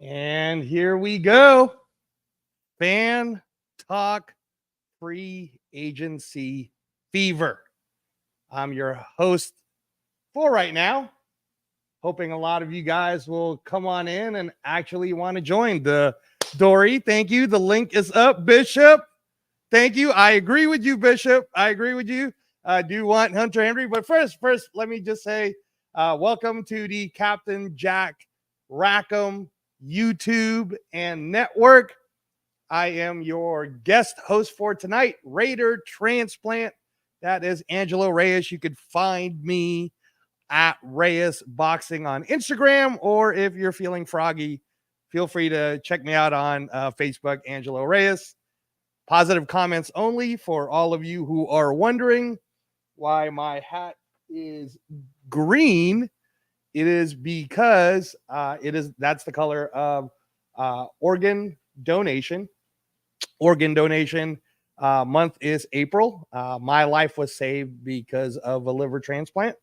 And here we go. Fan Talk Free Agency Fever. I'm your host for right now. Hoping a lot of you guys will come on in and actually want to join. Dory, thank you. The link is up. Bishop, thank you. I agree with you, Bishop. I agree with you. I do want Hunter Henry. But first, let me just say welcome to the Captain Jack Rackham YouTube and network. I am your guest host for tonight, Raider Transplant. That is Angelo Reyes. You could find me at Reyes Boxing on Instagram, or if you're feeling froggy, feel free to check me out on Facebook, Angelo Reyes. Positive comments only for all of you who are wondering why my hat is green. It is because that's the color of organ donation. Organ donation month is April. My life was saved because of a liver transplant.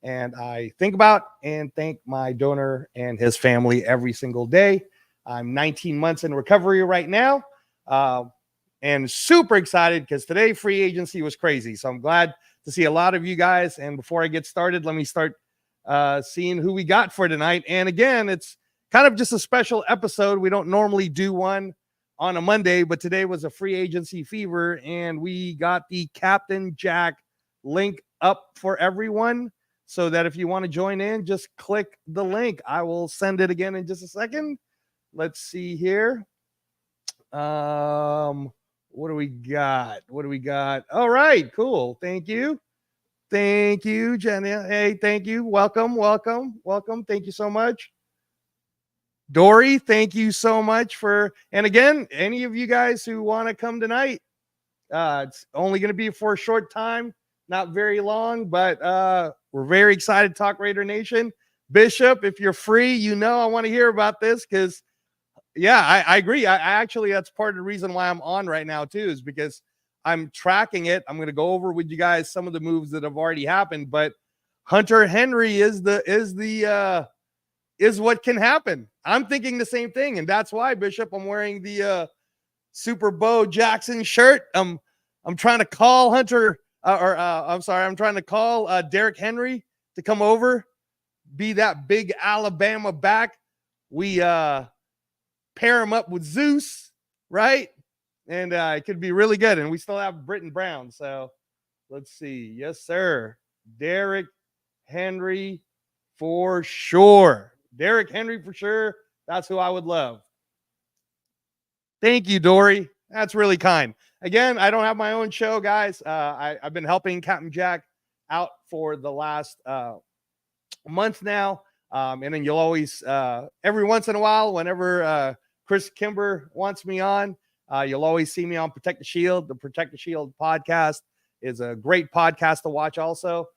And I think about and thank my donor and his family every single day. I'm 19 months in recovery right now. And super excited because today free agency was crazy. So I'm glad to see a lot of you guys. And before I get started, let me start seeing who we got for tonight. And again, it's kind of just a special episode. We don't normally do one on a Monday, but today was a free agency fever. And we got the Captain Jack link up for everyone. So that if you want to join in, just click the link. I will send it again in just a second. Let's see here. What do we got? All right, cool. Thank you, Jenny. Hey, thank you. Welcome. Thank you so much. Dory, thank you so much and again, any of you guys who want to come tonight, it's only going to be for a short time, not very long, but we're very excited to talk Raider Nation. Bishop, if you're free, I want to hear about this because, yeah, I agree. I actually, that's part of the reason why I'm on right now too, is because I'm tracking it. I'm going to go over with you guys some of the moves that have already happened, but Hunter Henry is what can happen. I'm thinking the same thing, and that's why, Bishop, I'm wearing the Super Bo Jackson shirt. I'm trying to call Hunter. I'm trying to call Derrick Henry to come over, be that big Alabama back. We pair him up with Zeus, right? And it could be really good. And we still have Britton Brown. So let's see. Yes, sir. Derrick Henry for sure. Derrick Henry for sure. That's who I would love. Thank you, Dory. That's really kind. Again, I don't have my own show, guys. I've been helping Captain Jack out for the last month now. And then you'll always, every once in a while, whenever Chris Kimber wants me on, you'll always see me on Protect the Shield. The Protect the Shield podcast is a great podcast to watch also.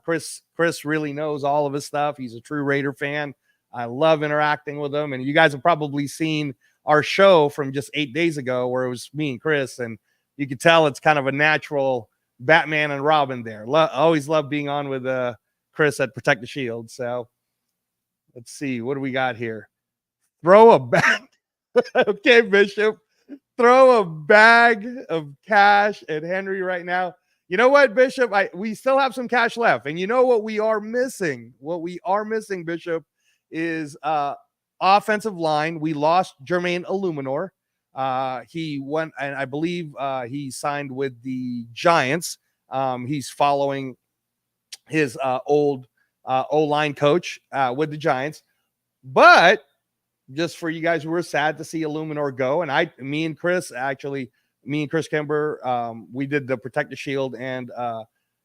Chris really knows all of his stuff. He's a true Raider fan. I love interacting with him. And you guys have probably seen our show from just 8 days ago where it was me and Chris, and you could tell it's kind of a natural Batman and Robin there. Always love being on with Chris at Protect the Shield. So let's see. What do we got here? Throw a bag. Okay, Bishop. Throw a bag of cash at Henry right now. You know what, Bishop? We still have some cash left. And you know what we are missing? What we are missing, Bishop, is offensive line. We lost Jermaine Illuminor. He went, and I believe he signed with the Giants. He's following his old O-line coach with the Giants. But just for you guys who were sad to see Illuminor go, and me and Chris Kimber, we did the Protect the Shield and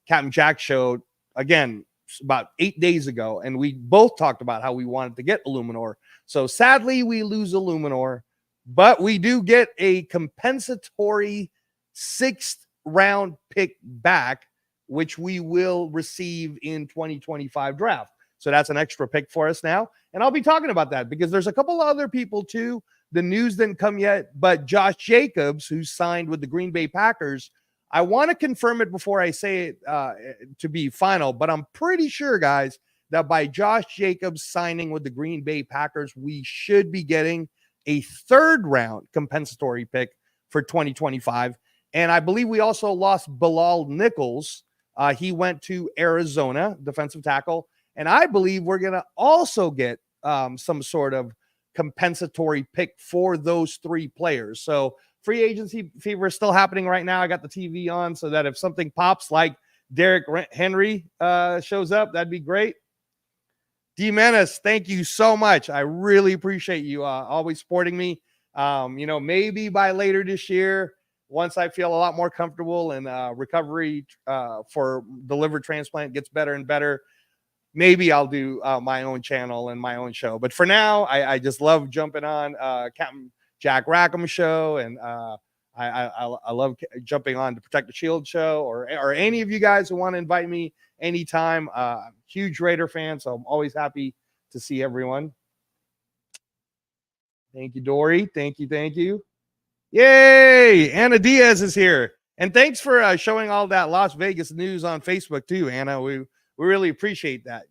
Captain Jack show again about 8 days ago, and we both talked about how we wanted to get Illuminor. So sadly, we lose Illuminor, but we do get a compensatory 6th round pick back, which we will receive in 2025 draft. So that's an extra pick for us now. And I'll be talking about that because there's a couple other people too. The news didn't come yet, but Josh Jacobs, who signed with the Green Bay Packers, I want to confirm it before I say it to be final, but I'm pretty sure, guys, that by Josh Jacobs signing with the Green Bay Packers, we should be getting a third round compensatory pick for 2025. And I believe we also lost Bilal Nichols. He went to Arizona, defensive tackle. And I believe we're going to also get some sort of compensatory pick for those three players. So free agency fever is still happening right now. I got the TV on so that if something pops like Derrick Henry shows up, that'd be great. D Menace, thank you so much. I really appreciate you always supporting me. Maybe by later this year, once I feel a lot more comfortable and recovery for the liver transplant gets better and better, maybe I'll do my own channel and my own show. But for now, I just love jumping on Captain Jack Rackham's show, and I love jumping on the Protect the Shield show, or any of you guys who want to invite me anytime. Huge Raider fan, so I'm always happy to see everyone. Thank you, Dory. Thank you. Yay! Anna Diaz is here. And thanks for showing all that Las Vegas news on Facebook too, Anna. We really appreciate that,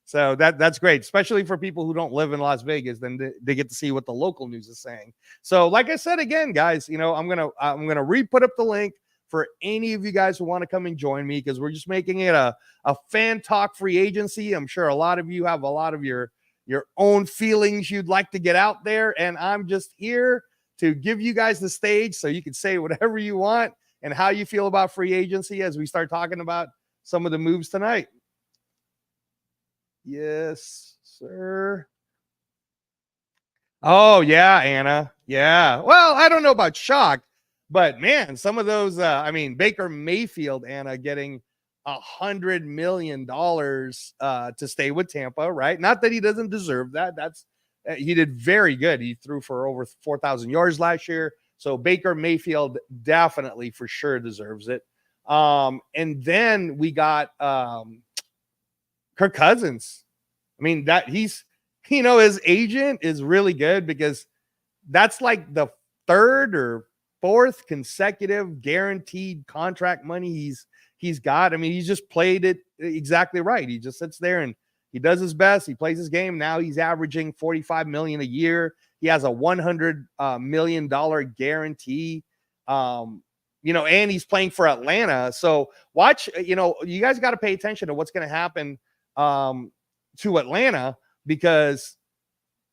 so that's great, especially for people who don't live in Las Vegas. Then they get to see what the local news is saying. So like I said again, guys, I'm gonna re-put up the link for any of you guys who want to come and join me, because we're just making it a fan talk free agency. I'm sure a lot of you have a lot of your own feelings you'd like to get out there, and I'm just here to give you guys the stage so you can say whatever you want and how you feel about free agency as we start talking about some of the moves tonight. Yes, sir. Oh, yeah, Anna. Yeah. Well, I don't know about shocked, but man, some of those, Baker Mayfield, Anna, getting $100 million to stay with Tampa, right? Not that he doesn't deserve that. He did very good. He threw for over 4,000 yards last year. So Baker Mayfield definitely for sure deserves it. And then we got Kirk Cousins. His agent is really good, because that's like the third or fourth consecutive guaranteed contract money he's got. He's just played it exactly right. He just sits there and he does his best. He plays his game. Now he's averaging $45 million a year. He has a $100 million guarantee. And he's playing for Atlanta. So watch, you guys got to pay attention to what's going to happen to Atlanta, because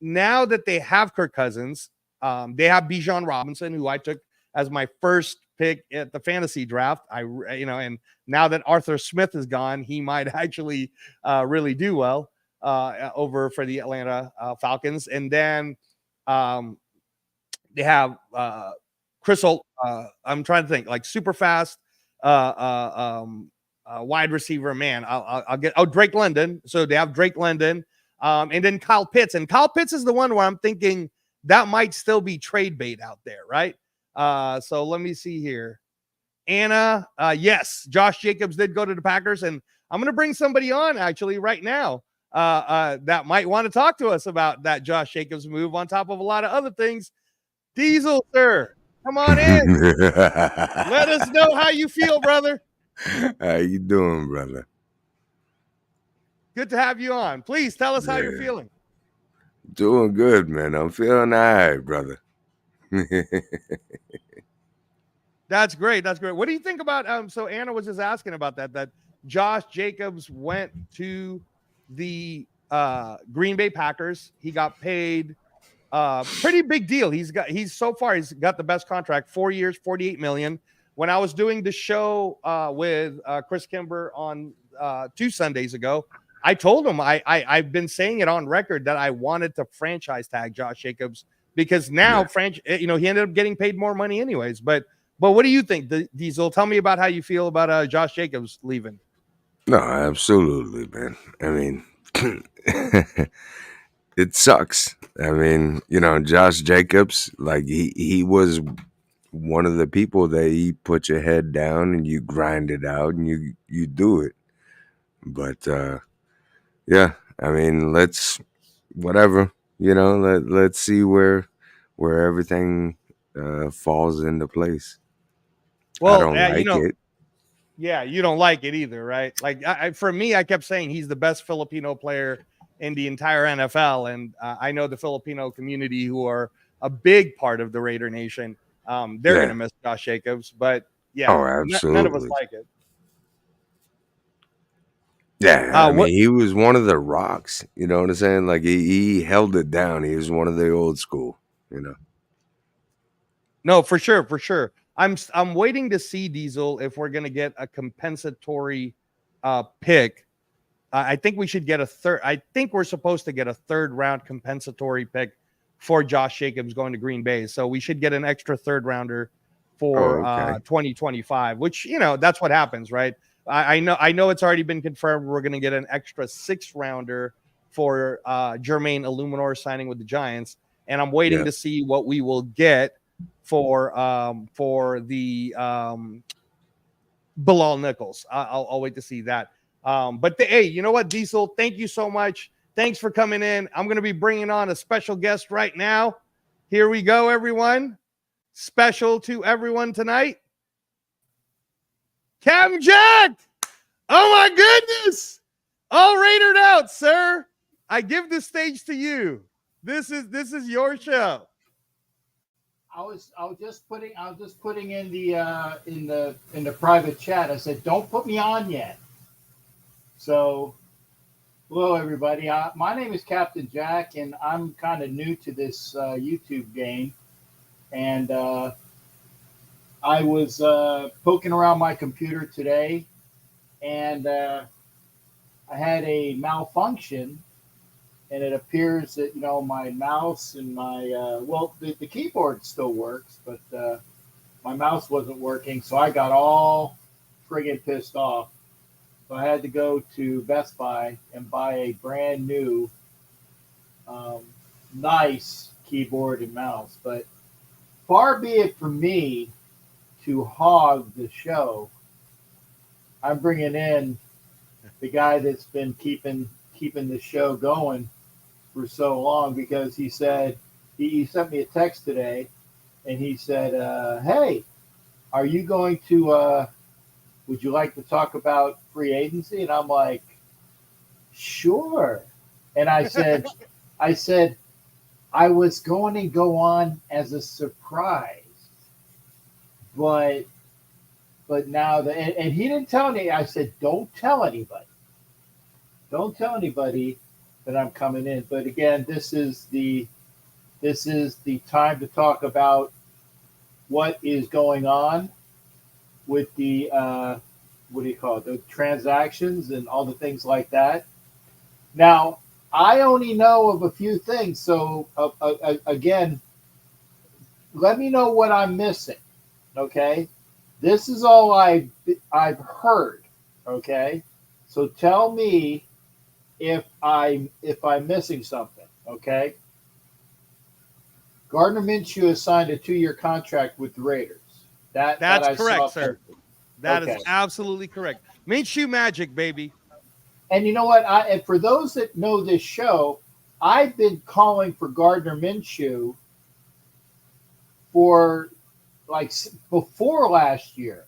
now that they have Kirk Cousins, they have Bijan Robinson, who I took as my first pick at the fantasy draft. And now that Arthur Smith is gone, he might actually really do well over for the Atlanta Falcons. And then they have Crystal. I'm trying to think, like super fast wide receiver. Man, I'll get Drake London. So they have Drake London, and then Kyle Pitts. And Kyle Pitts is the one where I'm thinking that might still be trade bait out there, right? So let me see here. Anna, yes, Josh Jacobs did go to the Packers, and I'm going to bring somebody on actually right now that might want to talk to us about that Josh Jacobs move, on top of a lot of other things. Diesel, sir, come on in. Let us know how you feel, brother. How you doing, brother? Good to have you on. Please tell us how you're feeling. Doing good, man. I'm feeling all right, brother. That's great. What do you think about so Anna was just asking about that Josh Jacobs went to the Green Bay Packers. He got paid pretty big deal. He's got the best contract, 4 years, $48 million. When I was doing the show with Chris Kimber on 2 Sundays ago, I told him I've been saying it on record that I wanted to franchise tag Josh Jacobs, because now he ended up getting paid more money anyways. But what do you think, Diesel? Tell me about how you feel about Josh Jacobs leaving. No, absolutely, man. It sucks. Josh Jacobs, like he was one of the people that you put your head down and you grind it out and you do it. But let's whatever, let's see where everything falls into place. Well, I don't like it. Yeah, you don't like it either, right? Like for me, I kept saying he's the best Filipino player in the entire NFL, and I know the Filipino community, who are a big part of the Raider Nation, they're Yeah. gonna miss Josh Jacobs. But yeah, Oh, none of us absolutely. like it. Yeah, I What? mean, he was one of the rocks. You know what I'm saying? Like he held it down. He was one of the old school. You know. No, for sure, for sure. I'm waiting to see, Diesel, if we're gonna get a compensatory pick. I think we should get a third. I think we're supposed to get a third round compensatory pick for Josh Jacobs going to Green Bay. So we should get an extra third rounder for Oh, okay. 2025, which, that's what happens, right? I know it's already been confirmed. We're going to get an extra sixth rounder for Jermaine Illuminor signing with the Giants. And I'm waiting Yeah. to see what we will get for the Bilal Nichols. I'll wait to see that. But hey, you know what, Diesel? Thank you so much. Thanks for coming in. I'm going to be bringing on a special guest right now. Here we go, everyone. Special to everyone tonight, Cam Jack. Oh my goodness! All rated out, sir. I give the stage to you. This is your show. I was just putting in the private chat. I said, don't put me on yet. So, hello everybody. My name is Captain Jack, and I'm kind of new to this YouTube game. And I was poking around my computer today, and I had a malfunction. And it appears that my mouse and my the keyboard still works, but my mouse wasn't working, so I got all friggin' pissed off. So I had to go to Best Buy and buy a brand new, nice keyboard and mouse. But far be it from me to hog the show. I'm bringing in the guy that's been keeping the show going for so long, because he said he sent me a text today, and he said, hey, are you going to would you like to talk about free agency? And I'm like, sure. And I said I was going to go on as a surprise, but now and he didn't tell me. I said, don't tell anybody that I'm coming in. But again, this is the time to talk about what is going on with the what do you call it, the transactions and all the things like that. Now, I only know of a few things, so again, let me know what I'm missing. Okay, this is all I've heard. Okay, so tell me if I'm missing something. Okay, Gardner Minshew has signed a 2-year contract with the Raiders. That's correct, sir. That Okay. is absolutely correct. Minshew magic, baby. And you know what? And for those that know this show, I've been calling for Gardner Minshew for like before last year,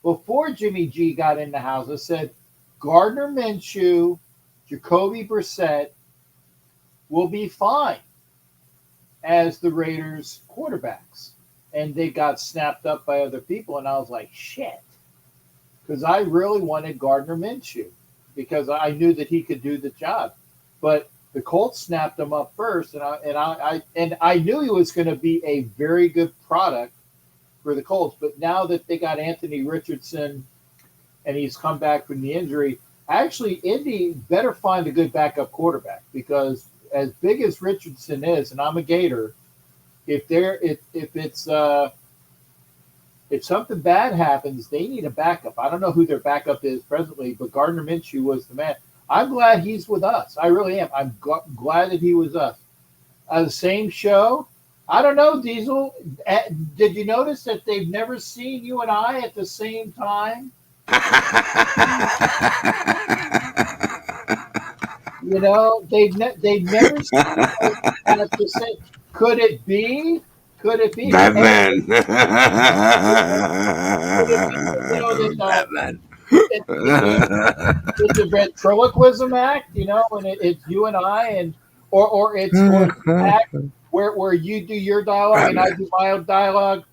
before Jimmy G got in the house. I said Gardner Minshew, Jacoby Brissett will be fine as the Raiders quarterbacks. And they got snapped up by other people. And I was like, shit. Because I really wanted Gardner Minshew, because I knew that he could do the job. But the Colts snapped him up first, and I knew he was going to be a very good product for the Colts. But now that they got Anthony Richardson and he's come back from the injury, actually Indy better find a good backup quarterback, because as big as Richardson is, and I'm a Gator, if something bad happens, they need a backup. I don't know who their backup is presently, but Gardner Minshew was the man. I'm glad he's with us. I really am. I'm glad that he was us. The same show. I don't know, Diesel. Did you notice that they've never seen you and I at the same time? You know, they've never seen us at the same. Could it be Could it be? Batman. Could it be, that Batman. it's a ventriloquism act, and it's you and I, and or it's an act where you do your dialogue and I do my dialogue,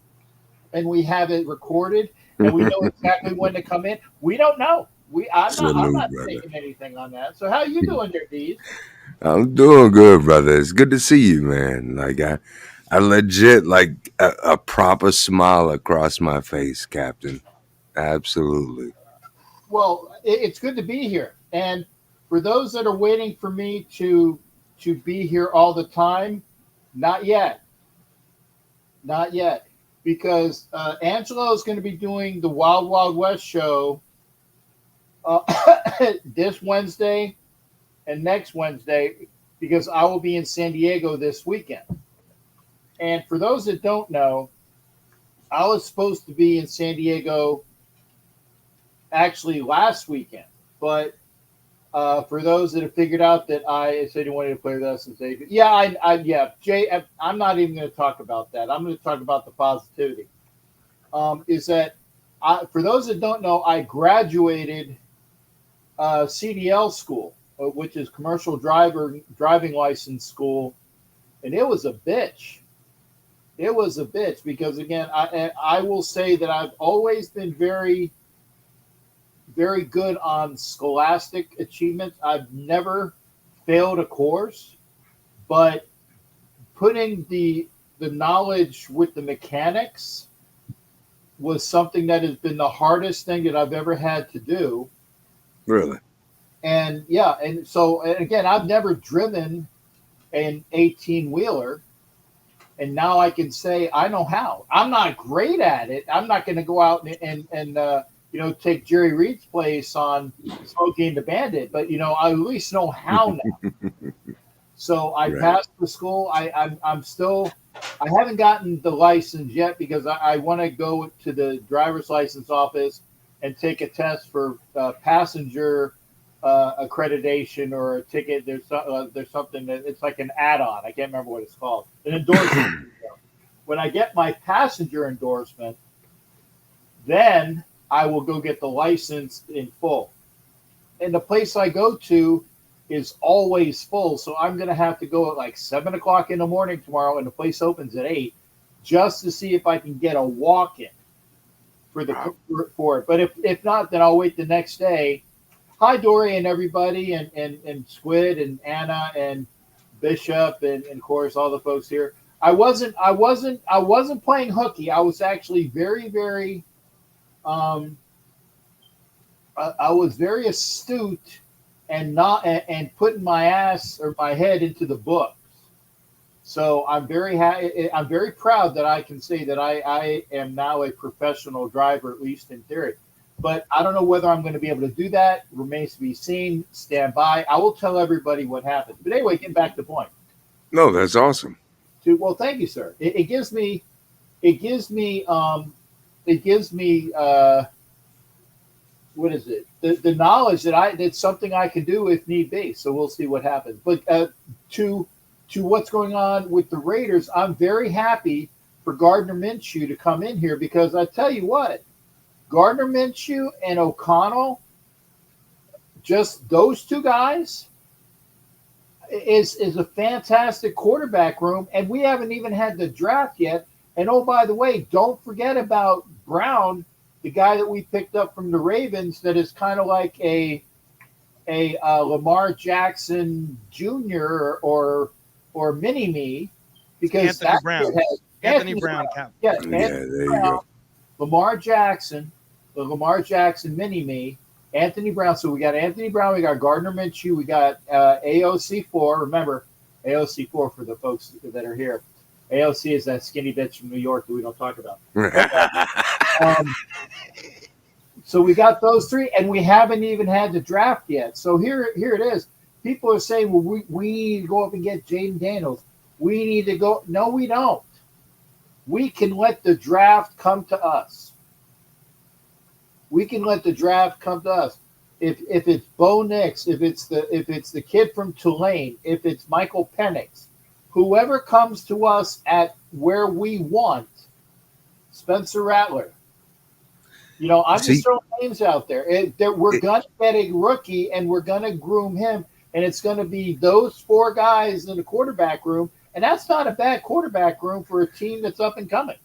and we have it recorded, and we know exactly when to come in. We don't know. I'm not taking anything on that. So how you doing there, Deez? I'm doing good, brother. It's good to see you, man. Like I legit like a proper smile across my face, Captain. Absolutely. Well, it's good to be here. And for those that are waiting for me to be here all the time, not yet. Not yet. Because Angelo is going to be doing the Wild Wild West show this Wednesday and next Wednesday, because I will be in San Diego this weekend. And for those that don't know, I was supposed to be in San Diego actually last weekend, but for those that have figured out that I said you wanted to play with us and say, Jay, I'm not even going to talk about that. I'm going to talk about the positivity. Is that for those that don't know, I graduated CDL school, which is commercial driving license school, and it was a bitch. It was a bitch because, again, I will say that I've always been very, very good on scholastic achievements. I've never failed a course, but putting the knowledge with the mechanics was something that has been the hardest thing that I've ever had to do. Really? And yeah, and so, and again, I've never driven an 18-wheeler. And now I can say I know how. I'm not great at it. I'm not going to go out and take Jerry Reed's place on Smokey and the Bandit, but I at least know how now. So I passed the school. I'm still. I haven't gotten the license yet because I want to go to the driver's license office and take a test for passenger accreditation or a ticket. There's something that it's like an add-on. I can't remember what it's called. An endorsement. When I get my passenger endorsement, then I will go get the license in full. And the place I go to is always full, so I'm going to have to go at like 7 o'clock in the morning tomorrow, and the place opens at 8, just to see if I can get a walk-in for it. But if not, then I'll wait the next day. Hi, Dory and everybody, and Squid and Anna and Bishop and of course all the folks here. I wasn't playing hooky. I was actually very, very I was very astute and putting my ass or my head into the books. So I'm very happy. I'm very proud that I can say that I am now a professional driver, at least in theory. But I don't know whether I'm going to be able to do that. Remains to be seen. Stand by. I will tell everybody what happens. But anyway, getting back to the point. No, that's awesome. Well, thank you, sir. It gives me what is it? The knowledge that it's something I can do if need be. So we'll see what happens. But to what's going on with the Raiders, I'm very happy for Gardner Minshew to come in here because I tell you what, Gardner Minshew and O'Connell, just those two guys, is a fantastic quarterback room, and we haven't even had the draft yet. And oh, by the way, don't forget about Brown, the guy that we picked up from the Ravens, that is kind of like a Lamar Jackson Jr. or mini me, because Anthony Brown. Yeah, Anthony Brown, Lamar Jackson mini me. Anthony Brown. So we got Anthony Brown, we got Gardner Minshew, we got AOC4. Remember, AOC4 for the folks that are here. AOC is that skinny bitch from New York that we don't talk about. So we got those three, and we haven't even had the draft yet. So here it is. People are saying, well, we need to go up and get Jaden Daniels. We need to go. No, we don't. We can let the draft come to us. We can let the draft come to us. If it's Bo Nix, if it's the kid from Tulane, if it's Michael Penix, whoever comes to us at where we want, Spencer Rattler. I'm just throwing names out there. We're going to get a rookie, and we're going to groom him, and it's going to be those 4 guys in the quarterback room, and that's not a bad quarterback room for a team that's up and coming.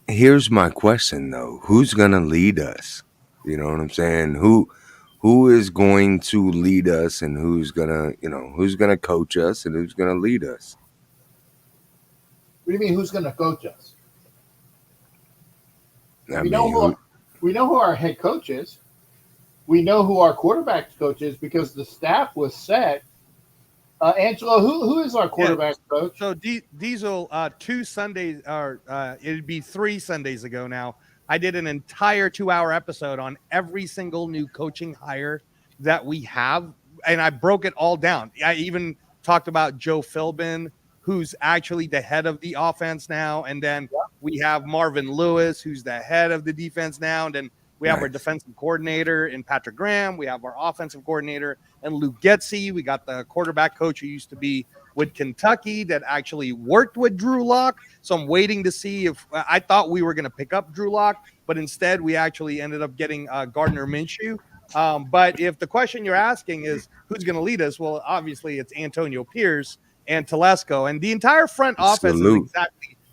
Here's my question, though. Who's going to lead us? You know what I'm saying? Who is going to lead us, and who's going to coach us, and who's going to lead us? What do you mean, who's going to coach us? I We mean, know who our head coach is. We know who our quarterback coach is because the staff was set. Angelo, who is our quarterback coach? So Diesel, 2 Sundays, or it'd be 3 Sundays ago now, I did an entire 2-hour episode on every single new coaching hire that we have, and I broke it all down. I even talked about Joe Philbin, who's actually the head of the offense now, and then we have Marvin Lewis, who's the head of the defense now, and then we have our defensive coordinator in Patrick Graham. We have our offensive coordinator and Luke Getsy. We got the quarterback coach who used to be with Kentucky that actually worked with Drew Lock. So I'm waiting to see if I thought we were going to pick up Drew Lock, but instead we actually ended up getting Gardner Minshew. But if the question you're asking is who's going to lead us, well, obviously it's Antonio Pierce and Telesco, and the entire front offense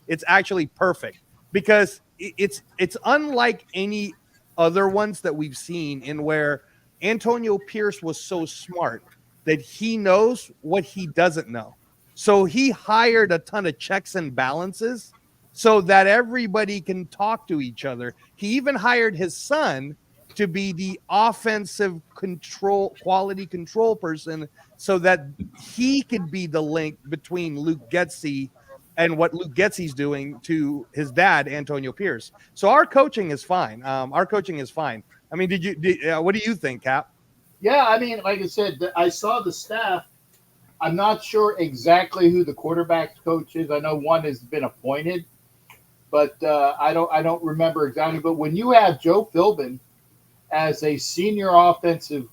it's actually perfect because it's unlike any other ones that we've seen in where Antonio Pierce was so smart that he knows what he doesn't know. So he hired a ton of checks and balances so that everybody can talk to each other. He even hired his son to be the offensive quality control person so that he could be the link between Luke Getsy and what Luke Getsy's doing to his dad, Antonio Pierce. So our coaching is fine. I mean, what do you think, Cap? Yeah, I mean, like I said, I saw the staff. I'm not sure exactly who the quarterback coach is. I know one has been appointed, but I don't remember exactly. But when you have Joe Philbin as a senior offensive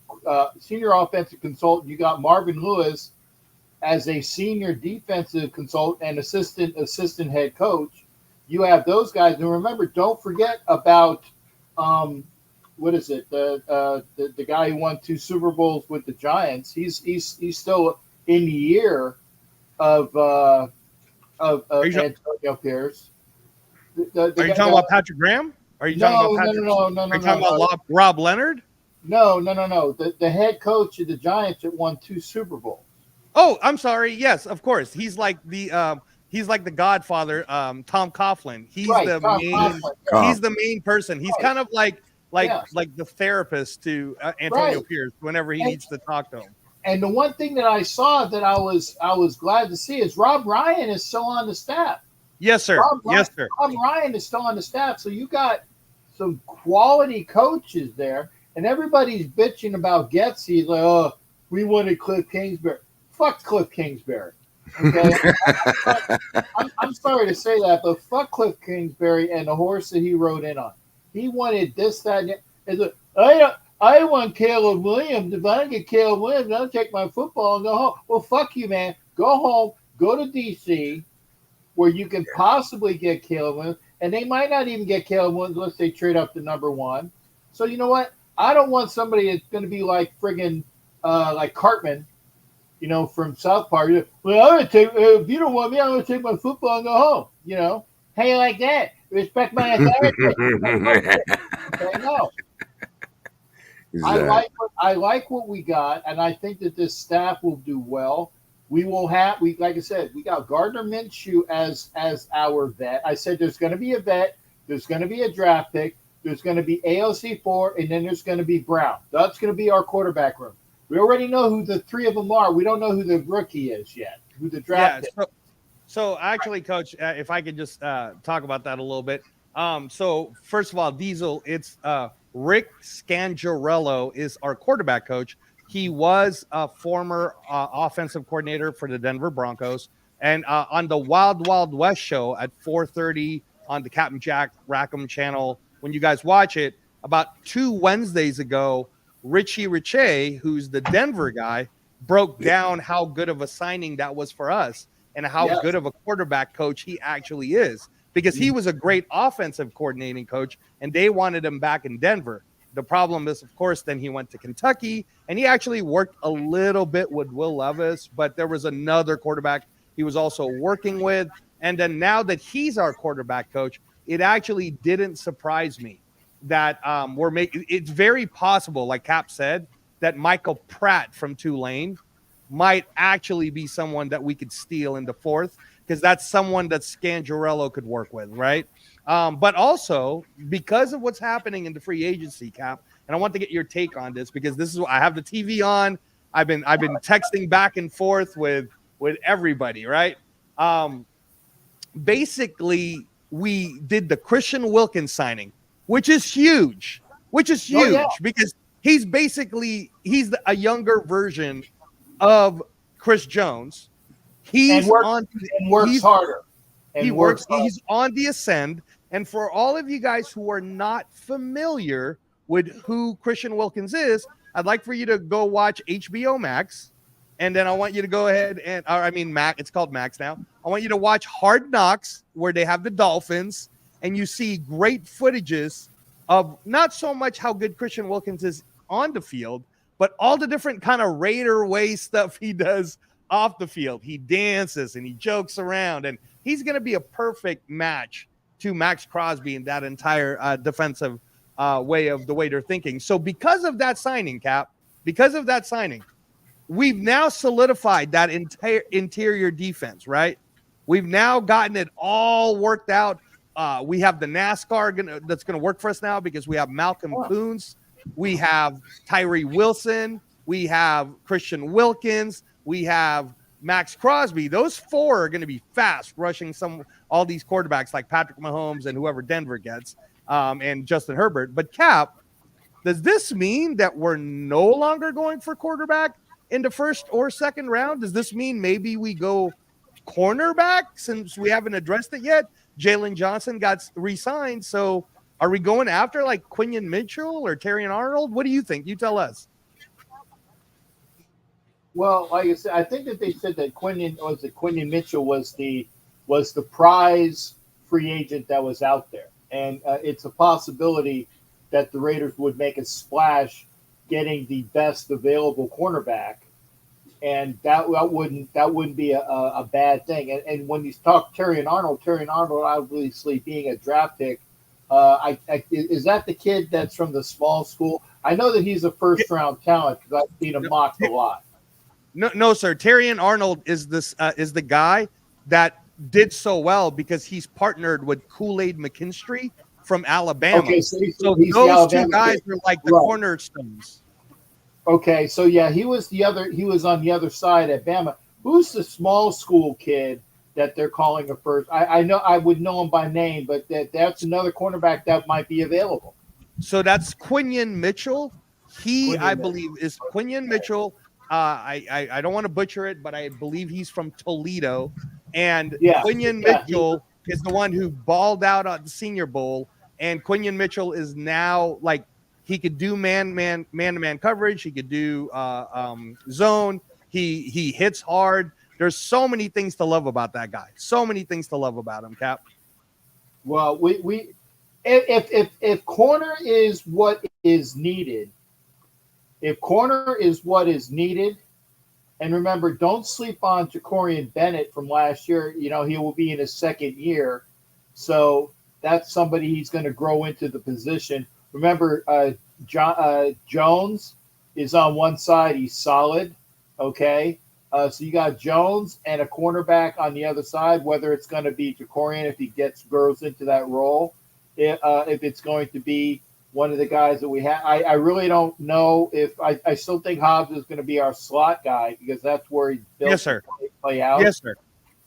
consultant, you got Marvin Lewis as a senior defensive consultant and assistant head coach. You have those guys, and remember, don't forget about what is it? The guy who won 2 Super Bowls with the Giants. He's still in the year of Antonio Pierce. Are you talking about Patrick Graham? Are you talking about Patrick? No. Are you talking about Rob Leonard? No. The head coach of the Giants that won 2 Super Bowls. Oh, I'm sorry. Yes, of course. He's like the Godfather, Tom Coughlin. He's the main person. He's kind of like the therapist to Antonio Pierce whenever he needs to talk to him. And the one thing that I saw that I was glad to see is Rob Ryan is still on the staff. Yes, sir. Rob Ryan is still on the staff. So you got some quality coaches there, and everybody's bitching about Getsy. Like, oh, we wanted Cliff Kingsbury. Fuck Cliff Kingsbury. Okay, I'm sorry to say that, but fuck Cliff Kingsbury and the horse that he rode in on. He wanted this, that, and I want Caleb Williams. If I don't get Caleb Williams, I'll take my football and go home. Well, fuck you, man. Go home. Go to D.C. where you can possibly get Caleb Williams, and they might not even get Caleb Williams unless they trade up to number 1. So you know what? I don't want somebody that's going to be like friggin' like Cartman, from South Park. Well, I'm gonna take. If you don't want me, I'm gonna take my football and go home. How you like that? Respect my authority. Okay, no. Exactly. I like what we got, and I think that this staff will do well. We will have like I said, we got Gardner Minshew as our vet. I said there's going to be a vet, there's going to be a draft pick, there's going to be AOC4, and then there's going to be Brown. That's going to be our quarterback room. We already know who the 3 of them are. We don't know who the rookie is yet, who the draft pick. So actually, Coach, if I could just talk about that a little bit. So first of all, Diesel, it's Rick Scangarello is our quarterback coach. He was a former offensive coordinator for the Denver Broncos. And on the Wild Wild West show at 4:30 on the Captain Jack Rackham channel, when you guys watch it, about 2 Wednesdays ago, Richie Riche, who's the Denver guy, broke down how good of a signing that was for us. and how Yes. good of a quarterback coach he actually is, because he was a great offensive coordinating coach and they wanted him back in Denver. The problem is, of course, then he went to Kentucky and he actually worked a little bit with Will Levis, but there was another quarterback he was also working with. And then now that he's our quarterback coach, it actually didn't surprise me that we're making, it's very possible, like Cap said, that Michael Pratt from Tulane might actually be someone that we could steal in the fourth, because that's someone that Scangarello could work with, right? But also because of what's happening in the free agency, Cap, and I want to get your take on this, because this is what I have the TV on. I've been texting back and forth with everybody, right? Basically, we did the Christian Wilkins signing, which is huge, Oh, yeah. because he's a younger version of Chris Jones. He's Works harder. He's on the ascend. And for all of you guys who are not familiar with who Christian Wilkins is, I'd like for you to go watch HBO Max. And then I want you to go ahead and, Max, it's called Max now. I want you to watch Hard Knocks, where they have the Dolphins, and you see great footages of not so much how good Christian Wilkins is on the field, but all the different kind of Raider way stuff he does off the field. He dances and he jokes around, and he's going to be a perfect match to MAXX CROSBY in that entire defensive way they're thinking. So because of that signing, Cap, we've now solidified that entire interior defense, right? We've now gotten it all worked out. We have the NASCAR that's going to work for us now, because we have Malcolm Kuntz, we have Tyree Wilson, we have Christian Wilkins, we have MAXX CROSBY. Those four are going to be fast rushing all these quarterbacks like Patrick Mahomes and whoever Denver gets, and Justin Herbert. But Cap, does this mean that we're no longer going for quarterback in the first or second round? Does this mean maybe we go cornerback, since we haven't addressed it yet? Jalen Johnson got re-signed, so are we going after like Quinion Mitchell or Terrion Arnold? What do you think? You tell us. Well, like I said, I think that they said that Quinion Mitchell was the prize free agent that was out there, and it's a possibility that the Raiders would make a splash getting the best available cornerback, and that wouldn't be a bad thing. And when you talk Terrion Arnold obviously being a draft pick, is that the kid that's from the small school? I know that he's a first round talent because I've seen him mocked a lot. No, sir. Terrion Arnold is the guy that did so well because he's partnered with Kool-Aid McKinstry from Alabama. Okay, so he's those two guys are like the cornerstones. Okay, so yeah, he was on the other side at Bama. Who's the small school kid that they're calling a first? I know I would know him by name, but that's another cornerback that might be available. So that's Quinion Mitchell. I believe, is Quinion Mitchell. I don't want to butcher it, but I believe he's from Toledo. And Quinion Mitchell is the one who balled out at the Senior Bowl. And Quinion Mitchell is now like, he could do man-to-man coverage. He could do zone. He hits hard. There's so many things to love about that guy. So many things to love about him, Cap. Well, if corner is what is needed, and remember, don't sleep on Jacorian Bennett from last year. You know, he will be in his second year. So that's somebody he's going to grow into the position. Remember, Jones is on one side. He's solid. Okay. So you got Jones and a cornerback on the other side, whether it's going to be Jacorian if he grows into that role, if it's going to be one of the guys that we have. I really don't know if I still think Hobbs is going to be our slot guy because that's where he's built to play out. Yes, sir.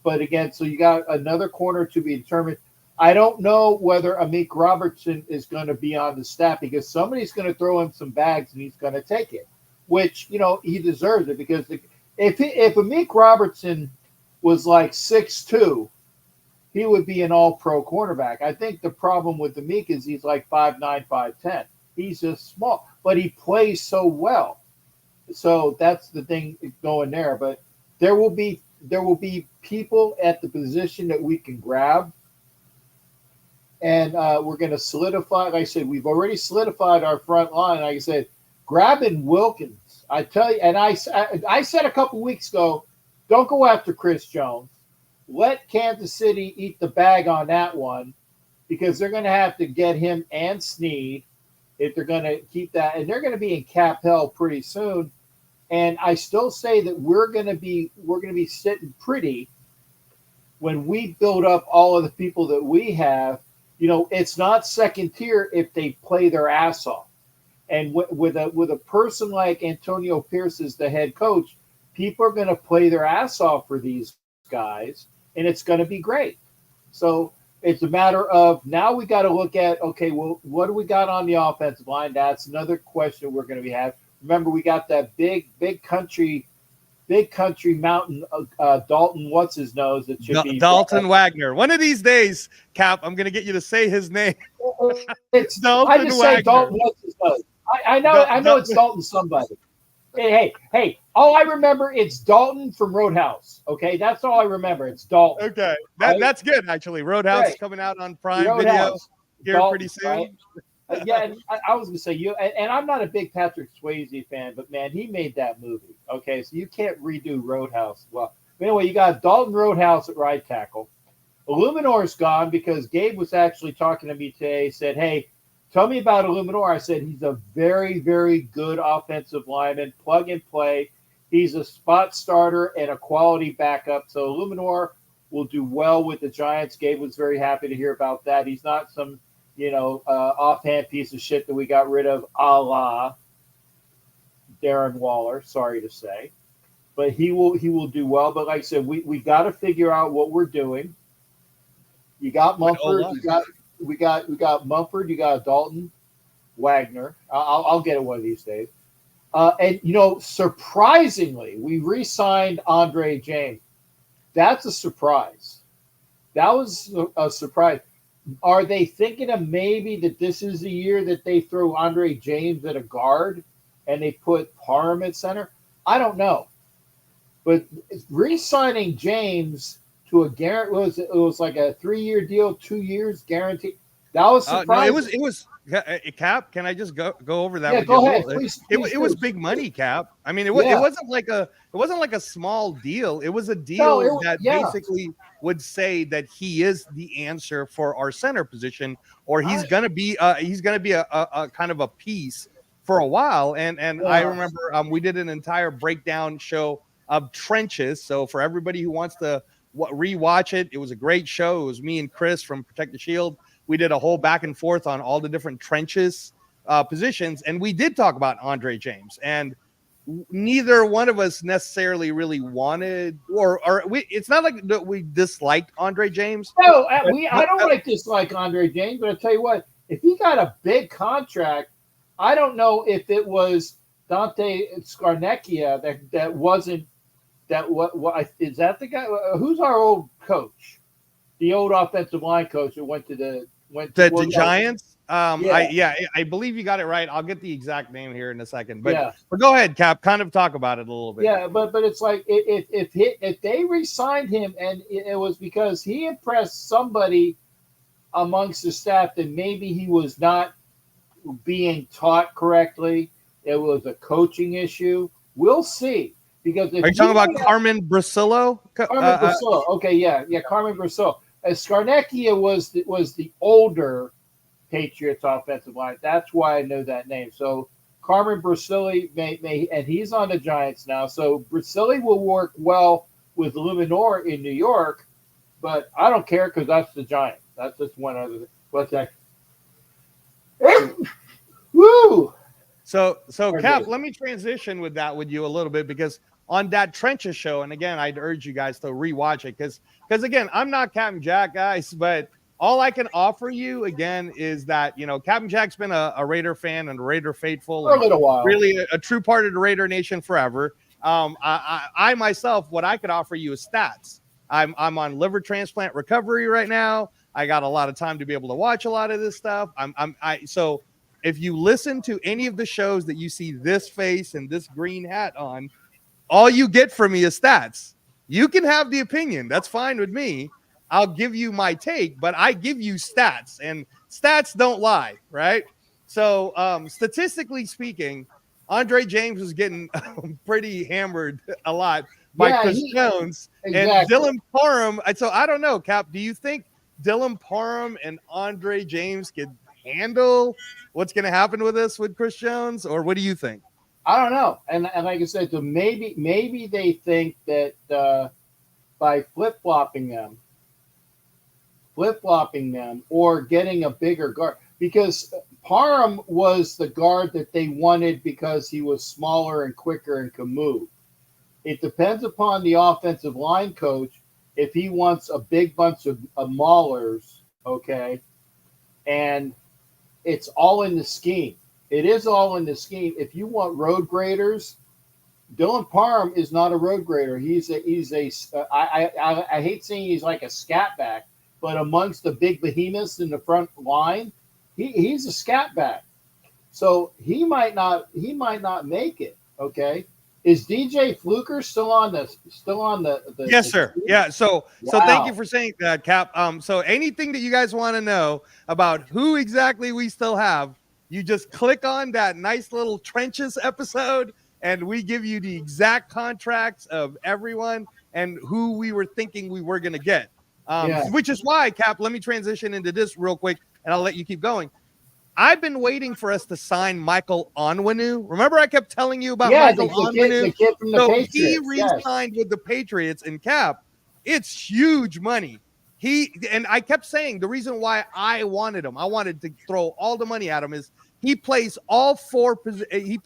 But again, so you got another corner to be determined. I don't know whether Amik Robertson is going to be on the staff because somebody's going to throw him some bags and he's going to take it, which, you know, he deserves it because if Amik Robertson was like 6'2", he would be an all-pro cornerback. I think the problem with Amik is he's like 5'9", 5'10". He's just small, but he plays so well. So that's the thing going there. But there will be there will be people at the position that we can grab, and we're going to solidify. Like I said, we've already solidified our front line. Like I said, grabbing Wilkins. I tell you, and I said a couple weeks ago, don't go after Chris Jones. Let Kansas City eat the bag on that one, because they're going to have to get him and Snead if they're going to keep that, and they're going to be in cap hell pretty soon. And I still say that we're going to be sitting pretty when we build up all of the people that we have. You know, it's not second tier if they play their ass off. And with a person like Antonio Pierce as the head coach, people are going to play their ass off for these guys, and it's going to be great. So it's a matter of now we got to look at, okay, well, what do we got on the offensive line? That's another question we're going to be having. Remember, we got that big country mountain, Dalton, what's his nose? It should be Dalton Wagner. One of these days, Cap, I'm going to get you to say his name. It's Dalton I just Wagner. say Dalton, what's his nose? I know it's Dalton somebody. Hey, all I remember, it's Dalton from Roadhouse. Okay, that's all I remember. It's Dalton. Okay, right? that's good, actually. Roadhouse is coming out on Prime Roadhouse. Video here Dalton, pretty soon. Right? Yeah, and I was going to say, and I'm not a big Patrick Swayze fan, but, man, he made that movie. Okay, so you can't redo Roadhouse. Well, anyway, you got Dalton Roadhouse at right tackle. Illuminor's gone because Gabe was actually talking to me today. He said, hey, tell me about Illuminor. I said, he's a very, very good offensive lineman, plug and play. He's a spot starter and a quality backup. So Illuminor will do well with the Giants. Gabe was very happy to hear about that. He's not some, offhand piece of shit that we got rid of, a la Darren Waller, sorry to say. But he will do well. But like I said, we got to figure out what we're doing. You got Mumford. We got Mumford. You got Dalton Wagner. I'll get it one of these days. And surprisingly, we re-signed Andre James. That's a surprise. That was a surprise. Are they thinking of maybe that this is the year that they throw Andre James at a guard and they put Parham at center? I don't know. But re-signing James to a guarantee, it was like a 3-year deal, 2 years guaranteed. That was surprising. No, it was Cap. Can I just go over that? Yeah, with go you? ahead. Please, it was big money, Cap. I mean, it wasn't like a small deal. It was a deal that basically would say that he is the answer for our center position, or he's gonna be a kind of a piece for a while. And I remember we did an entire breakdown show of Trenches. So for everybody who wants to rewatch it, it was a great show. It was me and Chris from Protect the Shield. We did a whole back and forth on all the different Trenches positions, and we did talk about Andre James. And neither one of us necessarily really wanted, it's not like that we disliked Andre James. No, I don't dislike Andre James, but I tell you what, if he got a big contract, I don't know if it was Dante Scarnecchia that wasn't that. What is that the guy? Who's our old coach? The old offensive line coach that went to the Giants. I believe you got it right. I'll get the exact name here in a second. But go ahead, Cap. Kind of talk about it a little bit. Yeah, but it's like if they re-signed him and it was because he impressed somebody amongst the staff that maybe he was not being taught correctly. It was a coaching issue. We'll see. Because are you talking about Carmen Brasillo? Carmen Brasillo. Okay, yeah, Carmen Brasillo. Scarnecchia was the older Patriots offensive line. That's why I know that name. So Carmen Brasilli may and he's on the Giants now. So Brasilli will work well with Illuminor in New York, but I don't care because that's the Giants. That's just one other thing. What's that? Woo! So Cap, let me transition with you a little bit, because on that Trenches show, and again, I'd urge you guys to rewatch it because again, I'm not Captain Jack, guys, but all I can offer you again is that Captain Jack's been a Raider fan and a Raider faithful for a little while, really a true part of the Raider Nation forever. I myself, what I could offer you is stats. I'm on liver transplant recovery right now. I got a lot of time to be able to watch a lot of this stuff. So if you listen to any of the shows that you see this face and this green hat on, all you get from me is stats. You can have the opinion. That's fine with me. I'll give you my take, but I give you stats, and stats don't lie, right? So, statistically speaking, Andre James was getting pretty hammered a lot by Yeah, Chris Jones and exactly. Dylan Parham. So I don't know, Cap. Do you think Dylan Parham and Andre James could handle what's going to happen with this with Chris Jones, or what do you think? I don't know. And like I said, so maybe they think that by flip-flopping them or getting a bigger guard, because Parham was the guard that they wanted because he was smaller and quicker and could move. It depends upon the offensive line coach if he wants a big bunch of maulers, okay? And it's all in the scheme. It is all in the scheme. If you want road graders, Dylan Parham is not a road grader. I hate saying he's like a scat back, but amongst the big behemoths in the front line, he's a scat back. So he might not make it. Okay. Is DJ Fluker still on the Yes, sir. team? Yeah. So Wow. thank you for saying that, Cap. So anything that you guys want to know about who exactly we still have, you just click on that nice little trenches episode, and we give you the exact contracts of everyone and who we were thinking we were going to get. Which is why, Cap, let me transition into this real quick, and I'll let you keep going. I've been waiting for us to sign Michael Onwenu. Remember, I kept telling you about Michael Onwenu? The kid from the So Patriots. he re-signed with the Patriots, and Cap, it's huge money. And I kept saying the reason why I wanted him, I wanted to throw all the money at him, is he plays all four positions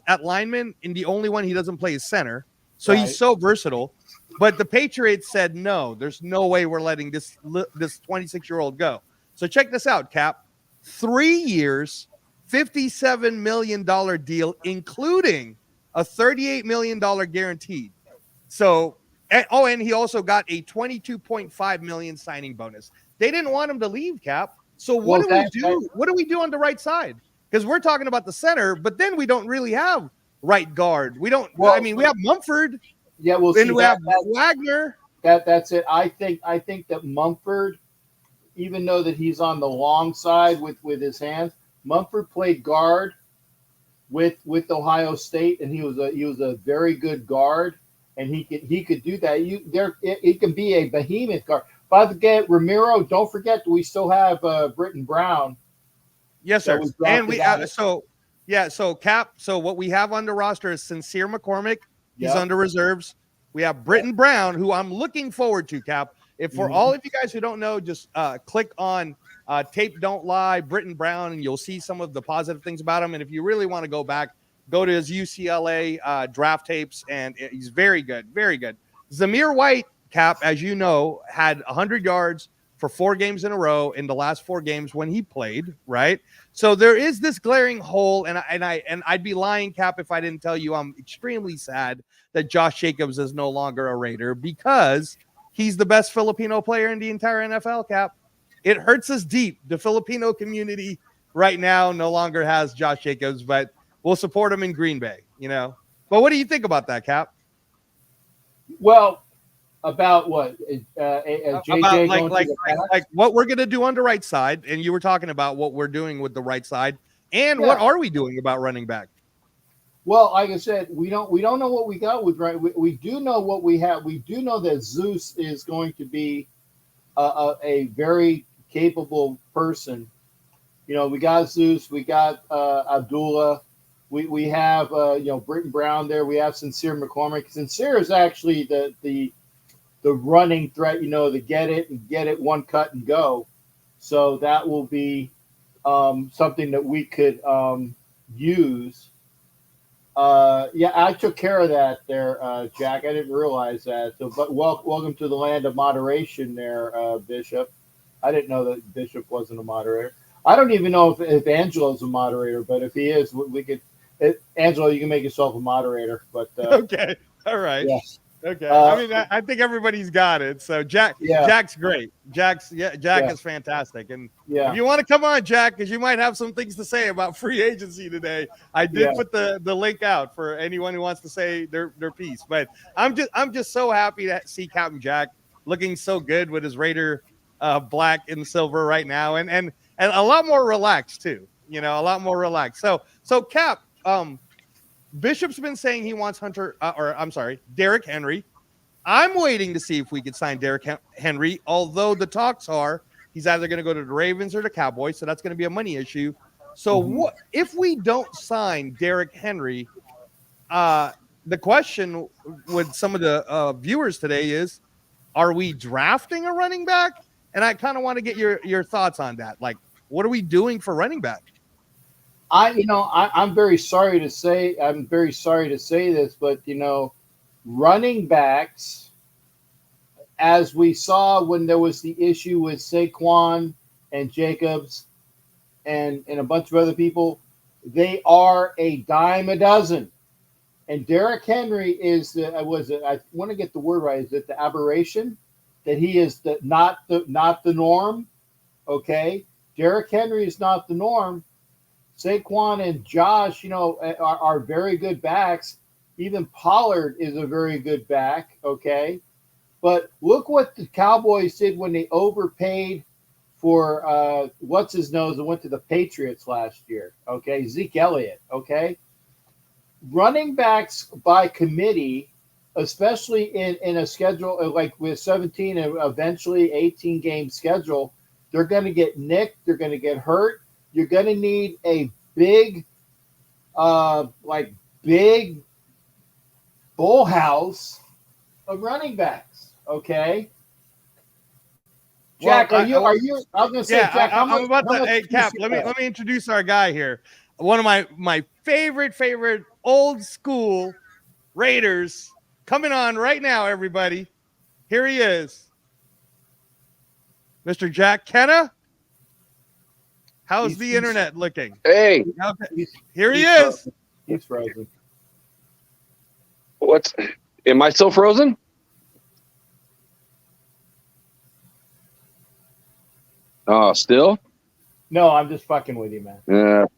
at lineman, and the only one he doesn't play is center. So he's so versatile. But the Patriots said, no, there's no way we're letting this 26-year-old go. So check this out, Cap. 3 years, $57 million deal, including a $38 million guaranteed. So, and he also got a $22.5 million signing bonus. They didn't want him to leave, Cap. So what do we do? What do we do on the right side? Because we're talking about the center, but then we don't really have right guard. We don't. Well, I mean, we have Mumford. Yeah, we'll then see. We have Wagner. That's it. I think that Mumford, even though that he's on the long side with his hands, Mumford played guard with Ohio State, and he was a very good guard, and he could do that. It can be a behemoth guard. By the way, Ramiro, don't forget that we still have Britton Brown. Yes, sir. And we so Cap. So what we have on the roster is Sincere McCormick. He's under reserves. We have Britton Brown, who I'm looking forward to, Cap. If for all of you guys who don't know, just click on Tape Don't Lie, Britton Brown, and you'll see some of the positive things about him. And if you really want to go back, go to his UCLA draft tapes, and he's very good, very good. Zamir White, Cap, as you know, had 100 yards for 4 games in a row in the last 4 games when he played, right? So there is this glaring hole, and I'd be lying, Cap, if I didn't tell you I'm extremely sad that Josh Jacobs is no longer a Raider, because he's the best Filipino player in the entire NFL, Cap. It hurts us deep. The Filipino community right now no longer has Josh Jacobs, but we'll support him in Green Bay, you know. But what do you think about that, Cap? Well, about what? JJ about like what we're gonna do on the right side, and you were talking about what we're doing with the right side, and what are we doing about running back? Well, like I said, we don't know what we got with right. We do know what we have. We do know that Zeus is going to be a very capable person. You know, we got Zeus, we got Abdullah, we have Britton Brown there. We have Sincere McCormick. Sincere is actually the running threat. You know, the get it, one cut and go. So that will be something that we could use. I took care of that there, Jack. I didn't realize that. So, but welcome to the land of moderation there, Bishop. I didn't know that Bishop wasn't a moderator. I don't even know if Angelo's a moderator, but if he is, we could. Angelo, you can make yourself a moderator. But okay, all right. Yeah. Okay. I mean, I think everybody's got it. So Jack's great. Jack is fantastic. And if you want to come on, Jack, because you might have some things to say about free agency today, I did put the link out for anyone who wants to say their piece. But I'm just so happy to see Captain Jack looking so good with his Raider black and silver right now, and a lot more relaxed too. You know, a lot more relaxed. So Cap, Bishop's been saying he wants Derrick Henry. I'm waiting to see if we could sign Derrick Henry, although the talks are he's either going to go to the Ravens or the Cowboys, so that's going to be a money issue. So what if we don't sign Derrick Henry? The question with some of the viewers today is, are we drafting a running back? And I kind of want to get your thoughts on that. Like, what are we doing for running back? I'm very sorry to say this, but running backs, as we saw when there was the issue with Saquon and Jacobs and a bunch of other people, they are a dime a dozen. And Derrick Henry is I want to get the word right. Is it the aberration that he is not the norm? Okay, Derrick Henry is not the norm. Saquon and Josh, are very good backs. Even Pollard is a very good back, okay? But look what the Cowboys did when they overpaid for what's-his-nose and went to the Patriots last year, okay? Zeke Elliott, okay? Running backs by committee, especially in a schedule like with 17 and eventually 18-game schedule, they're going to get nicked. They're going to get hurt. You're going to need a big bull house of running backs. Okay, Jack, well, are you? I was going to say, Jack. I'm about to. Hey, Cap, let me introduce our guy here. One of my favorite old school Raiders coming on right now. Everybody, here he is, Mr. Jack Kenna. How's the internet looking? Hey, here he is. He's frozen. Am I still frozen? Oh, still? No, I'm just fucking with you, man.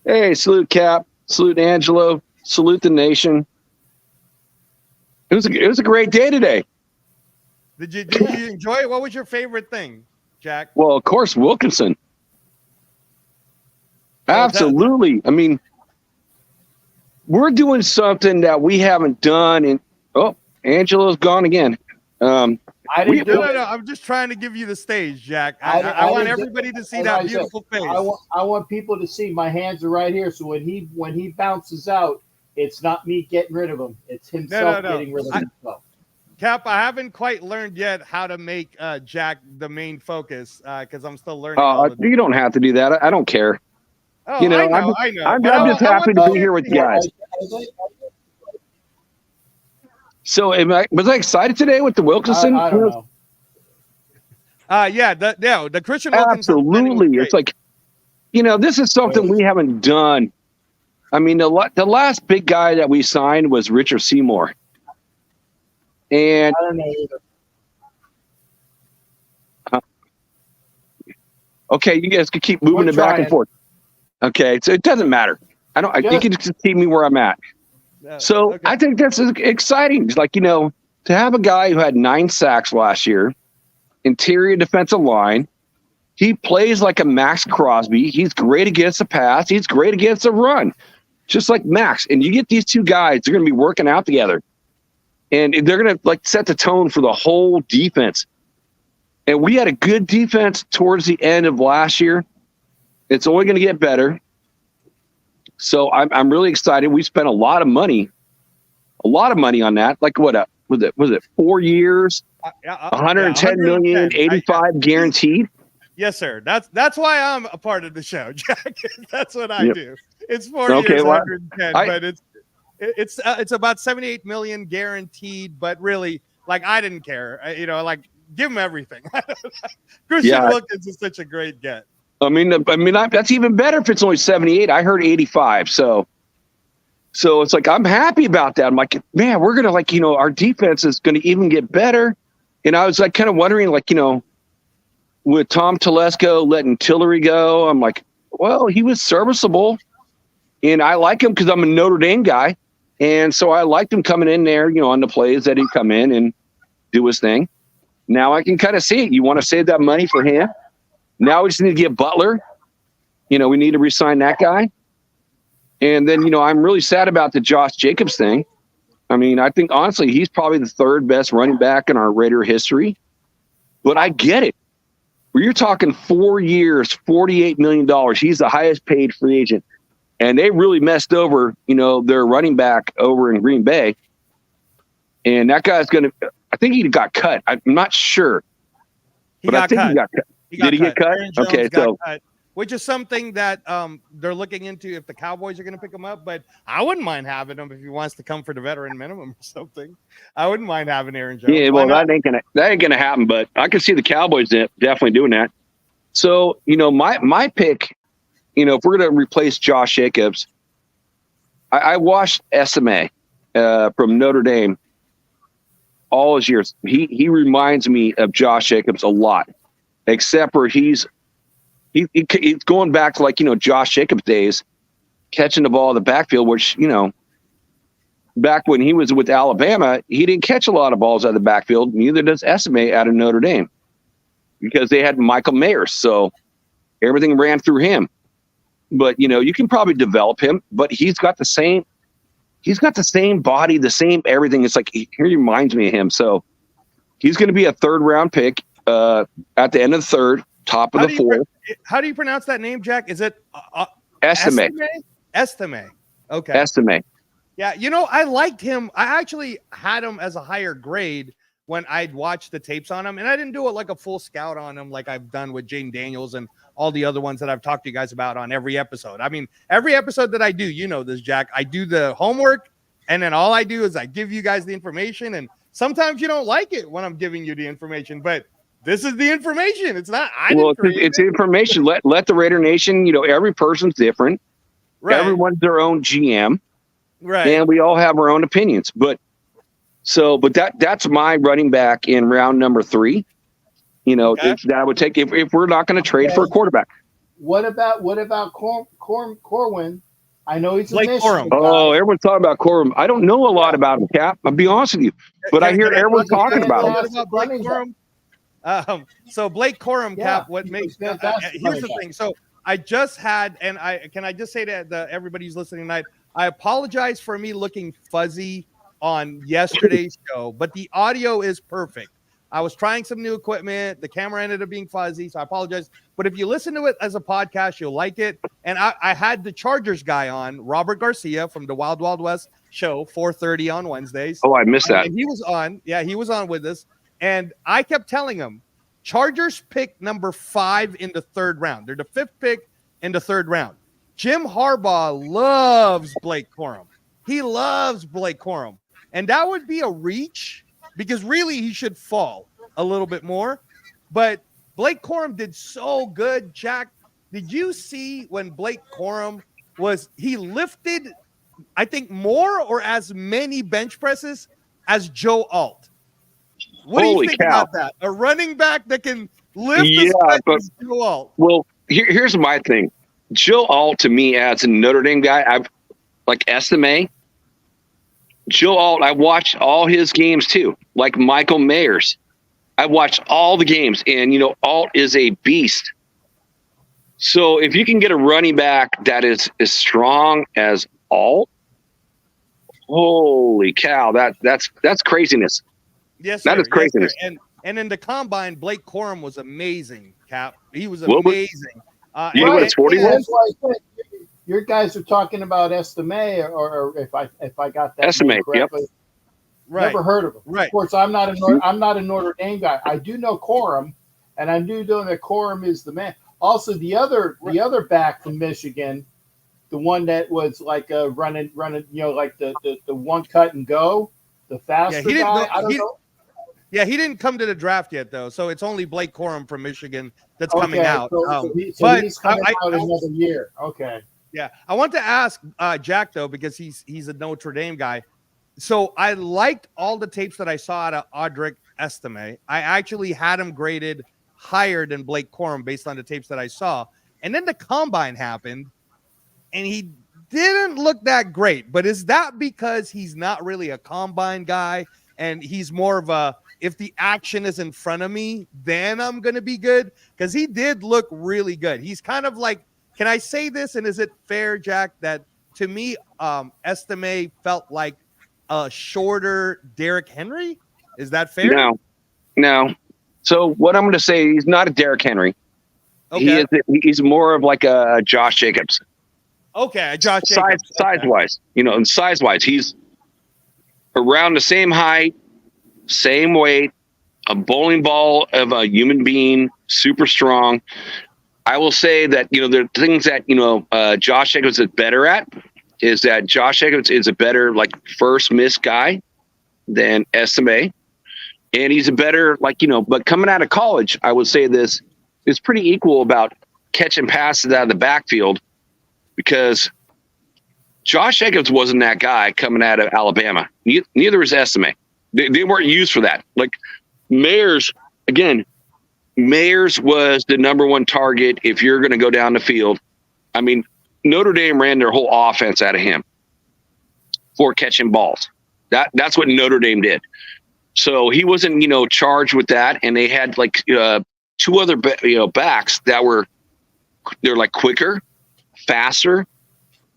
Hey, salute Cap, salute Angelo, salute the nation. It was a great day today. Did you enjoy it? What was your favorite thing, Jack? Well, of course, Wilkinson. Absolutely. I mean, we're doing something that we haven't done. And Angelo's gone again. I didn't do it. No. I'm just trying to give you the stage, Jack. I want everybody to see that beautiful face. I want people to see my hands are right here. So when he bounces out, it's not me getting rid of him. It's himself getting rid of himself. Cap, I haven't quite learned yet how to make Jack the main focus because I'm still learning. You don't have to do that. I don't care. Oh, I know. I'm just happy to be here with you guys. So was I excited today with the Wilkinson? I don't know. The Christian Wilkins. Absolutely. It's like, this is something we haven't done. I mean, the last big guy that we signed was Richard Seymour. And I don't know either. Okay, you guys can keep moving it back and forth. Okay, so it doesn't matter. You can just see me where I'm at. So I think that's exciting. It's like, to have a guy who had 9 sacks last year, interior defensive line. He plays like a MAXX Crosby. He's great against the pass. He's great against the run, just like Max. And you get these two guys, they're going to be working out together. And they're going to set the tone for the whole defense. And we had a good defense towards the end of last year. It's only going to get better. So I'm really excited. We spent a lot of money on that. Like was it 4 years, 110 million, 85 guaranteed. Yes, sir. That's why I'm a part of the show, Jack. That's what I do. It's 4 years, 110, but it's about 78 million guaranteed. But really, I didn't care. Give him everything. Christian Wilkins is such a great get. I mean, that's even better if it's only 78. I heard 85. So, So it's like, I'm happy about that. I'm like, man, we're going to like, our defense is going to even get better. And I was like, kind of wondering, like, with Tom Telesco letting Tillery go, I'm like, well, he was serviceable. And I like him because I'm a Notre Dame guy. And so I liked him coming in there, on the plays that he'd come in and do his thing. Now I can kind of see it. You want to save that money for him. Now we just need to get Butler. We need to re-sign that guy. And then, I'm really sad about the Josh Jacobs thing. I mean, I think, honestly, he's probably the third best running back in our Raider history. But I get it. You're talking 4 years, $48 million. He's the highest paid free agent. And they really messed over, their running back over in Green Bay. And that guy's going to – I think he got cut. I'm not sure. He got cut. Did he get cut? Okay, so – cut, which is something that they're looking into if the Cowboys are going to pick him up. But I wouldn't mind having him if he wants to come for the veteran minimum or something. I wouldn't mind having Aaron Jones. Yeah, well, that ain't gonna happen. But I can see the Cowboys definitely doing that. So my pick, if we're going to replace Josh Jacobs, I watched SMA from Notre Dame all his years. He reminds me of Josh Jacobs a lot, except for he's going back to like, Josh Jacobs days, catching the ball in the backfield, which, back when he was with Alabama, he didn't catch a lot of balls out of the backfield. Neither does SMA out of Notre Dame because they had Michael Mayers. So everything ran through him. But, you can probably develop him, but he's got the same body, the same everything. It's like, he reminds me of him. So he's going to be a 3rd round pick at the end of the 3rd. Top of the 4th. How do you pronounce that name, Jack? Is it Estime? Estime. Okay. Estime. Yeah, I liked him. I actually had him as a higher grade when I'd watched the tapes on him, and I didn't do it like a full scout on him like I've done with Jane Daniels and all the other ones that I've talked to you guys about on every episode. I mean, every episode that I do, this, Jack, I do the homework, and then all I do is I give you guys the information, and sometimes you don't like it when I'm giving you the information, but this is the information. It's not. It's information. Let the Raider Nation. Every person's different. Right. Everyone's their own GM. Right. And we all have our own opinions. But that's my running back in round number 3. Okay. That I would take if we're not going to trade for a quarterback. What about Corwin? I know he's a Blake Michigan Corum. guy. Oh, everyone's talking about Corum. I don't know a lot about him, Cap. I'll be honest with you, but I hear everyone talking about him. Blake Corum. So Blake Corum, Cap, what makes here's the thing. So I just had, and I just say to everybody who's listening tonight, I apologize for me looking fuzzy on yesterday's show, but the audio is perfect. I was trying some new equipment. The camera ended up being fuzzy, so I apologize. But if you listen to it as a podcast, you'll like it. And I had the Chargers guy on, Robert Garcia from the Wild Wild West show, 4:30 on Wednesdays. Oh, I missed that. And he was on. Yeah, he was on with us. And I kept telling him, Chargers pick number 5 in the 3rd round. They're the 5th pick in the 3rd round. Jim Harbaugh loves Blake Corum. He loves Blake Corum. And that would be a reach because really he should fall a little bit more. But Blake Corum did so good, Jack. Did you see when Blake Corum he lifted, I think, more or as many bench presses as Joe Alt? What do you think about that? A running back that can lift the Joe Alt. Well, here's my thing. Joe Alt, to me, as a Notre Dame guy, I've like Estime. Joe Alt, I watched all his games too, like Michael Mayers. I watched all the games, and Alt is a beast. So if you can get a running back that is as strong as Alt, holy cow, that's craziness. Yes, that is craziness. Yes, and in the combine, Blake Corum was amazing, Cap. He was amazing. It's 41. That's why I said your guys are talking about Estime, or if I got that Estime correctly. Yep. Right. Never heard of him. Right. Of course, I'm not a Notre Dame guy. I do know Corum, and I do know that Corum is the man. Also, the other back from Michigan, the one that was like running, like the one cut and go, the faster guy. I don't know. Yeah, he didn't come to the draft yet, though, so it's only Blake Corum from Michigan that's coming out. So he's coming out another year. Okay. Yeah, I want to ask Jack though, because he's a Notre Dame guy. So I liked all the tapes that I saw out of Audric Estime. I actually had him graded higher than Blake Corum based on the tapes that I saw. And then the combine happened, and he didn't look that great. But is that because he's not really a combine guy, and he's more of a, if the action is in front of me, then I'm going to be good? Because he did look really good. He's kind of like, can I say this? And is it fair, Jack, that to me, Estime felt like a shorter Derrick Henry? Is that fair? No. So what I'm going to say, he's not a Derrick Henry. Okay. He's more of like a Josh Jacobs. Okay, Josh Jacobs. Size-wise, and size-wise, he's around the same height, same weight, a bowling ball of a human being, super strong. I will say that, there are things that, Josh Jacobs is better at, is that Josh Jacobs is a better, like, first miss guy than Estime. And he's a better, but coming out of college, I would say this is pretty equal about catching passes out of the backfield, because Josh Jacobs wasn't that guy coming out of Alabama. Neither was Estime. They weren't used for that. Like Mayers was the number one target if you're going to go down the field. I mean, Notre Dame ran their whole offense out of him for catching balls. That's what Notre Dame did. So he wasn't, charged with that. And they had two other, backs that they're like quicker, faster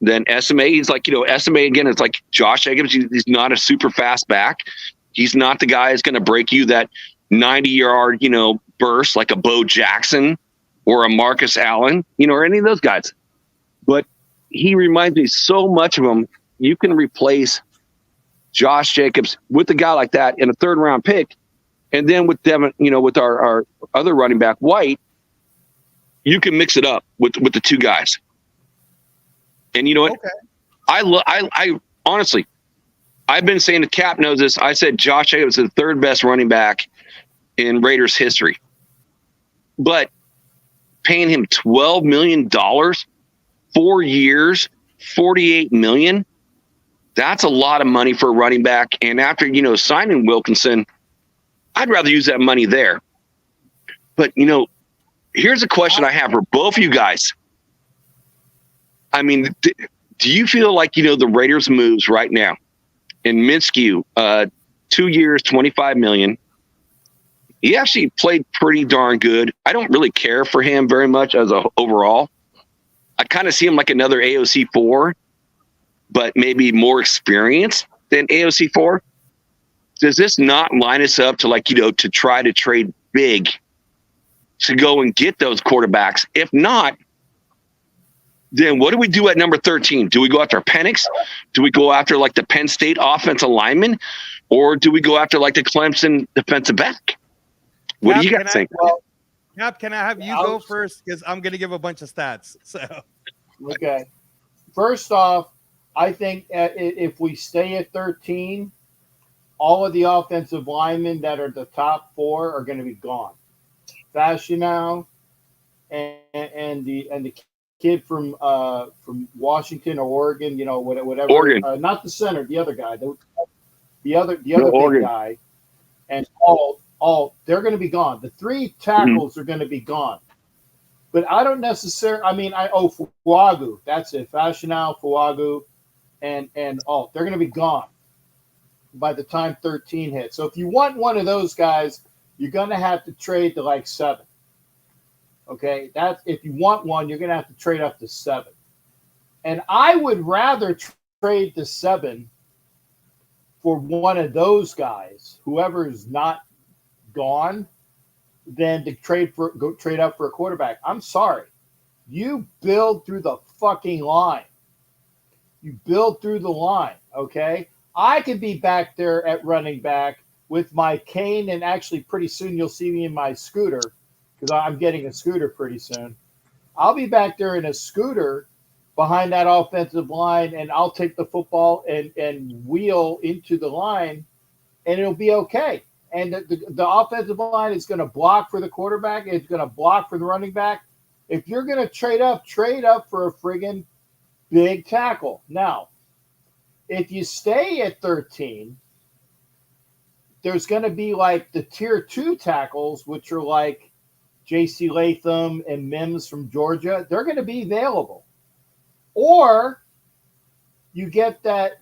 than Estime. He's like, Estime again, it's like Josh Jacobs. He's not a super fast back. He's not the guy who's going to break you that 90-yard, burst like a Bo Jackson or a Marcus Allen, or any of those guys. But he reminds me so much of him. You can replace Josh Jacobs with a guy like that in a third-round pick, and then with Devin, with our other running back White, you can mix it up with the two guys. And you know what? Okay. I honestly, I've been saying, the Cap knows this. I said Josh Jacobs is the third best running back in Raiders history. But paying him $12 million, 4 years, $48 million, that's a lot of money for a running back. And after, signing Wilkinson, I'd rather use that money there. But, here's a question I have for both of you guys. I mean, do you feel like, the Raiders' moves right now in Minshew, 2 years, $25 million, he actually played pretty darn good. I don't really care for him very much as a overall. I kind of see him like another AOC 4, but maybe more experienced than AOC 4. Does this not line us up to to try to trade big to go and get those quarterbacks? If not, then what do we do at number 13? Do we go after Penix? Do we go after the Penn State offensive lineman? Or do we go after the Clemson defensive back? What do you guys think? Cap, can I have you go first? Because I'm going to give a bunch of stats. So, okay. First off, I think if we stay at 13, all of the offensive linemen that are the top 4 are going to be gone. Fashional and the kid from Washington or Oregon, whatever. Oregon. Not the center, the other guy. The other big guy. And all they're going to be gone. The 3 tackles are going to be gone. But I don't necessarily. Fuagu. That's it. Fashional, Fuagu, and they're going to be gone by the time 13 hits. So if you want one of those guys, you're going to have to trade to 7. Okay, that's if you want one, you're going to have to trade up to 7. And I would rather trade to 7 for one of those guys, whoever's not gone, than to trade up for a quarterback. I'm sorry. You build through the fucking line. You build through the line, okay? I could be back there at running back with my cane, and actually pretty soon you'll see me in my scooter, because I'm getting a scooter pretty soon. I'll be back there in a scooter behind that offensive line, and I'll take the football and wheel into the line, and it'll be okay. And the offensive line is going to block for the quarterback. It's going to block for the running back. If you're going to trade up for a friggin' big tackle. Now, if you stay at 13, there's going to be like the tier 2 tackles, which are like J.C. Latham and Mims from Georgia. They're going to be available. Or you get that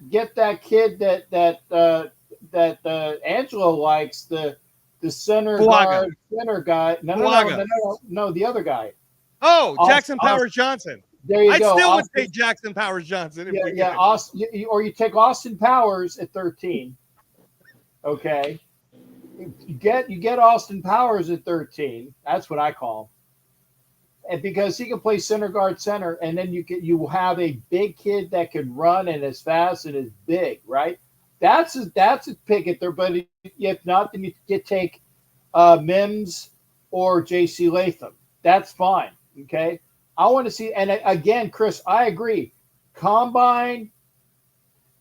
kid that Angelo likes, the center guard, center guy. No, the other guy. Oh, Jackson Powers Johnson. There you go. I still would take Jackson Powers Johnson. Austin, or you take Austin Powers at 13. Okay, you get Austin Powers at 13. That's what I call him, and because he can play center guard center, and then you have a big kid that can run and is fast and is big, right? That's a pick at there. But if not, then you take Mims or J.C. Latham. That's fine. Okay. I want to see, and again, Chris, I agree. Combine,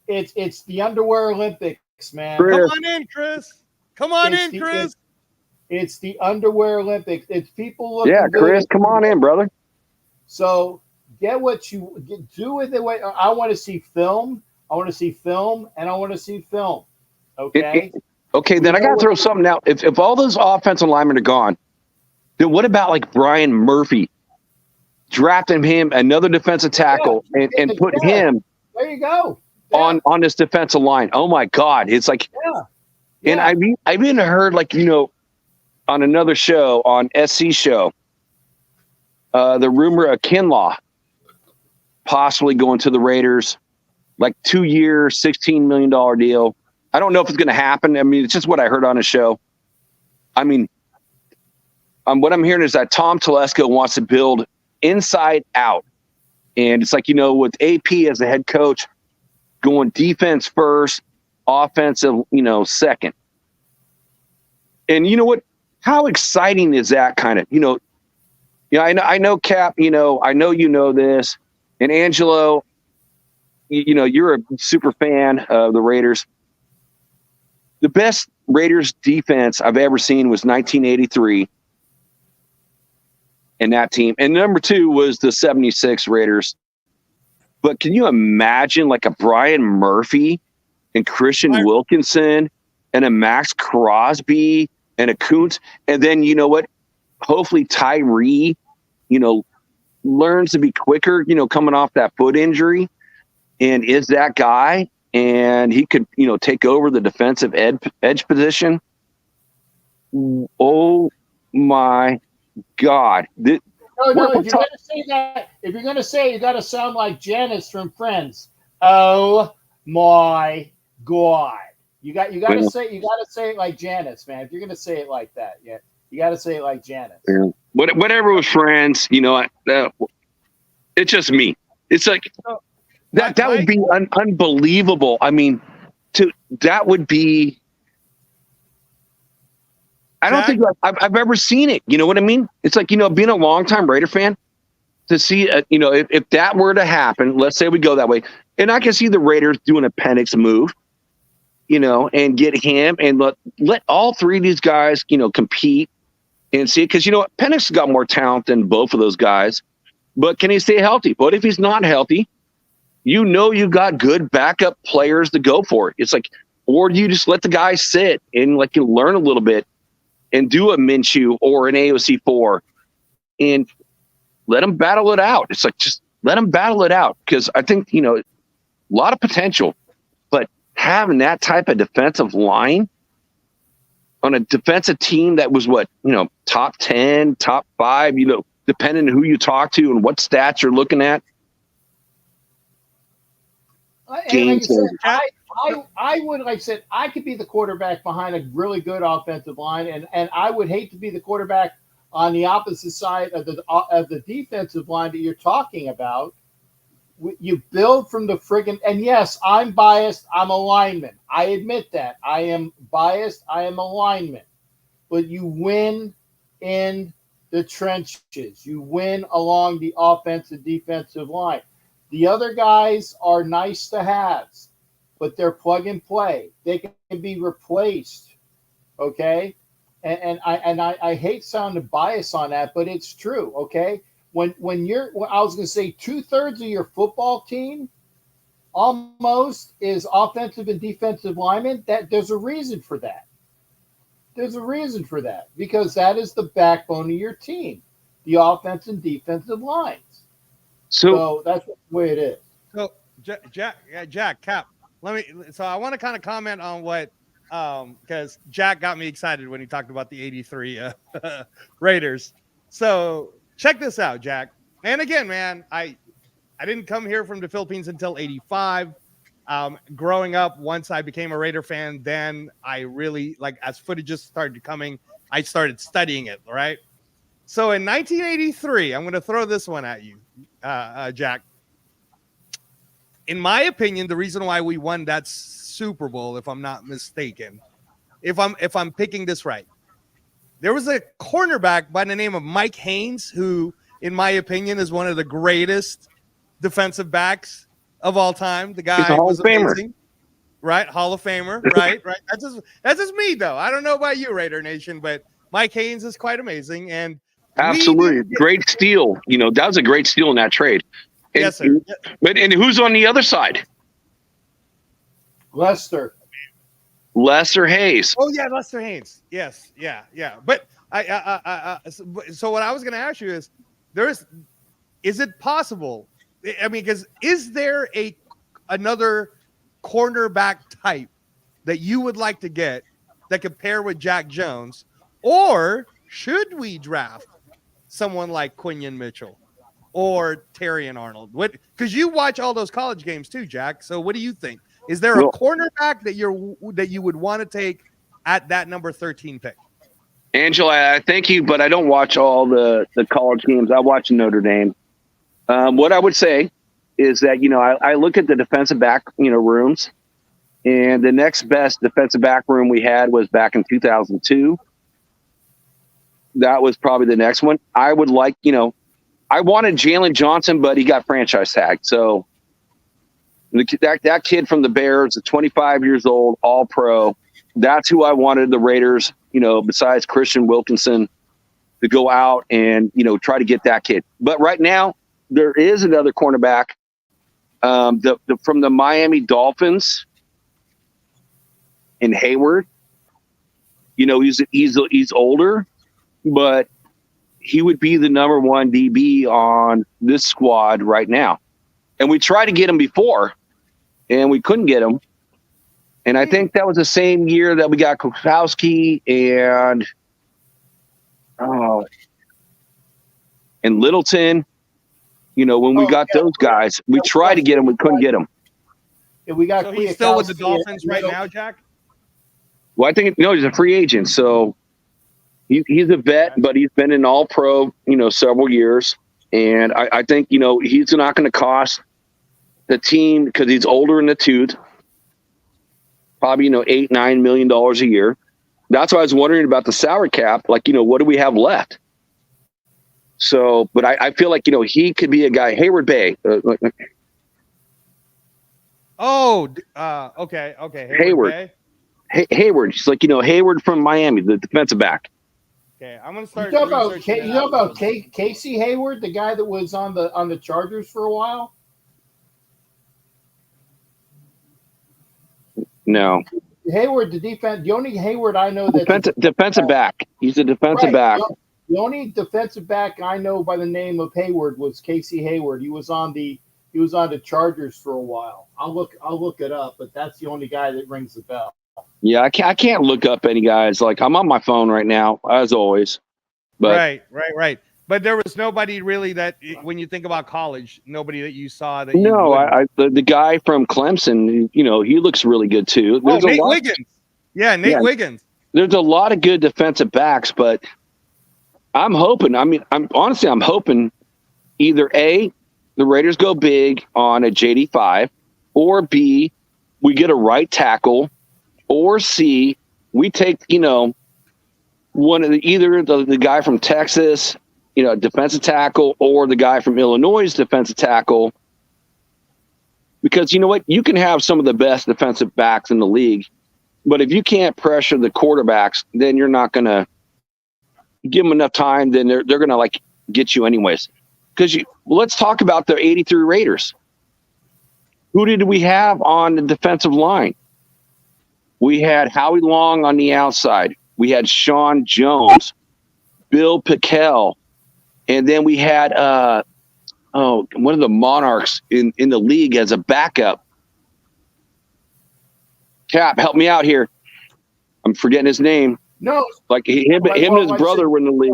it's the underwear Olympics, man. Come on in, Chris. Come on in, Chris. It's the underwear Olympics. It's people looking. Yeah, Chris, come on in, brother. So get what you do with it. I want to see film. I want to see film, and I want to see film. Okay. Okay, then I got to throw something out. If all those offensive linemen are gone, then what about like Brian Murphy? Drafting him another defensive tackle and put him there you go on this defensive line. Oh my God. It's like, and I've even heard, like, on another show, on SC show, the rumor of Kinlaw possibly going to the Raiders, like 2 year, $16 million deal. I don't know if it's going to happen. I mean, it's just what I heard on a show. I mean, what I'm hearing is that Tom Telesco wants to build inside out. And it's like, with AP as the head coach, going defense first, offensive, second. And you know what? How exciting is that kind of, I know Cap, I know this. And Angelo, you're a super fan of the Raiders. The best Raiders defense I've ever seen was 1983. And that team. And number 2 was the 76 Raiders. But can you imagine like a Brian Murphy and Christian Wilkinson and a MAXX Crosby and a Kuntz? And then, you know what? Hopefully Tyree, learns to be quicker, coming off that foot injury, and is that guy. And he could, take over the defensive edge position. Oh, my God. No, if you're going to say that, if you're going to say it, you got to sound like Janice from Friends. Oh my God. You got to say it like Janice, man. If you're going to say it like that, you got to say it like Janice. Yeah. Whatever with Friends, it's just me. It's like that would be unbelievable. I mean, that would be. I don't think I've ever seen it. You know what I mean? It's like, being a longtime Raider fan, to see, if that were to happen, let's say we go that way, and I can see the Raiders doing a Penix move, and get him and let all 3 of these guys, compete and see it. Because, Penix has got more talent than both of those guys, but can he stay healthy? But if he's not healthy, you got good backup players to go for it. It's like, or you just let the guys sit and you learn a little bit and do a Minshew or an AOC4 and let them battle it out. It's like, just let them battle it out. Because I think, a lot of potential, but having that type of defensive line on a defensive team that was top 10, top 5, depending on who you talk to and what stats you're looking at. I would, like I said, I could be the quarterback behind a really good offensive line, and I would hate to be the quarterback on the opposite side of the defensive line that you're talking about. You build from the friggin', and yes, I'm biased. I'm a lineman. I admit that. I am biased. I am a lineman. But you win in the trenches. You win along the offensive, defensive line. The other guys are nice to haves, but they're plug and play. They can be replaced. Okay. And I hate sounding biased on that, but it's true. Okay. when you're, well, I was going to say 2/3 of your football team almost is offensive and defensive linemen. That there's a reason for that. There's a reason for that because that is the backbone of your team, the offense and defensive lines. So that's the way it is. So Jack, Cap, so I want to kind of comment on what, because Jack got me excited when he talked about the 83 Raiders. So check this out, Jack. And again, man, I didn't come here from the Philippines until 85. Growing up, once I became a Raider fan, then I really, like, as footages started coming, I started studying it, right? So in 1983, I'm going to throw this one at you, Jack. In my opinion, the reason why we won that Super Bowl, if I'm not mistaken, if I'm picking this right, there was a cornerback by the name of Mike Haynes, who, in my opinion, is one of the greatest defensive backs of all time. The guy was amazing, right? Hall of Famer, right? Right. That's just me, though. I don't know about you, Raider Nation, but Mike Haynes is quite amazing, and absolutely great steal. You know, that was a great steal in that trade. And, yes, sir. But who's on the other side? Lester Hayes. Oh yeah, Lester Haynes. Yes, yeah. But so what I was going to ask you is, is it possible? I mean, because is there another cornerback type that you would like to get that could pair with Jack Jones, or should we draft someone like Quinion Mitchell or Terrion Arnold? Because you watch all those college games too, Jack. So what do you think? Is there a cornerback that you would want to take at that number 13 pick? Angela, I thank you, but I don't watch all the college games. I watch Notre Dame. What I would say is that, you know, I look at the defensive back, you know, rooms, and the next best defensive back room we had was back in 2002. That was probably the next one. I would like, you know, I wanted Jalen Johnson, but he got franchise tagged. So that kid from the Bears, at 25 years old, all pro, that's who I wanted the Raiders, you know, besides Christian Wilkinson, to go out and, you know, try to get that kid. But right now, there is another cornerback from the Miami Dolphins in Hayward. You know, he's older, but he would be the number one DB on this squad right now. And we tried to get him before, and we couldn't get him. And I think that was the same year that we got Kukowski and Littleton. You know, when we got those guys, we tried to get them, we couldn't get them. And we got. So he's still with the Dolphins right now, Jack? Well, I think he's a free agent, so he's a vet, but he's been an All-Pro, you know, several years, and I think, you know, he's not going to cost the team, because he's older in the tooth, probably, you know, $8-9 million a year. That's why I was wondering about the salary cap. Like, you know, what do we have left? So, but I feel like, you know, he could be a guy. Hayward Bay. Okay. Hayward. Bay. Hayward. It's like, you know, Hayward from Miami, the defensive back. Okay, I'm gonna start. You know about Casey Hayward, the guy that was on the Chargers for a while? No. Hayward, the only Hayward I know that defensive back. He's a defensive back. The only defensive back I know by the name of Hayward was Casey Hayward. He was on the Chargers for a while. I'll look it up, but that's the only guy that rings the bell. Yeah, I can't look up any guys. Like, I'm on my phone right now, as always. But Right. But there was nobody really that, when you think about college, nobody that you saw that. No, the guy from Clemson, you know, he looks really good too. There's Nate Wiggins. Yeah, Nate Wiggins. There's a lot of good defensive backs, but I'm hoping. I mean, I'm hoping either A, the Raiders go big on a JD5, or B, we get a right tackle, or C, we take, you know, either the guy from Texas, you know, defensive tackle, or the guy from Illinois' defensive tackle. Because you know what? You can have some of the best defensive backs in the league, but if you can't pressure the quarterbacks, then you're not going to give them enough time. Then they're going to, like, get you anyways. because let's talk about the 83 Raiders. Who did we have on the defensive line? We had Howie Long on the outside. We had Sean Jones, Bill Pickell, and then we had one of the Monarchs in the league as a backup. Cap, help me out here. I'm forgetting his name. No, like him and his brother were in the league.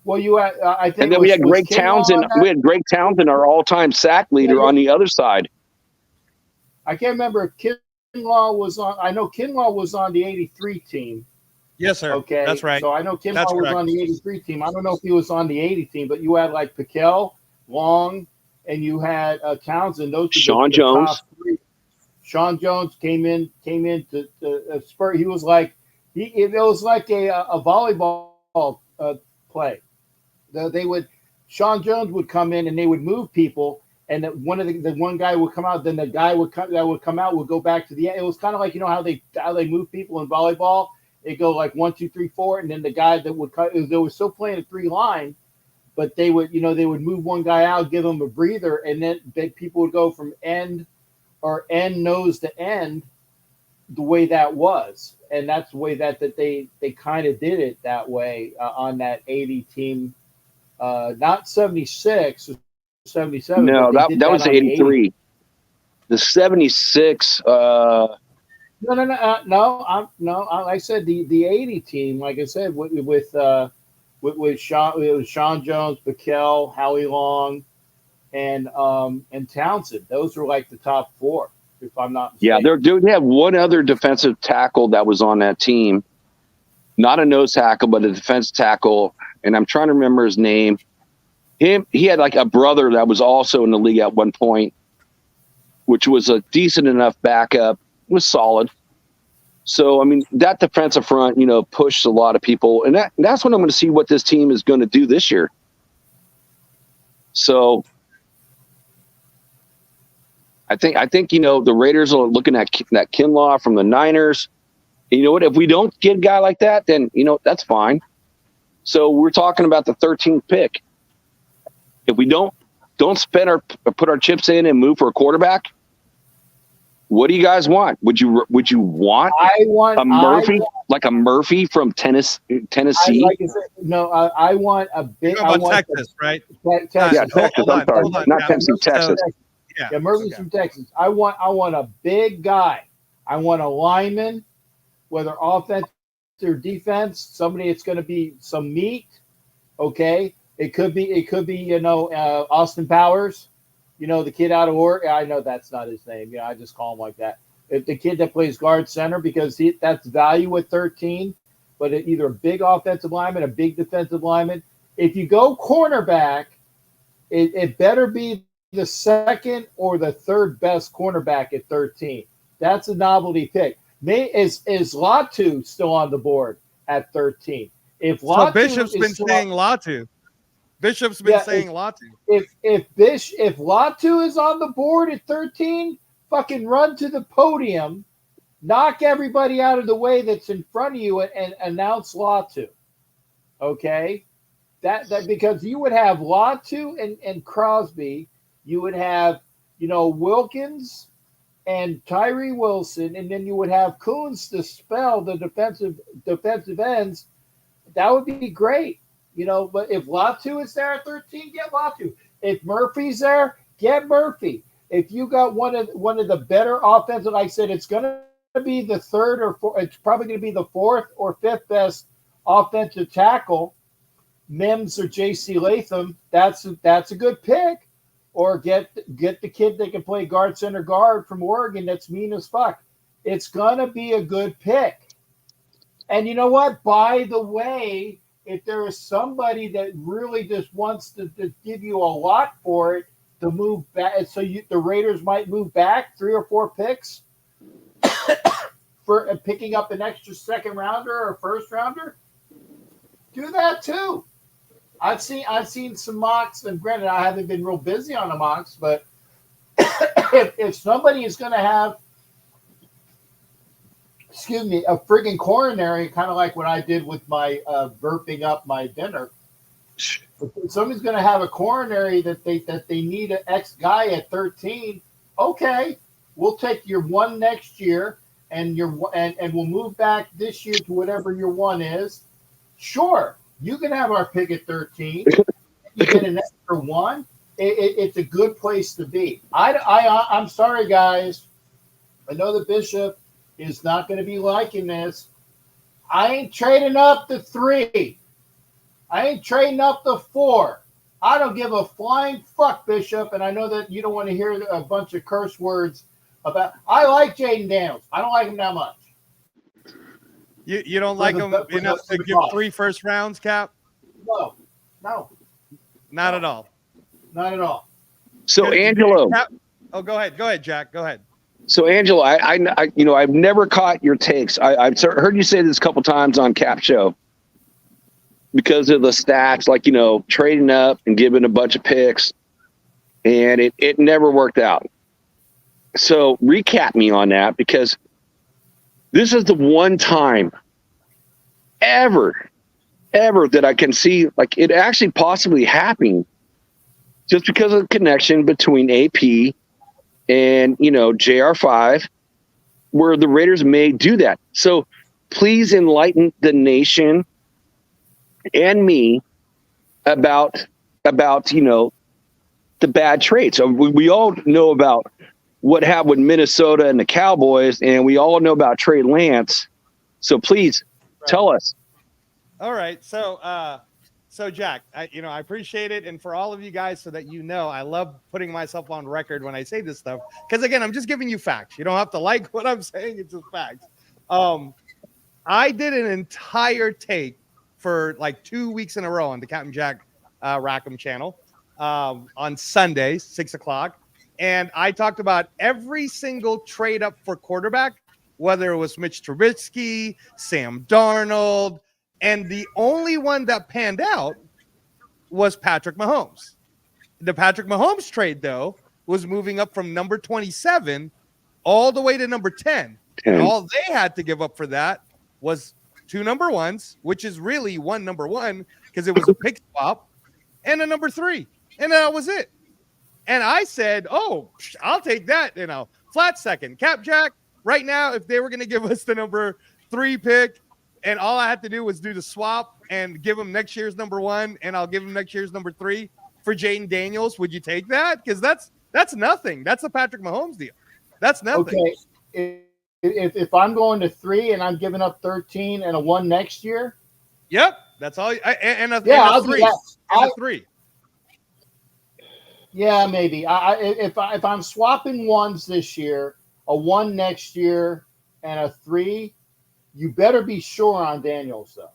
Well, you had, I think, and then we had Greg Townsend. We had Greg Townsend, our all-time sack leader, on the other side. I can't remember if Kinlaw was on. I know Kinlaw was on the 83 team. Yes, sir. Okay, that's right. So I know Kinlaw was on the 83 team. I don't know if he was on the 80 team, but you had like Pickell, Long, and you had Townsend. Those are Sean the Jones. top three. Sean Jones came in to spur. He was like it was like a volleyball play. Sean Jones would come in and they would move people, and one guy would come out. Then the guy that would come out would go back to the end. It was kind of like, how they move people in volleyball. They go like 1, 2, 3, 4, and then the guy that would cut. They were still playing a 3-line, but they would move one guy out, give him a breather, and then people would go from end nose to end the way that was, and that's the way that they kind of did it that way on that 80 team. Not 76, 77. No, that was 83. The 76. No. I said the 80 team. Like I said, with Sean, it was Sean Jones, Pickell, Howie Long, and Townsend. Those were like the top four, if I'm not mistaken. Yeah, they have one other defensive tackle that was on that team. Not a nose tackle, but a defense tackle. And I'm trying to remember his name. He had like a brother that was also in the league at one point, which was a decent enough backup. It was solid. So, I mean, that defensive front, pushed a lot of people. And that's what I'm going to see what this team is going to do this year. So I think the Raiders are looking at that Kinlaw from the Niners. And you know what? If we don't get a guy like that, then, that's fine. So we're talking about the 13th pick. If we don't put our chips in and move for a quarterback, what do you guys want? Would you want a Murphy, like a Murphy from Tennessee? I want a big. I want Texas, right? Texas. Yeah, Texas. I'm sorry, not Tennessee, Texas. Yeah, Murphy's from Texas. I want a big guy. I want a lineman, whether offense or defense, somebody that's going to be some meat. Okay, it could be Austin Powers, the kid out of Oregon. I know that's not his name. I just call him like that. If the kid that plays guard center, because that's value at 13, but either a big offensive lineman, a big defensive lineman. If you go cornerback, it better be the second or the third best cornerback at 13. That's a novelty pick. Is Latu still on the board at 13? If Latu Bishop's been saying Latu. Bishop's been saying Latu. If Latu is on the board at 13, fucking run to the podium, knock everybody out of the way that's in front of you, and announce Latu. Okay, that because you would have Latu and Crosby, you would have Wilkins and Tyree Wilson, and then you would have Coons to spell the defensive ends. That would be great, But if Latu is there at 13, get Latu. If Murphy's there, get Murphy. If you got one of the better offensive, like I said, it's going to be the third or fourth. It's probably going to be the fourth or fifth best offensive tackle, Mims or J.C. Latham. That's a good pick. Or get the kid that can play guard center guard from Oregon that's mean as fuck. It's going to be a good pick. And you know what? By the way, if there is somebody that really just wants to give you a lot for it to move back, so the Raiders might move back 3 or 4 picks for picking up an extra second rounder or first rounder, do that too. I've seen some mocks, and granted, I haven't been real busy on the mocks, but if somebody is going to have, a friggin' coronary, kind of like what I did with my burping up my dinner, If somebody's going to have a coronary that they need an X guy at 13, okay, we'll take your 1 next year and we'll move back this year to whatever your 1 is. Sure, you can have our pick at 13. You get an extra 1. It's a good place to be. I'm sorry, guys. I know the bishop is not going to be liking this. I ain't trading up to 3. I ain't trading up to 4. I don't give a flying fuck, Bishop. And I know that you don't want to hear a bunch of curse words about. I like Jaden Daniels. I don't like him that much. You don't like him enough to give 3 first rounds, Cap? No. Not at all. Not at all. So Angelo. Go ahead, Jack. Go ahead. So Angelo, I I've never caught your takes. I've heard you say this a couple times on Cap Show because of the stats, like trading up and giving a bunch of picks, and it never worked out. So recap me on that, because this is the one time ever that I can see like it actually possibly happening, just because of the connection between AP and JR5, where the Raiders may do that. So please enlighten the nation and me about the bad trade. So we all know about what happened with Minnesota and the Cowboys, and we all know about Trey Lance. So please tell us. All right. So Jack, I appreciate it. And for all of you guys, so that I love putting myself on record when I say this stuff. Because again, I'm just giving you facts. You don't have to like what I'm saying. It's just facts. I did an entire take for like 2 weeks in a row on the Captain Jack Rackham channel on Sundays, 6:00. And I talked about every single trade up for quarterback, whether it was Mitch Trubisky, Sam Darnold, and the only one that panned out was Patrick Mahomes. The Patrick Mahomes trade, though, was moving up from number 27 all the way to number 10. And all they had to give up for that was 2 number 1s, which is really 1 number 1 because it was a pick swap, and a number 3. And that was it. And I said, oh, I'll take that, flat second. Cap Jack, right now, if they were going to give us the number 3 pick, and all I had to do was do the swap and give him next year's number 1, and I'll give him next year's number 3 for Jaden Daniels, would you take that? Because that's nothing. That's a Patrick Mahomes deal. That's nothing. Okay. If I'm going to 3 and I'm giving up 13 and a 1 next year. Yep. That's all. And a 3. And a 3. Yeah, maybe. If I'm swapping 1s this year, a 1 next year, and a 3, you better be sure on Daniels, though.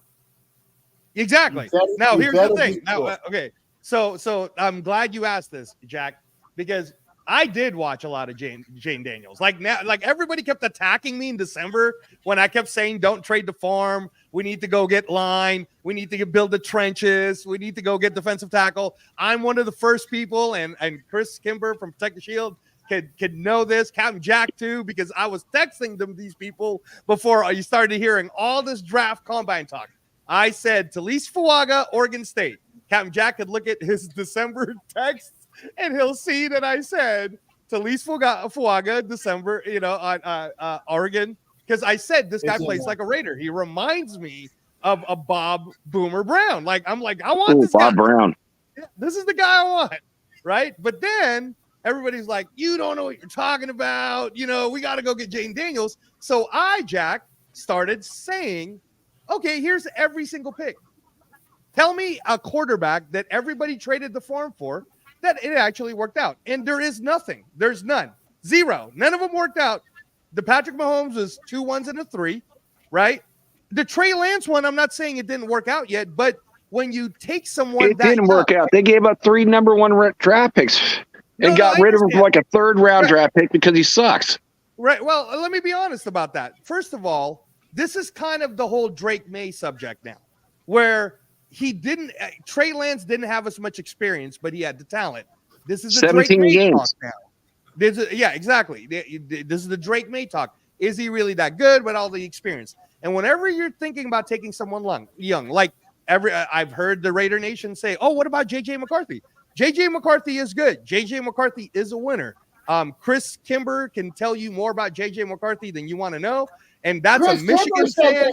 Exactly. Now, here's the thing. Now, okay. So I'm glad you asked this, Jack, because I did watch a lot of Jane Daniels. Like everybody kept attacking me in December when I kept saying, don't trade the farm. We need to go get line. We need to build the trenches. We need to go get defensive tackle. I'm one of the first people, and Chris Kimber from Protect the Shield could know this, Captain Jack too, because I was texting these people before you started hearing all this draft combine talk. I said, Talise Fuaga, Oregon State. Captain Jack could look at his December texts, and he'll see that I said Talise Fuaga, December, on Oregon, because I said this guy plays like a Raider. He reminds me of a Bob Boomer Brown. I'm like, I want this Bob guy. Brown. This is the guy I want, right? But then everybody's like, you don't know what you're talking about. We got to go get Jaden Daniels. So Jack, started saying, okay, here's every single pick. Tell me a quarterback that everybody traded the farm for that it actually worked out. And there is nothing. There's none. 0. None of them worked out. The Patrick Mahomes was 2 1s and a 3, right? The Trey Lance one, I'm not saying it didn't work out yet, but when you take someone it didn't work out. They gave up 3 number 1 draft picks and got rid of him for like a 3rd round draft pick because he sucks. Right. Well, let me be honest about that. First of all, this is kind of the whole Drake May subject now, where Trey Lance didn't have as much experience, but he had the talent. This is the 17 Drake May games. talk now. Yeah, exactly. This is the Drake May talk. Is he really that good with all the experience? And whenever you're thinking about taking someone young, like I've heard the Raider Nation say, "Oh, what about JJ McCarthy?" JJ McCarthy is good. JJ McCarthy is a winner. Chris Kimber can tell you more about JJ McCarthy than you want to know, and that's Chris a Michigan Kimber fan.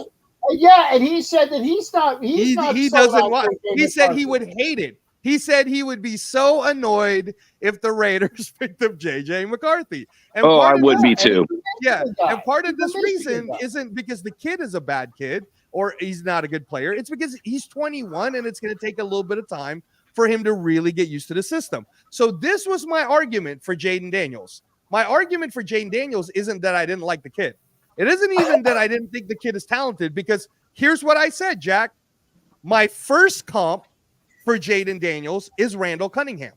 Yeah, and he said that he's not. He doesn't want. He said he would hate it. He said he would be so annoyed if the Raiders picked up JJ McCarthy. And I would be too. Yeah, and part of this reason isn't because the kid is a bad kid or he's not a good player. It's because he's 21 and it's going to take a little bit of time for him to really get used to the system. So this was my argument for Jaden Daniels. My argument for Jaden Daniels isn't that I didn't like the kid. It isn't even that I didn't think the kid is talented, because here's what I said, Jack. My first comp for Jaden Daniels is Randall Cunningham.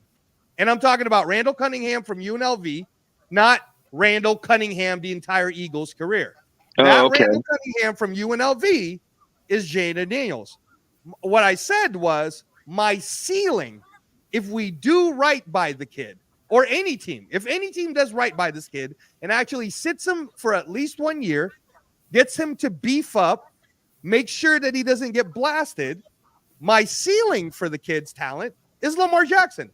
And I'm talking about Randall Cunningham from UNLV, not Randall Cunningham the entire Eagles career. Randall Cunningham from UNLV is Jaden Daniels. What I said was my ceiling, if we do right by the kid, or any team, if any team does right by this kid and actually sits him for at least 1 year, gets him to beef up, make sure that he doesn't get blasted, my ceiling for the kid's talent is Lamar Jackson.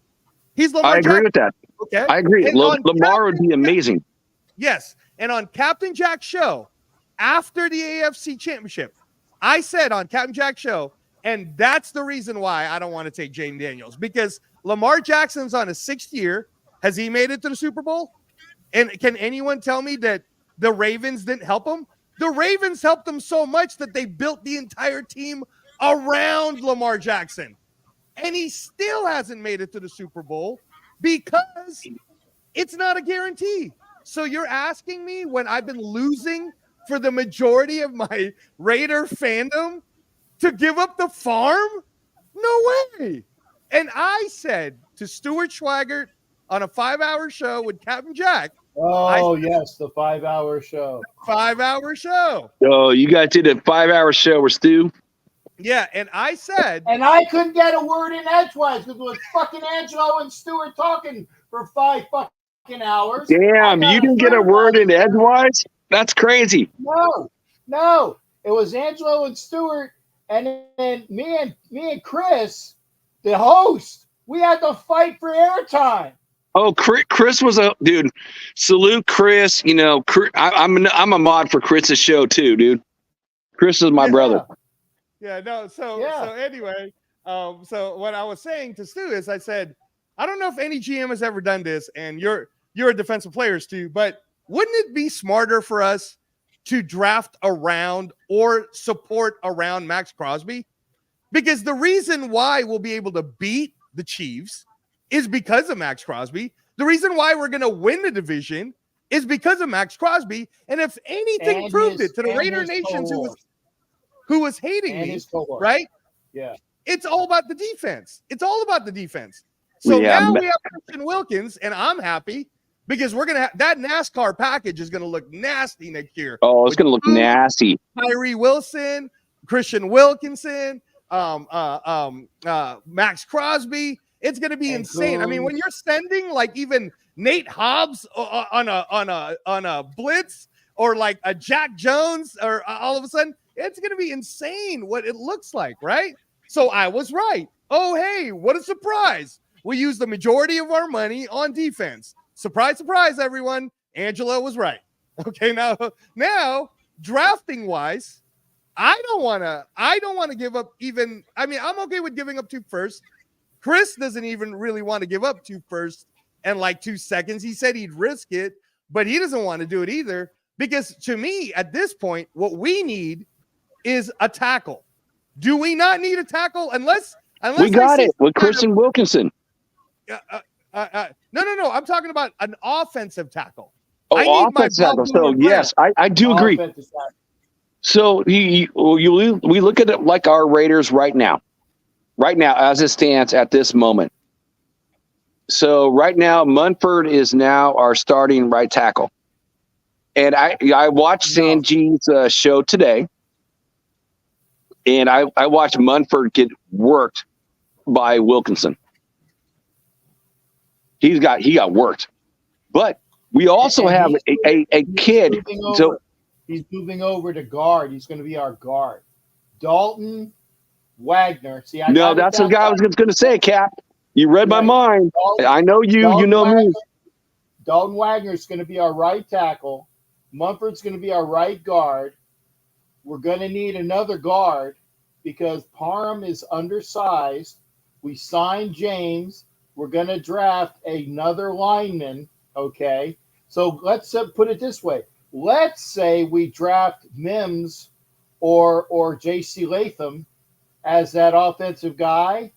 He's Lamar Jackson. I agree with that. Okay. I agree. Lamar would be amazing. Yes. And on Captain Jack's show, after the AFC Championship, I said on Captain Jack's show, and that's the reason why I don't want to take Jaden Daniels, because Lamar Jackson's on his 6th year. Has he made it to the Super Bowl? And can anyone tell me that the Ravens didn't help him? The Ravens helped him so much that they built the entire team around Lamar Jackson. And he still hasn't made it to the Super Bowl because it's not a guarantee. So you're asking me, when I've been losing for the majority of my Raider fandom, to give up the farm? No way. And I said to Stuart Schwaggart on a 5-hour show with Captain Jack. Yes, the 5-hour show. 5-hour show. Oh, you guys did a 5-hour show with Stu? Yeah, and I said... And I couldn't get a word in edgewise because it was fucking Angelo and Stuart talking for 5 fucking hours. Damn, you didn't get a word in edgewise? That's crazy. No. It was Angelo and Stuart, and then me and Chris, the host, we had to fight for airtime. Oh, Chris was a dude. Salute Chris. You know, I'm a mod for Chris's show too, dude. Chris is my brother. Yeah, no. So anyway, so what I was saying to Stu is, I said, I don't know if any GM has ever done this, and you're a defensive player, Stu, but wouldn't it be smarter for us to draft around or support around MAXX CROSBY? Because the reason why we'll be able to beat the Chiefs is because of MAXX CROSBY. The reason why we're going to win the division is because of MAXX CROSBY. And if anything proved it to the Raider Nations who was hating me, right? Yeah. It's all about the defense. It's all about the defense. So now we have Christian Wilkins, and I'm happy because we're going to have that NASCAR package is going to look nasty next year. Oh, it's going to look nasty. Tyree Wilson, Christian Wilkinson, MAXX CROSBY. It's going to be insane. I mean, when you're sending like even Nate Hobbs on a blitz, or like a Jack Jones, or all of a sudden, it's going to be insane what it looks like, right? So I was right. Oh, hey, what a surprise. We used the majority of our money on defense. Surprise, surprise, everyone. Angelo was right. Okay, now drafting wise, I don't want to give up even. I mean, I'm okay with giving up 2 firsts. Chris doesn't even really want to give up 2 firsts and like 2 seconds. He said he'd risk it, but he doesn't want to do it either, because to me, at this point, what we need is a tackle. Do we not need a tackle? Unless we got it with Christian Wilkinson. No. I'm talking about an offensive tackle. Oh, offensive tackle. So yes, I do agree. So we look at it like our Raiders right now as it stands at this moment. So right now, Munford is now our starting right tackle. And I watched Sanjeev's show today, and I watched Munford get worked by Wilkinson. He got worked. But we also have a kid. He's moving over to guard. He's going to be our guard. Dalton Wagner. See, No, that's the guy I was going to say, Cap. You read my mind. I know you. Dalton You know Wagner, me. Dalton Wagner is going to be our right tackle. Mumford's going to be our right guard. We're going to need another guard because Parham is undersized. We signed James. We're going to draft another lineman. Okay. So let's put it this way. Let's say we draft Mims or J.C. Latham as that offensive guy.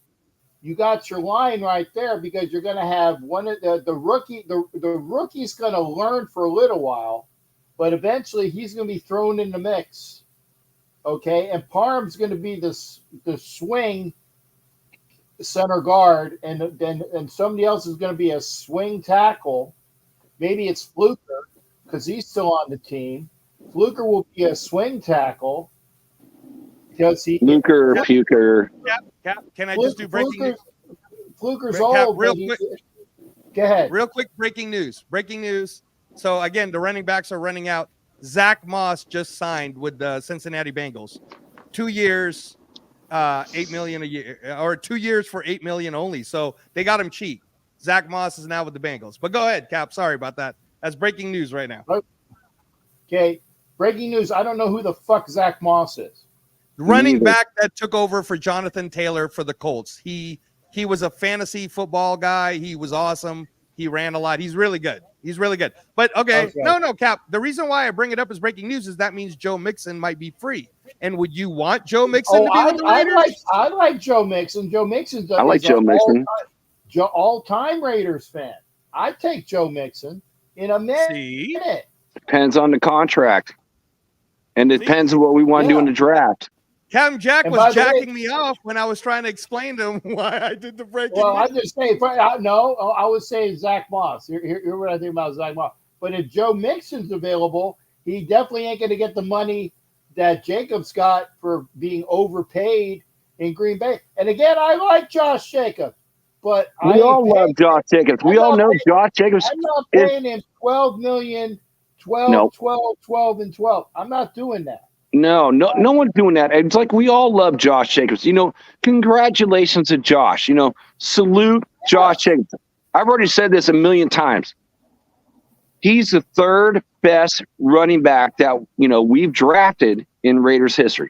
You got your line right there because you're going to have one of the rookie. The rookie's going to learn for a little while, but eventually he's going to be thrown in the mix. Okay, and Parham's going to be the swing center guard, and somebody else is going to be a swing tackle. Maybe it's Fluker because he's still on the team. Fluker will be a swing tackle because Fluker. Cap, can I just do breaking news? Fluker's Cap, old. real quick. Go ahead. Real quick, breaking news. So again, the running backs are running out. Zach Moss just signed with the Cincinnati Bengals. 2 years, $8 million a year, or 2 years for $8 million only. So they got him cheap. Zach Moss is now with the Bengals. But go ahead, Cap. Sorry about that. That's breaking news right now. Okay, breaking news. I don't know who the fuck Zach Moss is. Running back that took over for Jonathan Taylor for the Colts. He was a fantasy football guy. He was awesome. He ran a lot. He's really good. But okay. No, Cap. The reason why I bring it up as breaking news is that means Joe Mixon might be free. And would you want Joe Mixon to be with the Raiders? I like Joe Mixon. Joe Mixon's I like Joe Mixon. All-time Raiders fan. I take Joe Mixon in a minute. Depends on the contract. And it depends on what we want to do in the draft. Cam Jack was jacking me off when I was trying to explain to him why I did the breaking. Well, I'm just saying. No, I was saying Zach Moss. Here's what I think about Zach Moss. But if Joe Mixon's available, he definitely ain't going to get the money that Jacobs got for being overpaid in Green Bay. And again, I like Josh Jacobs, but we all love Josh Jacobs. We all know Josh Jacobs. I'm not paying him $12 million, 12, and 12. I'm not doing that. No one's doing that. It's like we all love Josh Jacobs. Congratulations to Josh. Salute Josh Jacobs. I've already said this a million times. He's the third best running back that we've drafted in Raiders history.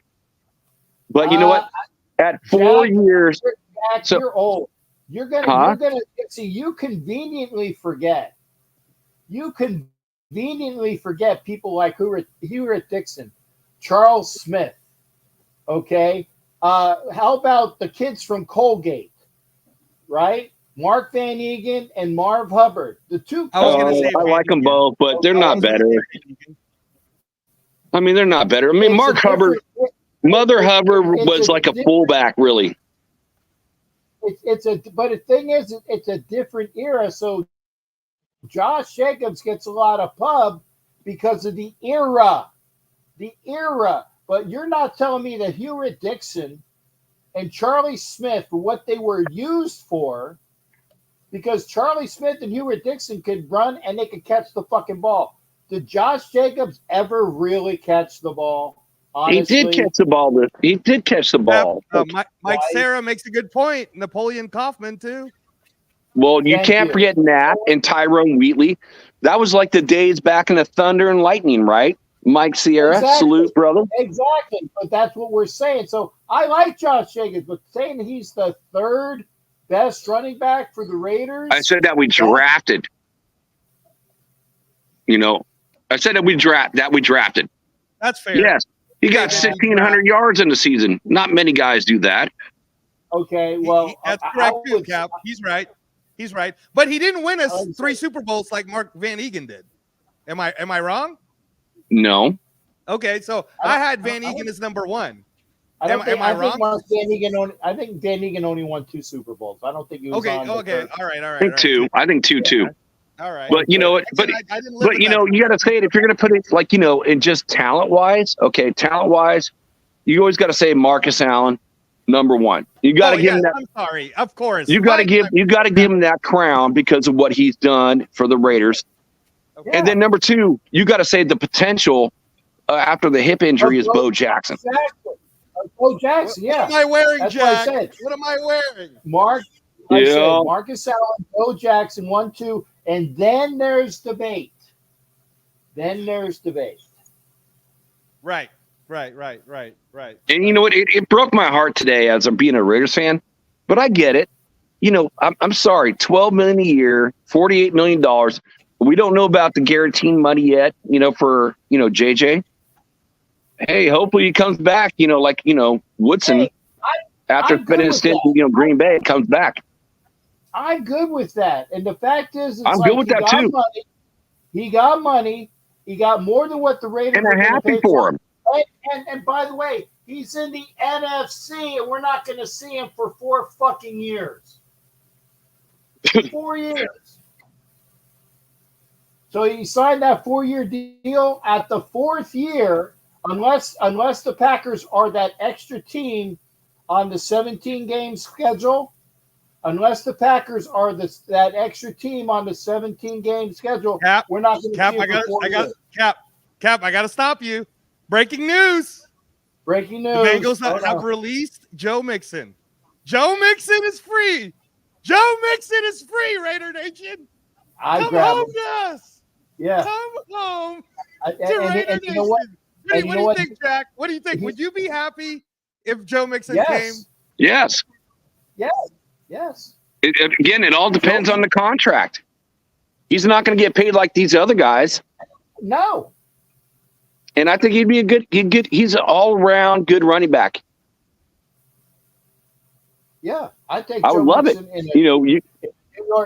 But you know what? At 4 years, you're old. You're gonna see. You conveniently forget. People like Hewitt Dixon. Charles Smith, okay? How about the kids from Colgate, right? Mark Van Eegen and Marv Hubbard. The two. I was going to say I like them both, but they're not better. I mean, they're not better. I mean, Mark Hubbard, Mother Hubbard was like a fullback, really. But the thing is, it's a different era. So Josh Jacobs gets a lot of pub because of the era. But you're not telling me that Hewitt Dixon and Charlie Smith, for what they were used for, because Charlie Smith and Hewitt Dixon could run and they could catch the fucking ball. Did Josh Jacobs ever really catch the ball? Honestly? He did catch the ball. Mike Sarah makes a good point. Napoleon Kaufman, too. Well, you can't forget Nat and Tyrone Wheatley. That was like the days back in the Thunder and Lightning, right? Mike Sierra, salute, brother. Exactly, but that's what we're saying. So I like Josh Jacobs, but saying that he's the third best running back for the Raiders. I said that we drafted. I said that we drafted. That's fair. Yes, he got 1,600 yards in the season. Not many guys do that. Okay, well, that's correct too, Cap. He's right. But he didn't win us 3 Super Bowls like Mark Van Eegen did. Am I wrong? No. Okay, so I had Van Eegen as number 1. Am I wrong? I think Van Eegen only won 2 Super Bowls. I don't think he was okay. All right. I think 2. I think 2 too. All right. But you know what? But you got to say it if you're going to put it in just talent wise. Okay, talent wise, you always got to say Marcus Allen, number 1. You got to give him that. I'm sorry, of course. You got to give him that crown because of what he's done for the Raiders. Okay. And then number 2, you got to say the potential after the hip injury is Bo Jackson. Exactly. Bo Jackson, yeah. What am I wearing, That's Jack? what I said. What am I wearing? I said Marcus Allen, Bo Jackson, 1, 2, and then there's debate. Right. And you know what? It broke my heart today as I'm being a Raiders fan, but I get it. You know, I'm sorry, $12 million a year, $48 million. We don't know about the guaranteed money yet, you know, for, you know, JJ. Hey, hopefully he comes back, you know, like, you know, Woodson after finishing stint, you know, Green Bay comes back. I'm good with that. And the fact is, I'm good with that too. He got money. He got more than what the Raiders and they're happy for him. And by the way, he's in the NFC, and we're not going to see him for 4 fucking years. 4 years. So he signed that 4-year deal. At the 4th year, unless the Packers are that extra team on the 17-game schedule, unless the Packers are that extra team on the 17-game schedule, we're not going to see him for 4 years. Cap, I got to stop you. Breaking news. The Bengals have released Joe Mixon. Joe Mixon is free. Joe Mixon is free, Raider Nation. Come home to us. Yeah. Come home to Raider Nation. What do you think, Jack? What do you think? Would you be happy if Joe Mixon came? Yes. Again, it all depends on the contract. He's not going to get paid like these other guys. No. And I think he'd be he's an all-around good running back. Yeah, I would love it. You know,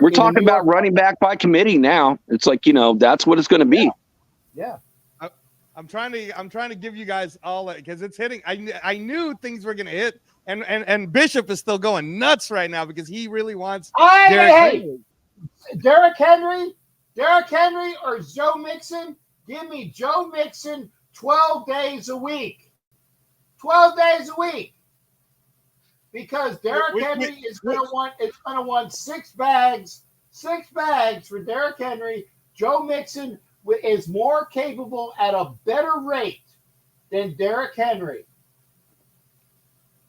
we're talking about running back by committee now. It's like, you know, that's what it's going to be. Yeah. I'm trying to give you guys all that because it's hitting. I knew things were going to hit, and Bishop is still going nuts right now because he really wants Derrick Henry or Joe Mixon. Give me Joe Mixon 12 days a week. 12 days a week. Because Derrick Henry is going to want 6 bags. 6 bags for Derrick Henry. Joe Mixon is more capable at a better rate than Derrick Henry.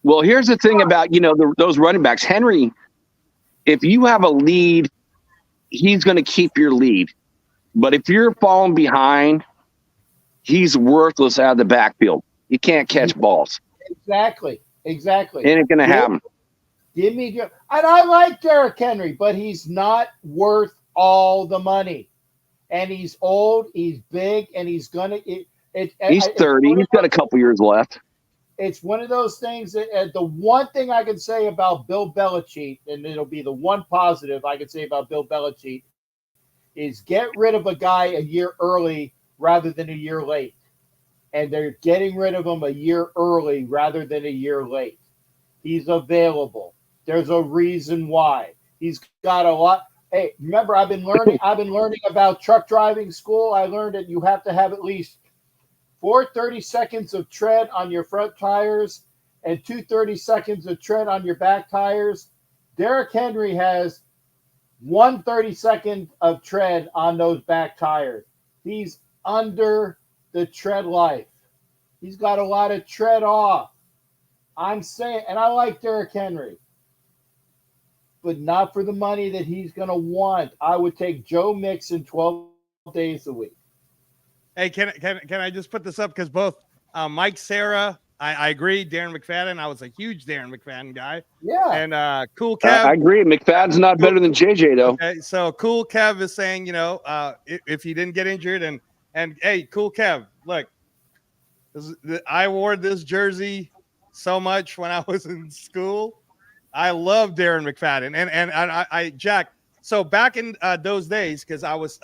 Well, here's the thing about, you know, those running backs. Henry, if you have a lead, he's going to keep your lead. But if you're falling behind, he's worthless out of the backfield. You can't catch balls. Exactly. Ain't going to happen. Give me, and I like Derrick Henry, but he's not worth all the money. And he's old, he's big, and he's gonna. He's 30. He's got a couple years left. It's one of those things that the one thing I can say about Bill Belichick, and it'll be the one positive I can say about Bill Belichick, is get rid of a guy a year early rather than a year late. And they're getting rid of him a year early rather than a year late. He's available. There's a reason why. He's got a lot. Hey, remember, I've been learning about truck driving school. I learned that you have to have at least 4 30 seconds of tread on your front tires and 2 30 seconds of tread on your back tires. Derrick Henry has 1 30-second of tread on those back tires. He's under the tread life. He's got a lot of tread off. I'm saying, and I like Derrick Henry, but not for the money that he's going to want. I would take Joe Mixon 12 days a week. Hey, can I just put this up? Because both Mike Sarah, I agree, Darren McFadden. I was a huge Darren McFadden guy. Yeah. And Cool Kev. I agree. McFadden's not better than JJ, though. Okay, so Cool Kev is saying, you know, if he didn't get injured, and hey, Cool Kev, look, I wore this jersey so much when I was in school. I love Darren McFadden, and I Jack. So back in those days, because I was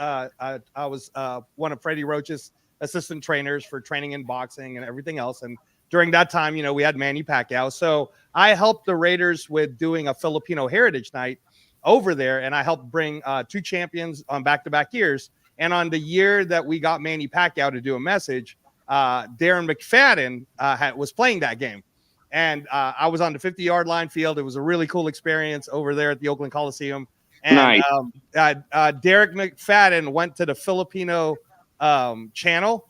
one of Freddie Roach's assistant trainers for training in boxing and everything else, and during that time, you know, we had Manny Pacquiao. So I helped the Raiders with doing a Filipino Heritage Night over there, and I helped bring 2 champions on back-to-back years. And on the year that we got Manny Pacquiao to do a message, Darren McFadden was playing that game. And I was on the 50-yard line field. It was a really cool experience over there at the Oakland Coliseum. And nice. Derek McFadden went to the Filipino channel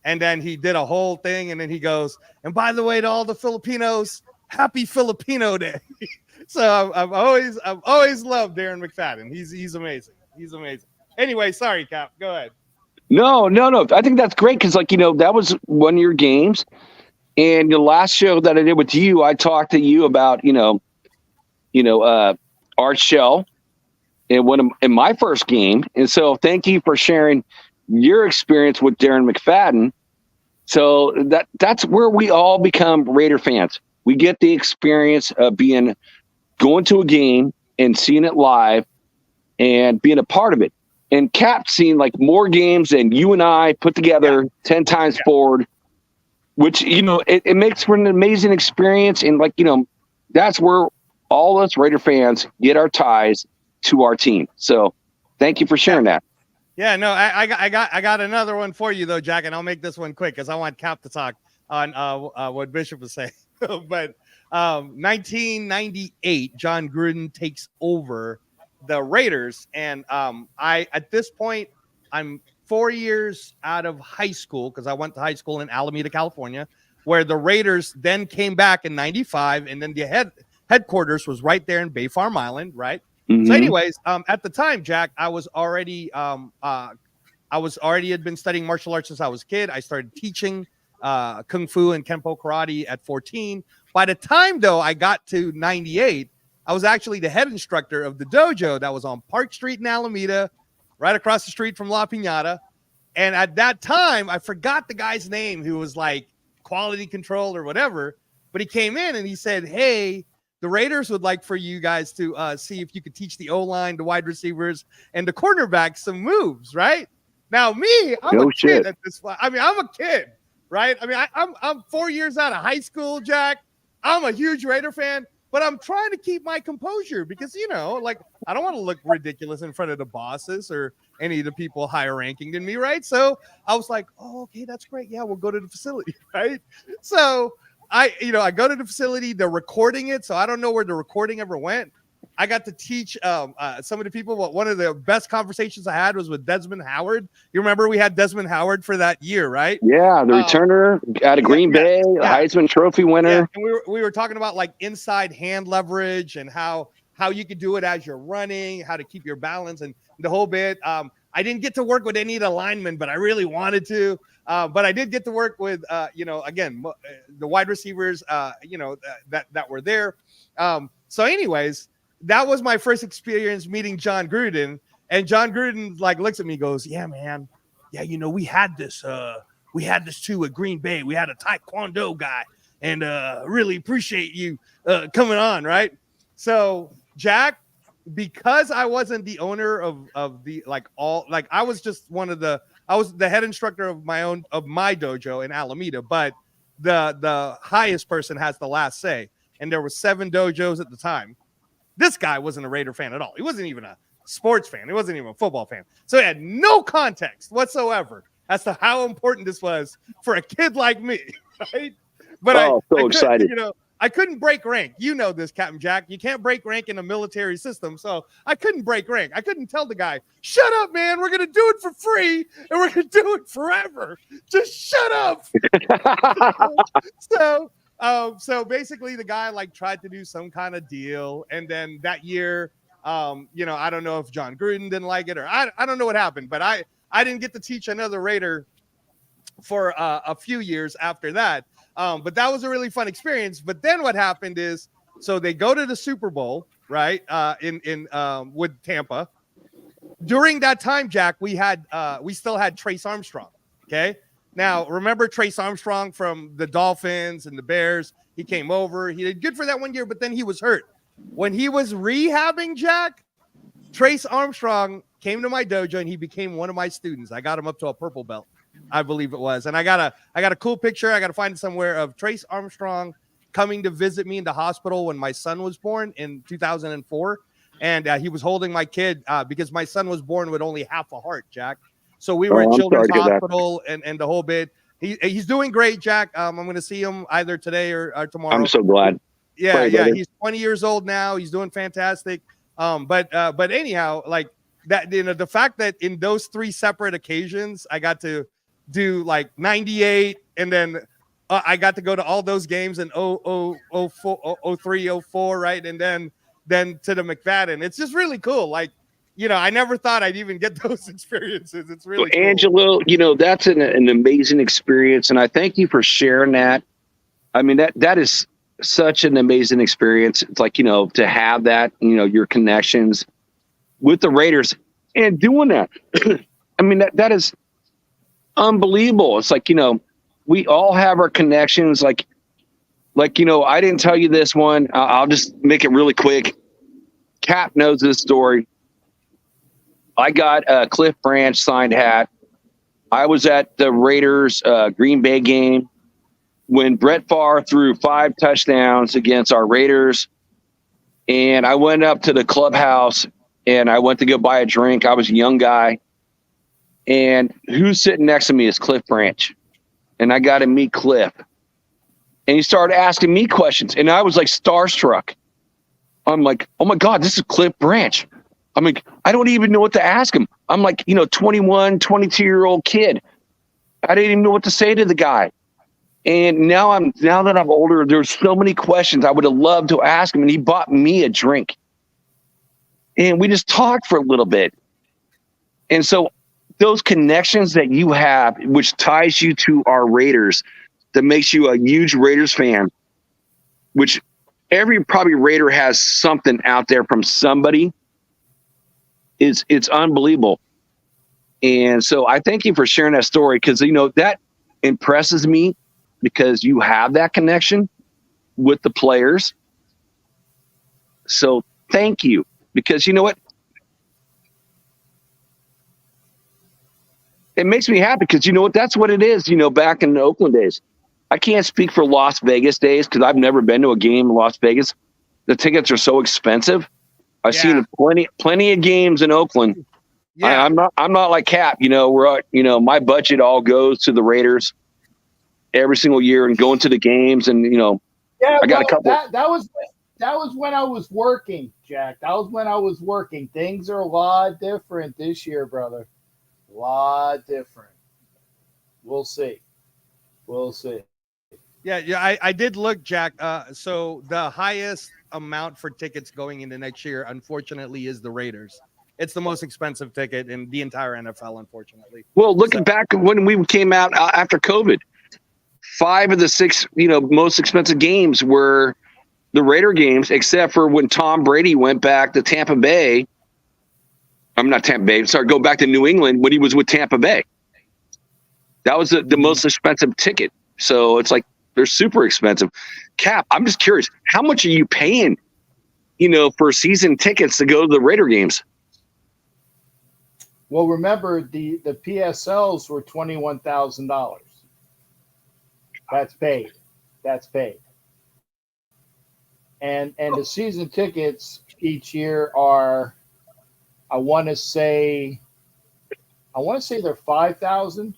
And then he did a whole thing, and then he goes, and by the way, to all the Filipinos, happy Filipino Day. So I've always loved Darren McFadden. He's amazing. He's amazing. Anyway, sorry, Cap. Go ahead. No. I think that's great because, like, that was one of your games. And the last show that I did with you, I talked to you about, Art Shell in my first game. And so thank you for sharing your experience with Darren McFadden. So that's where we all become Raider fans. We get the experience of going to a game and seeing it live and being a part of it. And Cap's seen like more games than you and I put together 10 times forward, which, it makes for an amazing experience. And that's where all us Raider fans get our ties to our team. So thank you for sharing that. Yeah, no, I got another one for you though, Jack, and I'll make this one quick because I want Cap to talk on what Bishop was saying. But 1998, John Gruden takes over the Raiders, and at this point I'm 4 years out of high school because I went to high school in Alameda, California, where the Raiders then came back in had and then the headquarters was right there in Bay Farm Island, right? So anyways, at the time, Jack, I was already had been studying martial arts since I was a kid. I started teaching Kung Fu and Kenpo karate at 14. By the time, though, I got to 98, I was actually the head instructor of the dojo that was on Park Street in Alameda, right across the street from La Piñata. And at that time, I forgot the guy's name who was like quality control or whatever, but he came in and he said, hey, the Raiders would like for you guys to see if you could teach the O-line, the wide receivers, and the cornerbacks some moves, right? Now, I'm a kid at this point. I mean, I'm a kid, right? I mean, I'm 4 years out of high school, Jack. I'm a huge Raider fan, but I'm trying to keep my composure because, I don't want to look ridiculous in front of the bosses or any of the people higher ranking than me, right? So I was like, oh, okay, that's great. Yeah, we'll go to the facility, right? So I go to the facility, they're recording it. So I don't know where the recording ever went. I got to teach some of the people. One of the best conversations I had was with Desmond Howard. You remember we had Desmond Howard for that year, right? Yeah, the returner out of Green Bay, Heisman Trophy winner. Yeah. And we were talking about like inside hand leverage and how you could do it as you're running, how to keep your balance and the whole bit. I didn't get to work with any of the linemen, but I really wanted to. But I did get to work with, again, the wide receivers, that were there. So anyways, that was my first experience meeting John Gruden. And John Gruden looks at me and goes, yeah, man. Yeah, we had this too at Green Bay. We had a Taekwondo guy and really appreciate you coming on, right? So, Jack, because I wasn't the owner of the I was just I was the head instructor of my dojo in Alameda, but the highest person has the last say. And there were 7 dojos at the time. This guy wasn't a Raider fan at all. He wasn't even a sports fan. He wasn't even a football fan. So he had no context whatsoever as to how important this was for a kid like me, right? But I excited. I couldn't break rank. You know this, Captain Jack. You can't break rank in a military system. So I couldn't break rank. I couldn't tell the guy, shut up, man. We're going to do it for free and we're going to do it forever. Just shut up. So basically the guy tried to do some kind of deal. And then that year, I don't know if John Gruden didn't like it or I don't know what happened, but I didn't get to teach another Raider for a few years after that. But that was a really fun experience. But then what happened is, so they go to the Super Bowl, right? With Tampa. During that time, Jack, we still had Trace Armstrong. Okay. Now remember Trace Armstrong from the Dolphins and the Bears. He came over. He did good for that 1 year, but then he was hurt. When he was rehabbing, Jack, Trace Armstrong came to my dojo and he became one of my students. I got him up to a purple belt, I believe it was. And I got a cool picture. I got to find it somewhere of Trace Armstrong coming to visit me in the hospital when my son was born in 2004. And he was holding my kid because my son was born with only half a heart, Jack. So we were in Children's Hospital and the whole bit. He's doing great, Jack. I'm going to see him either today or tomorrow. I'm so glad. Yeah. He's 20 years old now. He's doing fantastic. But anyhow, that, the fact that in those 3 separate occasions, I got to do like 98, and then I got to go to all those games in 03, 04, right? And then to the McFadden. It's just really cool. Like, I never thought I'd even get those experiences. It's really cool. Angelo, that's an amazing experience, and I thank you for sharing that. I mean, that is such an amazing experience. It's like, to have that, your connections with the Raiders and doing that. I mean, that is unbelievable. It's like, we all have our connections. Like, I didn't tell you this one. I'll just make it really quick. Cap knows this story. I got a Cliff Branch signed hat. I was at the Raiders Green Bay game when Brett Favre threw 5 touchdowns against our Raiders. And I went up to the clubhouse and I went to go buy a drink. I was a young guy. And who's sitting next to me is Cliff Branch. And I got to meet Cliff. And he started asking me questions. And I was like starstruck. I'm like, oh my God, this is Cliff Branch. I'm like, I don't even know what to ask him. I'm like, 21, 22-year-old kid. I didn't even know what to say to the guy. And now that I'm older, there's so many questions I would have loved to ask him. And he bought me a drink. And we just talked for a little bit. And so those connections that you have, which ties you to our Raiders, that makes you a huge Raiders fan, which every probably Raider has something out there from somebody, it's unbelievable. And so I thank you for sharing that story, because that impresses me, because you have that connection with the players. So thank you, because you know what? It makes me happy, because that's what it is, back in the Oakland days. I can't speak for Las Vegas days, because I've never been to a game in Las Vegas. The tickets are so expensive. I've seen plenty of games in Oakland. Yeah. I'm not like Cap, where my budget all goes to the Raiders every single year and going to the games, and I got a couple. That was when I was working, Jack. That was when I was working. Things are a lot different this year, brother. A lot different. We'll see. Yeah. I did look, Jack. So the highest amount for tickets going into next year, unfortunately, is the Raiders. It's the most expensive ticket in the entire NFL, unfortunately. Well, looking back when we came out after COVID, 5 of the 6, most expensive games were the Raider games, except for when Tom Brady went back to Tampa Bay. I'm not Tampa Bay. Sorry, go back to New England when he was with Tampa Bay. That was the most expensive ticket. So it's like they're super expensive. Cap, I'm just curious, how much are you paying, for season tickets to go to the Raider games? Well, remember the PSLs were $21,000. That's paid. And the season tickets each year are, I want to say they're $5,000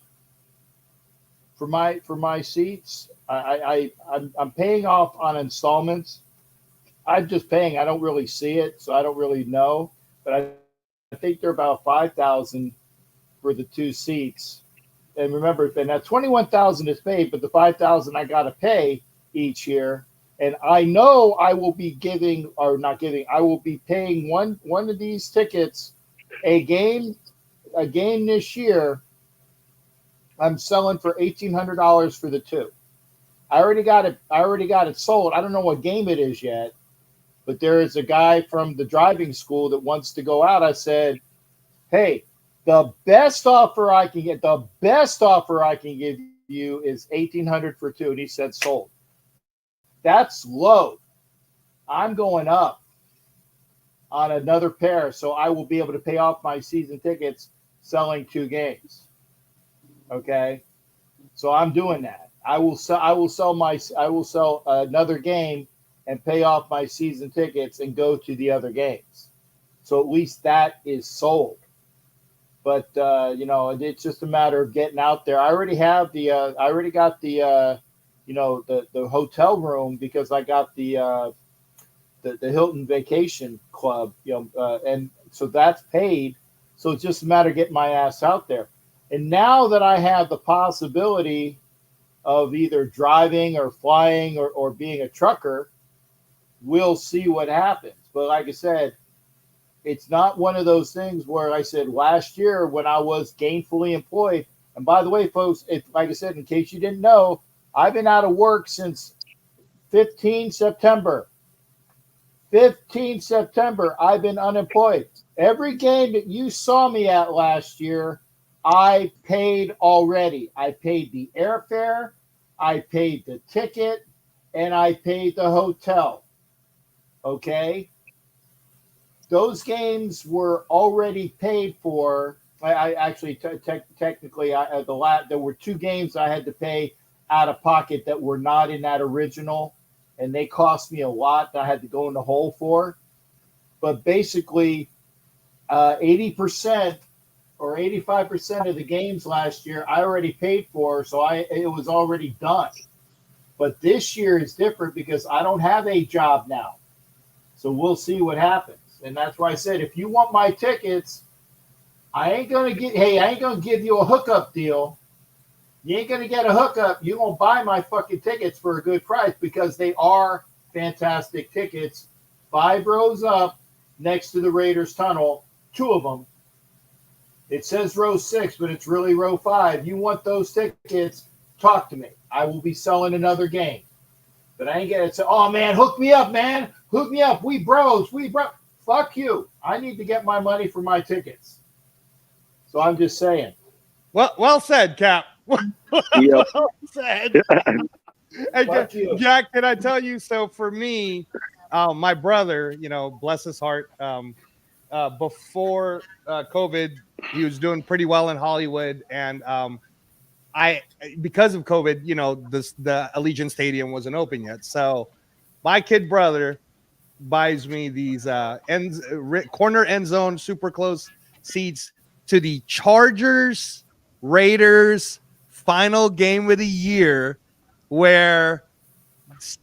for my seats. I'm paying off on installments. I'm just paying. I don't really see it, so I don't really know. But I think they're about $5,000 for the 2 seats. And remember, and that $21,000 is paid, but the $5,000 I got to pay each year. And I know I will be I will be paying one of these tickets a game this year. I'm selling for $1,800 for the 2. I already got it sold. I don't know what game it is yet, but there is a guy from the driving school that wants to go out. I said, hey, the best offer I can give you is $1,800 for 2. And he said, sold. That's low. I'm going up on another pair, so I will be able to pay off my season tickets selling 2 games. Okay, so I'm doing that. I will sell another game and pay off my season tickets and go to the other games. So at least that is sold. But it's just a matter of getting out there. I already got the hotel room, because I got the Hilton Vacation Club, and so that's paid. So it's just a matter of getting my ass out there. And now that I have the possibility of either driving or flying or being a trucker, we'll see what happens. But like I said, it's not one of those things where I said last year when I was gainfully employed. And by the way, folks, like I said, in case you didn't know, I've been out of work since 15 September. 15 September, I've been unemployed. Every game that you saw me at last year, I paid already. I paid the airfare, I paid the ticket, and I paid the hotel. Okay? Those games were already paid for. I actually technically there were 2 games I had to pay out of pocket that were not in that original, and they cost me a lot that I had to go in the hole for. But basically, 80% or 85% of the games last year I already paid for, so it was already done. But this year is different because I don't have a job now, so we'll see what happens. And that's why I said, if you want my tickets, I ain't gonna give you a hookup deal. You ain't gonna get a hookup. You gonna buy my fucking tickets for a good price because they are fantastic tickets. 5 rows up next to the Raiders tunnel, 2 of them. It says row 6, but it's really row 5. You want those tickets? Talk to me. I will be selling another game. But I ain't gonna say, oh man, hook me up, man. Hook me up. We bros. Fuck you. I need to get my money for my tickets. So I'm just saying. Well said, Cap. Yep. Well said. And Jack, can I tell you? So for me, my brother, bless his heart, before COVID, he was doing pretty well in Hollywood, and because of COVID, the Allegiant Stadium wasn't open yet. So my kid brother buys me these corner end zone, super close seats to the Chargers Raiders final game of the year, where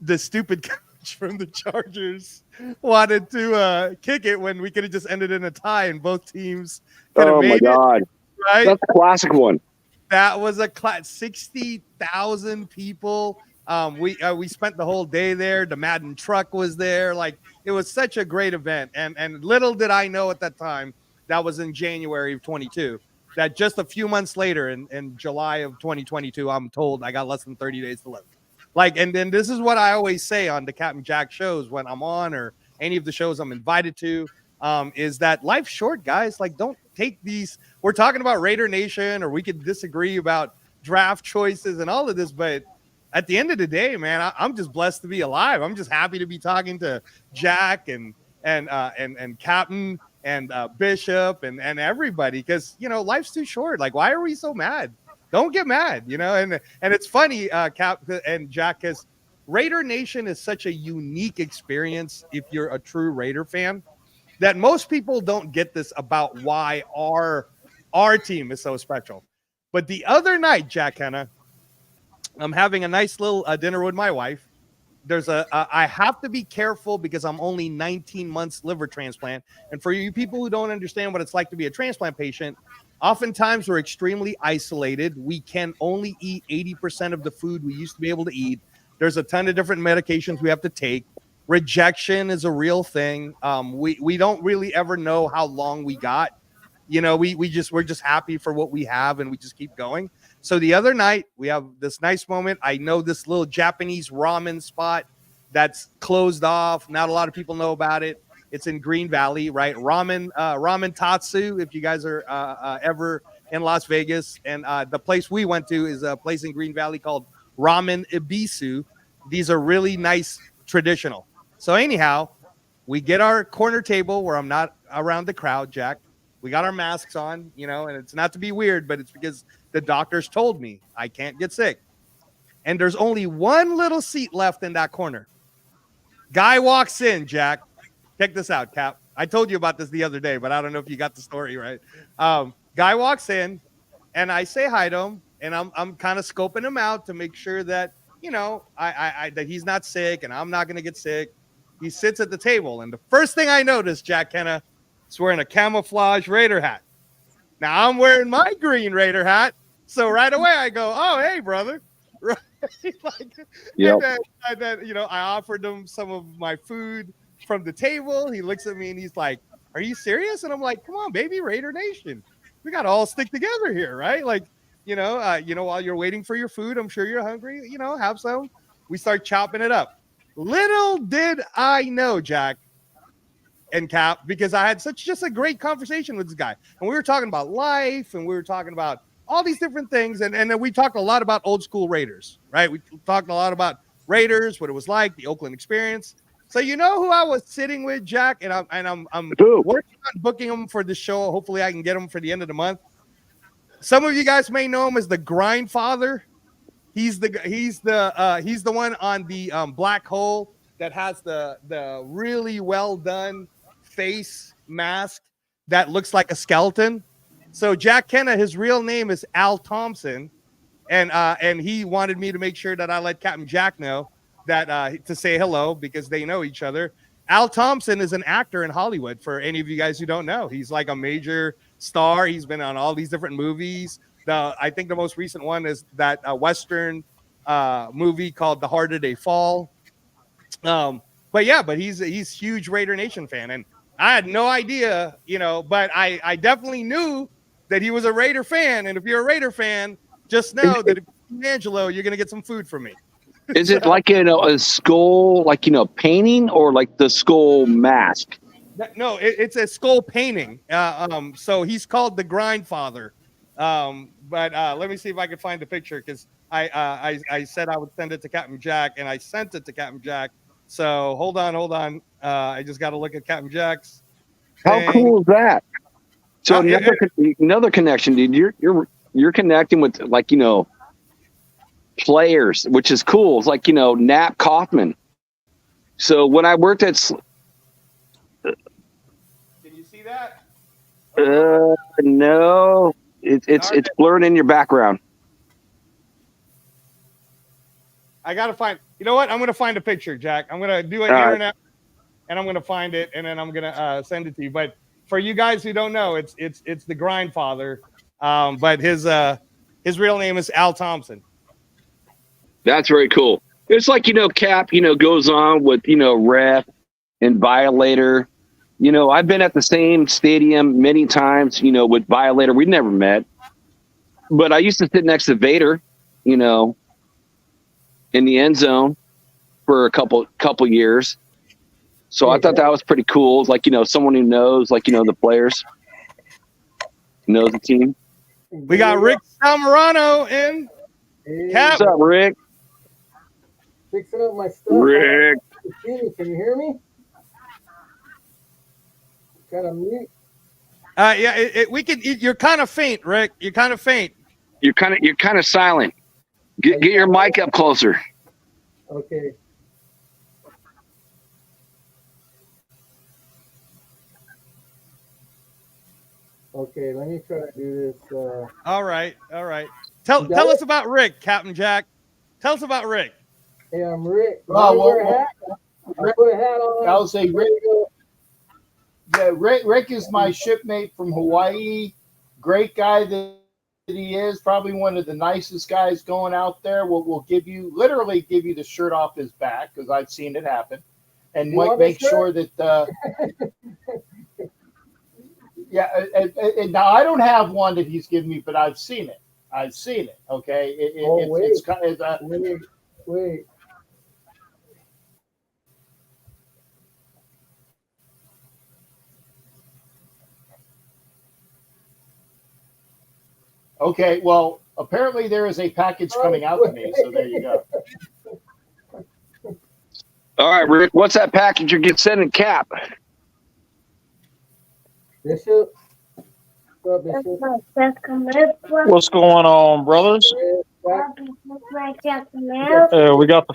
the stupid coach from the Chargers wanted to kick it when we could have just ended in a tie and both teams could have made it. Right? That's a classic one. That was a 60,000 people. We spent the whole day there. The Madden truck was there. Like, it was such a great event. And little did I know at that time, that was in January of 22, that just a few months later in July of 2022, I'm told I got less than 30 days to live. Like, and then this is what I always say on the Captain Jack shows when I'm on, or any of the shows I'm invited to, is that life's short, guys. Like, don't take these. We're talking about Raider Nation, or we could disagree about draft choices and all of this, but at the end of the day, man, I'm just blessed to be alive. I'm just happy to be talking to Jack and Captain and Bishop and everybody, because life's too short. Like, why are we so mad? Don't get mad, and it's funny, Cap and Jack, because Raider Nation is such a unique experience if you're a true Raider fan, that most people don't get this about why our team is so special. But the other night, Jack Henna, I'm having a nice little dinner with my wife. There's I have to be careful because I'm only 19 months liver transplant. And for you people who don't understand what it's like to be a transplant patient, oftentimes we're extremely isolated. We can only eat 80% of the food we used to be able to eat. There's a ton of different medications we have to take. Rejection is a real thing. We don't really ever know how long we got. We're just happy for what we have, and we just keep going. So the other night we have this nice moment. I know this little Japanese ramen spot that's closed off. Not a lot of people know about it. It's in Green Valley, right? Ramen Tatsu, if you guys are ever in Las Vegas. And the place we went to is a place in Green Valley called Ramen Ibisu. These are really nice, traditional. So anyhow, we get our corner table where I'm not around the crowd, Jack. We got our masks on, and it's not to be weird, but it's because the doctors told me I can't get sick. And there's only one little seat left in that corner. Guy walks in, Jack. Check this out, Cap. I told you about this the other day, but I don't know if you got the story right. Guy walks in, and I say hi to him, and I'm kind of scoping him out to make sure that, that he's not sick and I'm not going to get sick. He sits at the table, and the first thing I noticed, Jack Kenna, is wearing a camouflage Raider hat. Now I'm wearing my green Raider hat. So right away I go, oh, hey, brother. Right? Like, Yep. and then, you know, I offered him some of my food from the table. He looks at me and he's like, are you serious? And I'm like, come on, baby, Raider Nation. We got to all stick together here, right? Like, you know, while you're waiting for your food, I'm sure you're hungry, you know, have some. We start chopping it up. Little did I know, Jack and Cap, because I had just a great conversation with this guy. And we were talking about life and we were talking about all these different things. And then we talked a lot about old school Raiders, right? We talked a lot about Raiders, what it was like, the Oakland experience. So you know who I was sitting with, Jack? And I'm working on booking him for the show. Hopefully I can get him for the end of the month. Some of you guys may know him as the Grind Father. He's the one on the black hole that has the really well done face mask that looks like a skeleton. So Jack Kenna, his real name is Al Thompson, and he wanted me to make sure that I let Captain Jack know that to say hello because they know each other. Al Thompson is an actor in Hollywood. For any of you guys who don't know, he's like a major star. He's been on all these different movies. I think the most recent one is that Western movie called The Harder They Fall. But he's huge Raider Nation fan, and I had no idea, you know, but I definitely knew that he was a Raider fan. And if you're a Raider fan, just know that if you're Angelo, you're gonna get some food from me. Is it like a skull, like, you know, painting, or like the skull mask? No, it's a skull painting. So he's called the Grind Father. But let me see if I can find the picture, because I said I would send it to Captain Jack, and I sent it to Captain Jack. So hold on. I just got to look at Captain Jack's thing. How cool is that? So another connection, dude. You're connecting with, like, you know, players, which is cool. It's like, you know, Nap Kaufman. So when I worked at, can you see that? No, it's blurred in your background. I gotta find. You know what? I'm gonna find a picture, Jack. I'm gonna do an internet, and I'm gonna find it, and then I'm gonna send it to you. But for you guys who don't know, it's the Grind Father. But his real name is Al Thompson. That's very cool. It's like, you know, Cap, you know, goes on with, you know, Ref and Violator. You know, I've been at the same stadium many times, you know, with Violator. We never met, but I used to sit next to Vader, you know, in the end zone for a couple years. So I thought that was pretty cool. Like, you know, someone who knows, like, you know, the players, knows the team. We got Rick Samarano in. Cap. What's up, Rick? Fixing up my stuff. Rick. Can you hear me? Kind of mute. We can. You're kind of faint, Rick. You're kind of faint. You're kind of silent. Get your mic up closer. Okay. Okay, let me try to do this. All right. Tell us about Rick, Captain Jack. Tell us about Rick. Hey, I'm Rick. I put a hat on. I'll say Rick. Yeah, Rick is my shipmate from Hawaii. Great guy that he is. Probably one of the nicest guys going out there. We'll literally give you the shirt off his back, because I've seen it happen, and make sure that. Yeah, and now I don't have one that he's given me, but I've seen it. Okay, it's kind of wait. Okay, well, apparently there is a package coming out to me, so there you go. All right, Rick, what's that package you're sending Cap? Bishop. What's going on, brothers? We got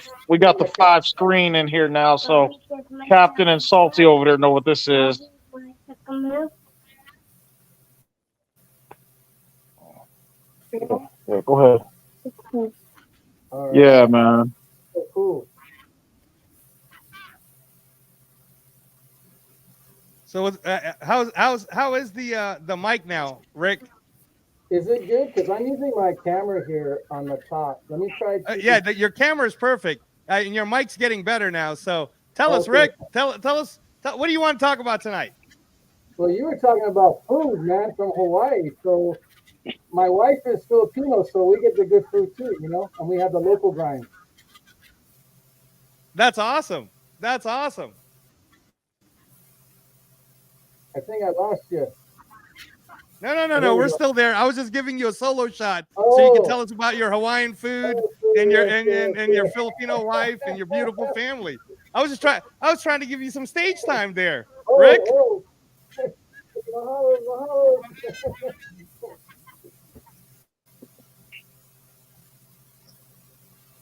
the 5 screen in here now, so Captain and Salty over there know what this is. Yeah, go ahead. Right. Yeah, man. Cool. So how is the mic now, Rick? Is it good? Because I'm using my camera here on the top. Let me try. Yeah, your camera is perfect, and your mic's getting better now. So tell us, Rick. Tell us. What do you want to talk about tonight? Well, you were talking about food, man, from Hawaii. So my wife is Filipino, so we get the good food too, you know, and we have the local grind. That's awesome. That's awesome. I think I lost you. No. We're still there. I was just giving you a solo shot so you can tell us about your Hawaiian food and your your Filipino wife and your beautiful family. I was trying to give you some stage time there, Rick.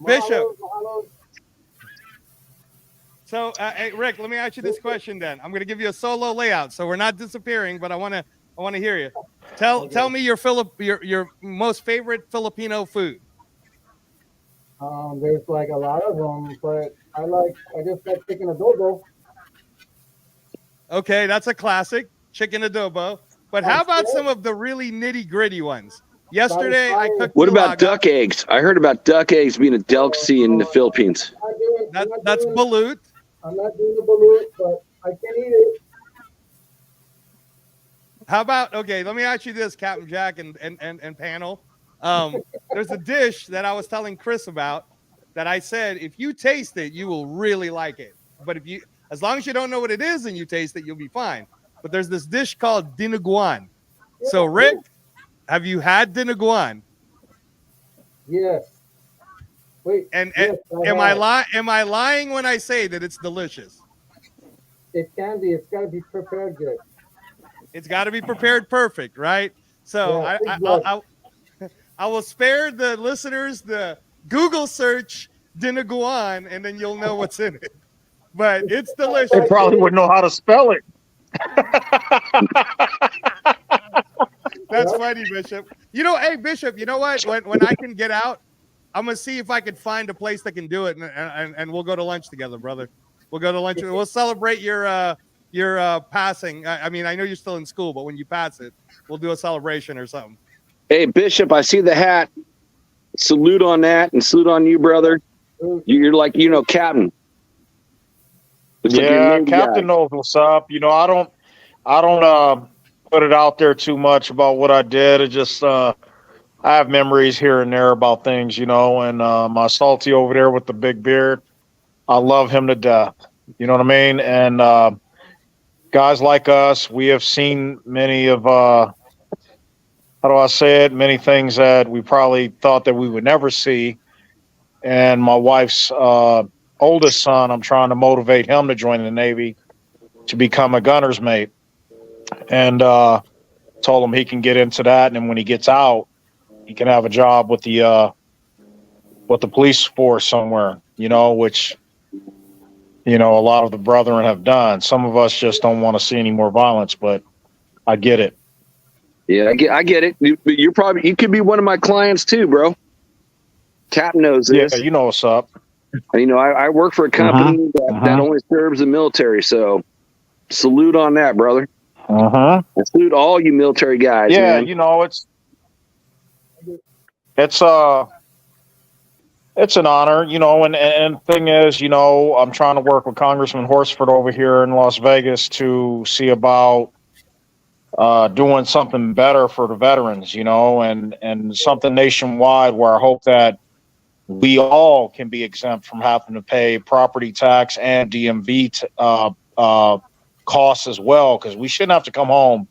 Bishop. So, hey, Rick, let me ask you this question then. I'm going to give you a solo layout, so we're not disappearing, but I want to hear you. Tell me your most favorite Filipino food. There's like a lot of them, but I just like chicken adobo. Okay, that's a classic, chicken adobo. But how about some of the really nitty gritty ones? Yesterday, I cooked. What about duck eggs? I heard about duck eggs being a delicacy in the Philippines. That's balut. I'm not doing the balut, but I can eat it. How about, okay, let me ask you this, Captain Jack and panel. There's a dish that I was telling Chris about that I said, if you taste it, you will really like it. But as long as you don't know what it is and you taste it, you'll be fine. But there's this dish called dinuguan. Yeah, so, Rick, have you had dinuguan? Yes. Wait. And yes, am I lying when I say that it's delicious? It can be. It's got to be prepared good. It's got to be prepared perfect, right? So yeah, I will spare the listeners the Google search dinuguan, and then you'll know what's in it. But it's delicious. They probably wouldn't know how to spell it. That's funny, Bishop. Hey, Bishop, you know what? When I can get out, I'm going to see if I can find a place that can do it, and we'll go to lunch together, brother. We'll go to lunch. We'll celebrate your passing. I mean, I know you're still in school, but when you pass it, we'll do a celebration or something. Hey, Bishop, I see the hat. Salute on that, and salute on you, brother. You're like, captain. Looks like Captain knows what's up. I don't put it out there too much about what I did. It just I have memories here and there about things, and my Salty over there with the big beard, I love him to death. You know what I mean? And guys like us, we have seen many of many things that we probably thought that we would never see. And my wife's oldest son, I'm trying to motivate him to join the Navy to become a gunner's mate. And told him he can get into that, and then when he gets out, he can have a job with the police force somewhere, which a lot of the brethren have done. Some of us just don't want to see any more violence, but I get it. Yeah, I get it. You could be one of my clients too, bro. Captain knows this. Yeah, you know what's up. I work for a company that only serves the military, so salute on that, brother. And salute all you military guys. Yeah, man. It's an honor, and the thing is, I'm trying to work with Congressman Horsford over here in Las Vegas to see about doing something better for the veterans, and something nationwide where I hope that we all can be exempt from having to pay property tax and DMV costs as well, because we shouldn't have to come home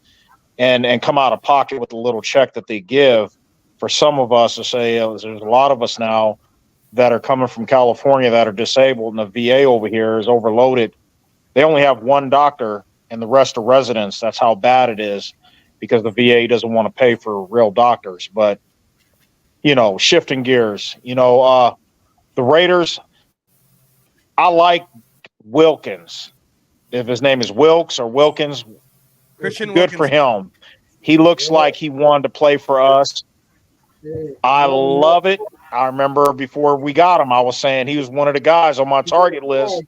and come out of pocket with the little check that they give. For some of us to say, there's a lot of us now that are coming from California that are disabled, and the VA over here is overloaded. They only have one doctor and the rest are residents. That's how bad it is, because the VA doesn't want to pay for real doctors. But, shifting gears, the Raiders, I like Wilkins. If his name is Wilkes or Wilkins, Christian good Wilkins. for him. He looks like he wanted to play for us. I love it. I remember before we got him, I was saying he was one of the guys on my target list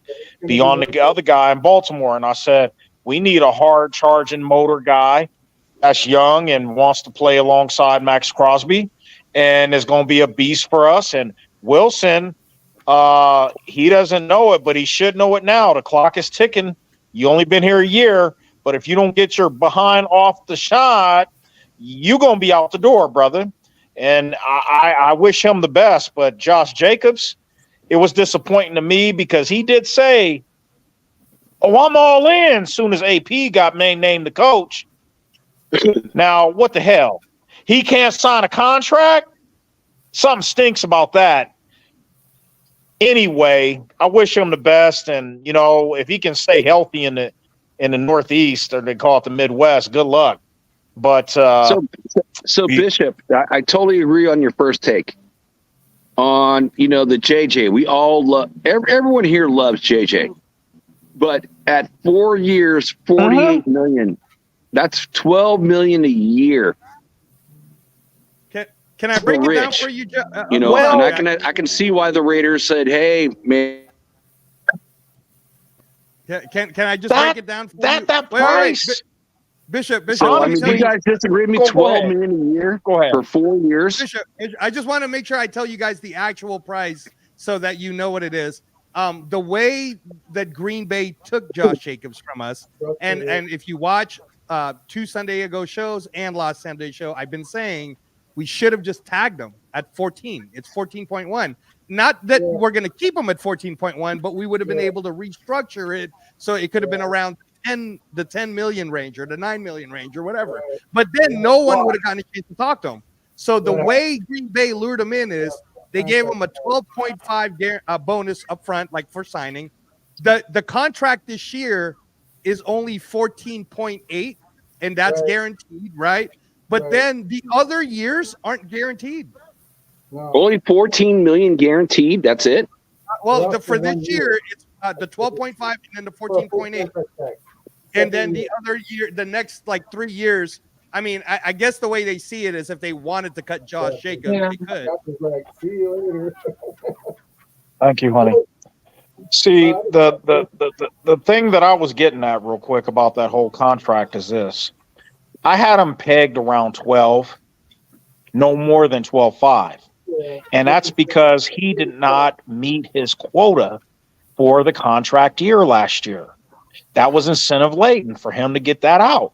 beyond the other guy in Baltimore. And I said, We need a hard charging motor guy that's young and wants to play alongside MAXX CROSBY and is going to be a beast for us. And Wilson, he doesn't know it, but he should know it now. The clock is ticking. You only been here a year, but if you don't get your behind off the shot, you're going to be out the door, brother. And I wish him the best, but Josh Jacobs, it was disappointing to me because he did say, "Oh, I'm all in," as soon as AP got named the coach. Now, what the hell? He can't sign a contract? Something stinks about that. Anyway, I wish him the best, and if he can stay healthy in the Northeast, or they call it the Midwest, good luck. But so Bishop, I totally agree on your first take on the JJ. We all love everyone here loves JJ, but at 4 years, 48 million, that's 12 million a year. Can I break it down for you? And I can see why the Raiders said, "Hey, man." Can I just break it down for you? That price. Wait. Bishop. So, do you guys disagree with me? 12 million a year for 4 years. Bishop, I just want to make sure I tell you guys the actual price so that you know what it is. The way that Green Bay took Josh Jacobs from us, and if you watch 2 Sunday ago shows and last Sunday show, I've been saying we should have just tagged him at 14. It's 14.1. Not that we're going to keep him at 14.1, but we would have been able to restructure it so it could have been around the 10 million range or the 9 million range or whatever. But then no one would have gotten a chance to talk to him. So the way Green Bay lured him in is they gave him a 12.5 bonus up front, like for signing. The contract this year is only 14.8, and that's guaranteed, right? But then the other years aren't guaranteed. Only 14 million guaranteed. That's it. Well, for this year, it's the 12.5 and then the 14.8. And then the other year, the next 3 years, I mean, I guess the way they see it is if they wanted to cut Josh Jacobs, they could. See you later. Thank you, honey. See, the thing that I was getting at real quick about that whole contract is this. I had him pegged around 12, no more than 12.5. And that's because he did not meet his quota for the contract year last year. That was incentive laden for him to get that out.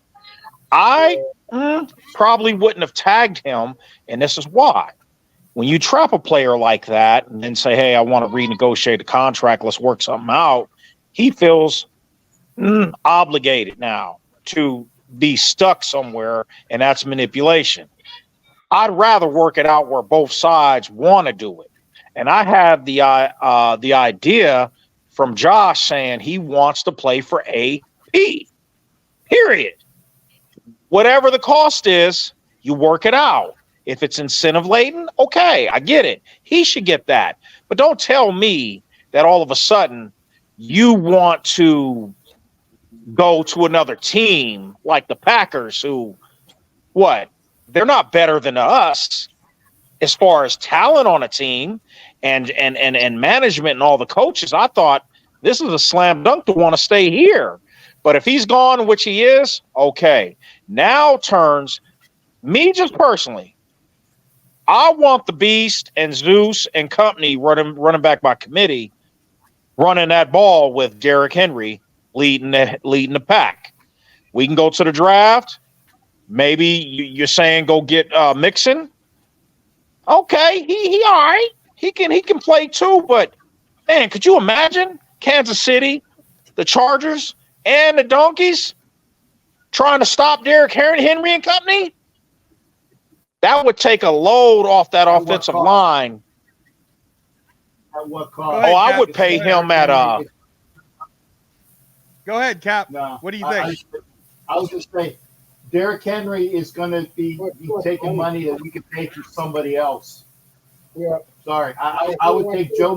I probably wouldn't have tagged him, and this is why. When you trap a player like that and then say, "Hey, I want to renegotiate the contract, let's work something out," he feels obligated now to be stuck somewhere, and that's manipulation. I'd rather work it out where both sides want to do it. And I had the idea from Josh saying he wants to play for AP, period. Whatever the cost is, you work it out. If it's incentive laden, okay, I get it. He should get that. But don't tell me that all of a sudden you want to go to another team like the Packers who, they're not better than us as far as talent on a team and management and all the coaches. I thought this is a slam dunk to want to stay here. But if he's gone, which he is, okay. Now turns me just personally. I want the Beast and Zeus and company running back by committee, running that ball with Derrick Henry leading the pack. We can go to the draft. Maybe you're saying go get Mixon. Okay, he all right. He can play too. But man, could you imagine Kansas City, the Chargers, and the Donkeys trying to stop Derrick Henry and company? That would take a load off that offensive line. At what cost? I would pay him at Go ahead, Cap. No, what do you think? I was just saying, Derrick Henry is going to be taking money that we could pay to somebody else. Yeah. Sorry, I would take Joe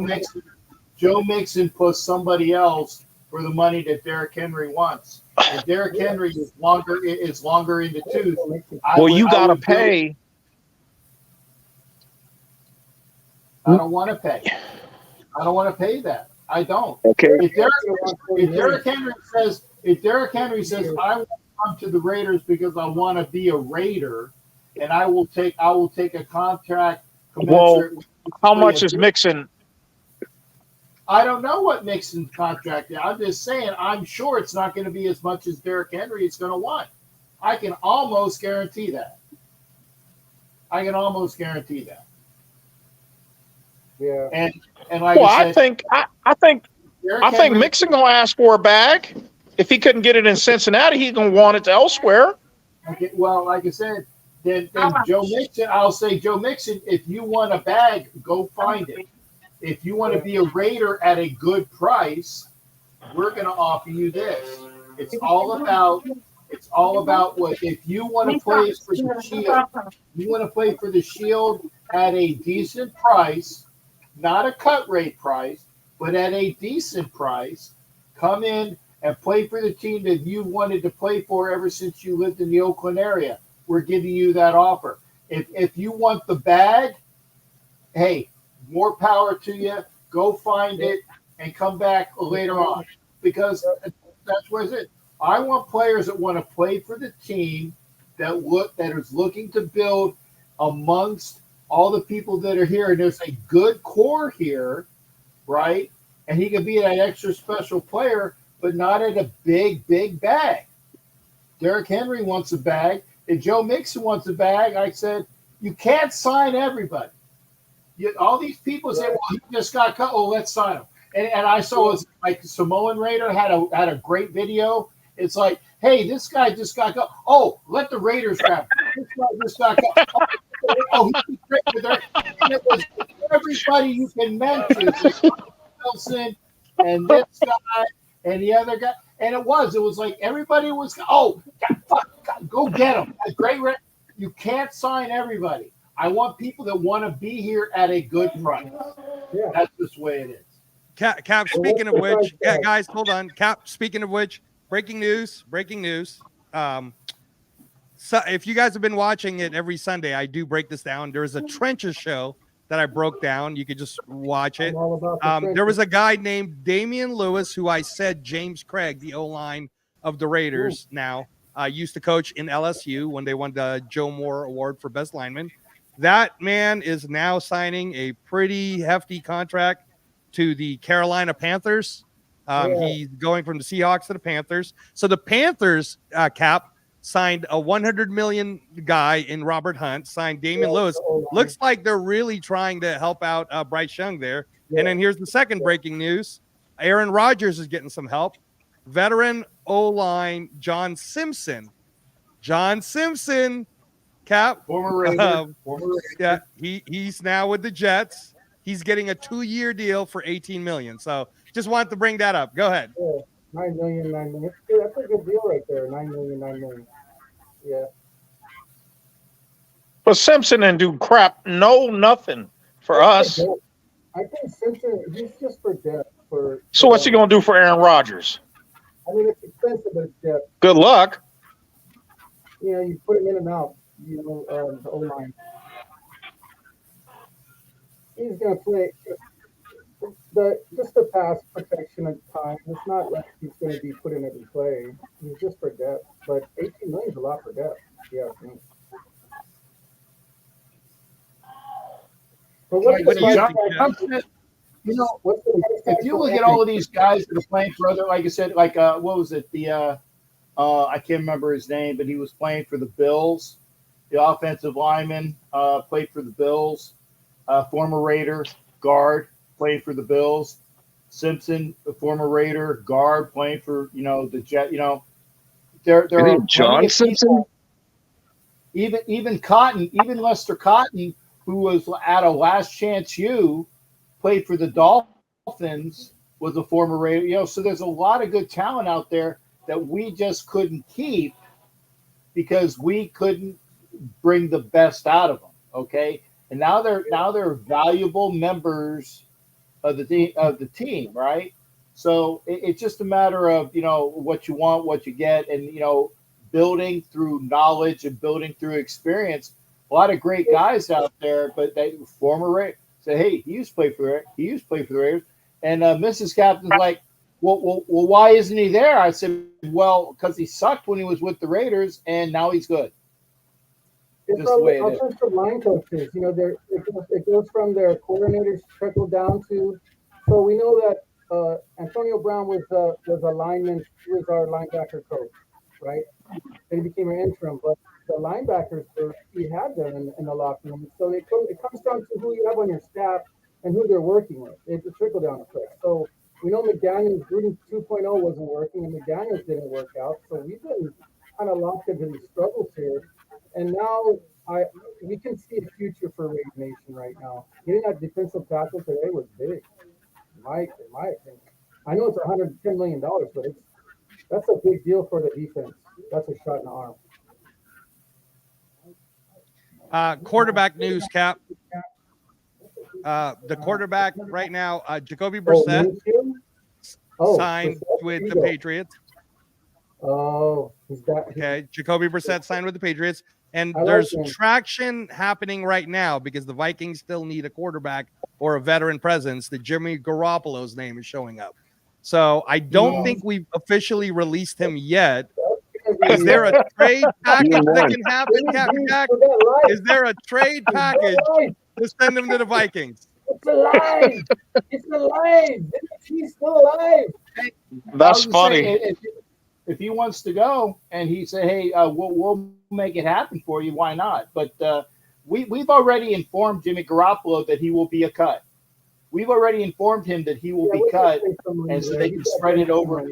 Mixon plus somebody else for the money that Derrick Henry wants. If Derrick Henry is longer in the tooth, you got to pay. I don't want to pay. I don't want to pay that. I don't. Okay. If Derrick Henry says, If Derrick Henry says, I want to come to the Raiders because I want to be a Raider, and I will take a contract commensurate with how much is Mixon? I don't know what Mixon's contract is. I'm just saying, I'm sure it's not going to be as much as Derrick Henry is going to want. I can almost guarantee that. Yeah. And like I said, I think Mixon gonna ask for a bag. If he couldn't get it in Cincinnati, he's gonna want it elsewhere. Okay, well, like I said, then Joe Mixon, I'll say, Joe Mixon, if you want a bag, go find it. If you want to be a Raider at a good price, we're going to offer you this. It's all about what, if you want to play for the Shield, at a decent price, not a cut rate price, but at a decent price, come in and play for the team that you wanted to play for ever since you lived in the Oakland area. We're giving you that offer. If you want the bag, hey, more power to you. Go find it and come back later on, because that's where it's at. I want players that want to play for the team that is looking to build amongst all the people that are here, and there's a good core here, right? And he can be that extra special player, but not at a big bag. Derrick Henry wants a bag. If Joe Mixon wants a bag, I said, you can't sign everybody. All these people say, well, he just got cut. Oh, let's sign him. And I saw it like Samoan Raider had a great video. It's like, hey, this guy just got cut. Oh, let the Raiders grab him. This guy just got cut. Oh, he's great with her. And it was everybody you can mention. Like Wilson and this guy and the other guy. And it was like everybody was, oh, God, go get him. Great. You can't sign everybody. I want people that want to be here at a good price. Yeah. That's just the way it is. Cap, speaking of which, guys, hold on. Cap, speaking of which, breaking news. So if you guys have been watching it every Sunday, I do break this down. There's a trenches show that I broke down. You could just watch it. There was a guy named Damian Lewis, who I said James Craig, the O-line of the Raiders now, used to coach in LSU when they won the Joe Moore Award for Best Lineman. That man is now signing a pretty hefty contract to the Carolina Panthers. He's going from the Seahawks to the Panthers. So the Panthers, Cap, signed a $100 million guy in Robert Hunt, signed Damian Lewis. Looks like they're really trying to help out Bryce Young there. Yeah. And then here's the second breaking news. Aaron Rodgers is getting some help. Veteran O-line John Simpson, Cap, former Raider. Yeah, he's now with the Jets. He's getting a 2-year deal for $18 million. So just wanted to bring that up. Go ahead. Yeah, $9 million. That's a good deal right there. $9 million. Yeah. But Simpson didn't do crap. Nothing for us. I think Simpson, he's just for depth. So what's he going to do for Aaron Rodgers? I mean, it's expensive, but it's depth. Good luck. You put him in and out. The O-line. He's going to play just the pass protection at time. It's not like he's going to be put in every play. He's just for depth. But $18 million is a lot for depth. Yeah, I think. But if you look at all of these guys that are playing for other, like I said, like what was it? I can't remember his name, but he was playing for the Bills. The offensive lineman played for the Bills. Former Raider guard played for the Bills. Simpson, a former Raider guard, playing for the Jet. There are John Simpson. Even Cotton, even Lester Cotton, who was at a Last Chance U, played for the Dolphins, was a former Raider. So there's a lot of good talent out there that we just couldn't keep because we couldn't bring the best out of them. Okay, and now they're valuable members of the team, right? So it's just a matter of what you want, what you get, and building through knowledge and building through experience. A lot of great guys out there, but they former Raiders say, hey, he used to play for the Raiders, and Mrs. Captain's like, well, why isn't he there? I said, well, because he sucked when he was with the Raiders, and now he's good. It's offensive line coaches. You know, it goes from their coordinators trickle down to. So we know that Antonio Brown was a lineman. He was our linebacker coach, right? Then he became an interim, but the linebackers he had them in the locker room. So it comes down to who you have on your staff and who they're working with. It's a trickle down effect. So we know McDaniels Gruden 2.0 wasn't working, and McDaniels didn't work out. So we've been kind of locked into these struggles here. And now we can see a future for Raider Nation right now. Getting that defensive tackle today was big, in my opinion. I know it's $110 million, but that's a big deal for the defense. That's a shot in the arm. Quarterback news, Cap. The quarterback right now, Jacoby Brissett, signed with the Patriots. Oh, okay. Jacoby Brissett signed with the Patriots. And there's traction happening right now because the Vikings still need a quarterback or a veteran presence. That Jimmy Garoppolo's name is showing up. So I don't think we've officially released him yet. Is there a trade package that can happen, Captain Jack? Is there a trade package to send him to the Vikings? It's alive. It's alive. He's still alive. That's funny. If he wants to go and he say, hey, we'll make it happen for you, why not? But we've already informed Jimmy Garoppolo that he will be a cut. We've already informed him that he will be cut, and so they can spread it over.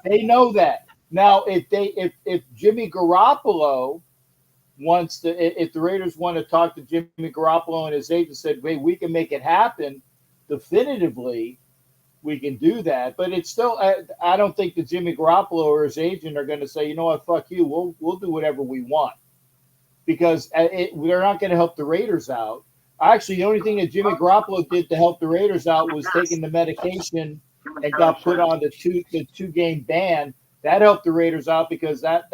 They know that. Now, if Jimmy Garoppolo wants to, if the Raiders want to talk to Jimmy Garoppolo and his agent said, hey, we can make it happen definitively, we can do that. But it's still, I don't think that Jimmy Garoppolo or his agent are going to say, you know what, fuck you, we'll do whatever we want, because we're not going to help the Raiders out. Actually, the only thing that Jimmy Garoppolo did to help the Raiders out was taking the medication and got put on the two-game ban. That helped the Raiders out because that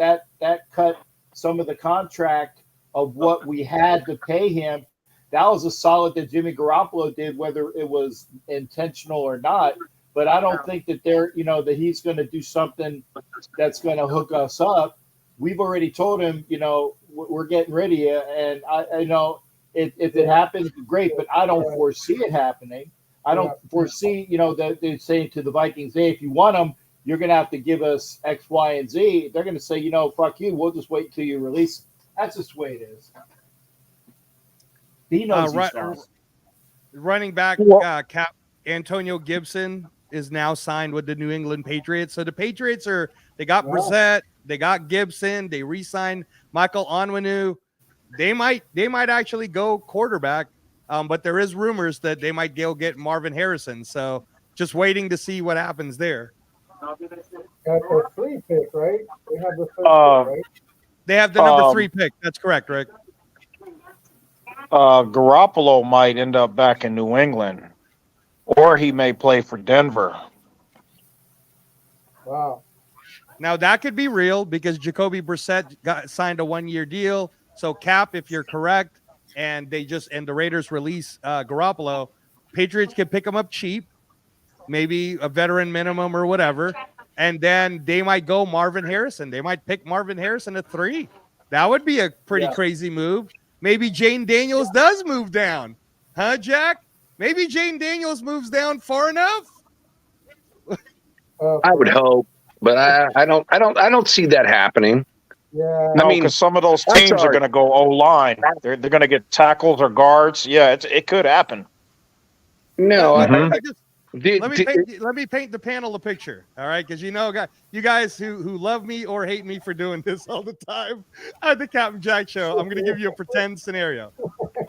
cut some of the contract of what we had to pay him. That was a solid that Jimmy Garoppolo did, whether it was intentional or not. But I don't think that that he's going to do something that's going to hook us up. We've already told him, we're getting rid of you, and I know. If it happens, great, but I don't foresee it happening. I don't foresee, that they're saying to the Vikings, hey, if you want them, you're going to have to give us X, Y, and Z. They're going to say, fuck you. We'll just wait until you release. That's just the way it is. He knows running back Cap Antonio Gibson is now signed with the New England Patriots. So the Patriots they got Brissett, they got Gibson, they re-signed Michael Onwenu. They might actually go quarterback, but there is rumors that they might go get Marvin Harrison. So just waiting to see what happens there. Got the 3 pick, right? They have the 3 pick, right? They have the number 3 pick. That's correct, Rick. Garoppolo might end up back in New England, or he may play for Denver. Wow. Now that could be real because Jacoby Brissett signed a 1-year deal. So Cap, if you're correct, and the Raiders release Garoppolo, Patriots can pick him up cheap, maybe a veteran minimum or whatever, and then they might go Marvin Harrison. They might pick Marvin Harrison at 3. That would be a pretty crazy move. Maybe Jane Daniels does move down, huh, Jack? Maybe Jane Daniels moves down far enough. I would hope, but I don't see that happening. Yeah, no, because some of those teams are going to go O-line. They're going to get tackles or guards. Yeah, it could happen. No, let me paint the panel a picture. All right, because you guys who love me or hate me for doing this all the time at the Captain Jack Show, I'm going to give you a pretend scenario.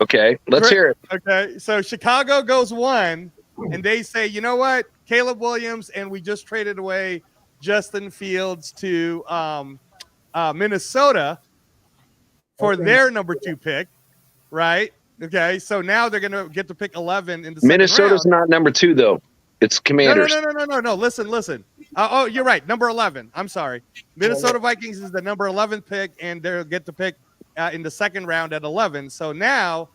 Okay, let's hear it. Okay, so Chicago goes 1, and they say, you know what, Caleb Williams, and we just traded away Justin Fields to Minnesota for their number 2 pick, right? Okay, so now they're going to get to pick 11 in the second Minnesota's round. not number 2, though. It's Commanders. No. Listen. Oh, you're right. Number 11. I'm sorry. Minnesota Vikings is the number 11 pick, and they'll get to pick in the second round at 11. So now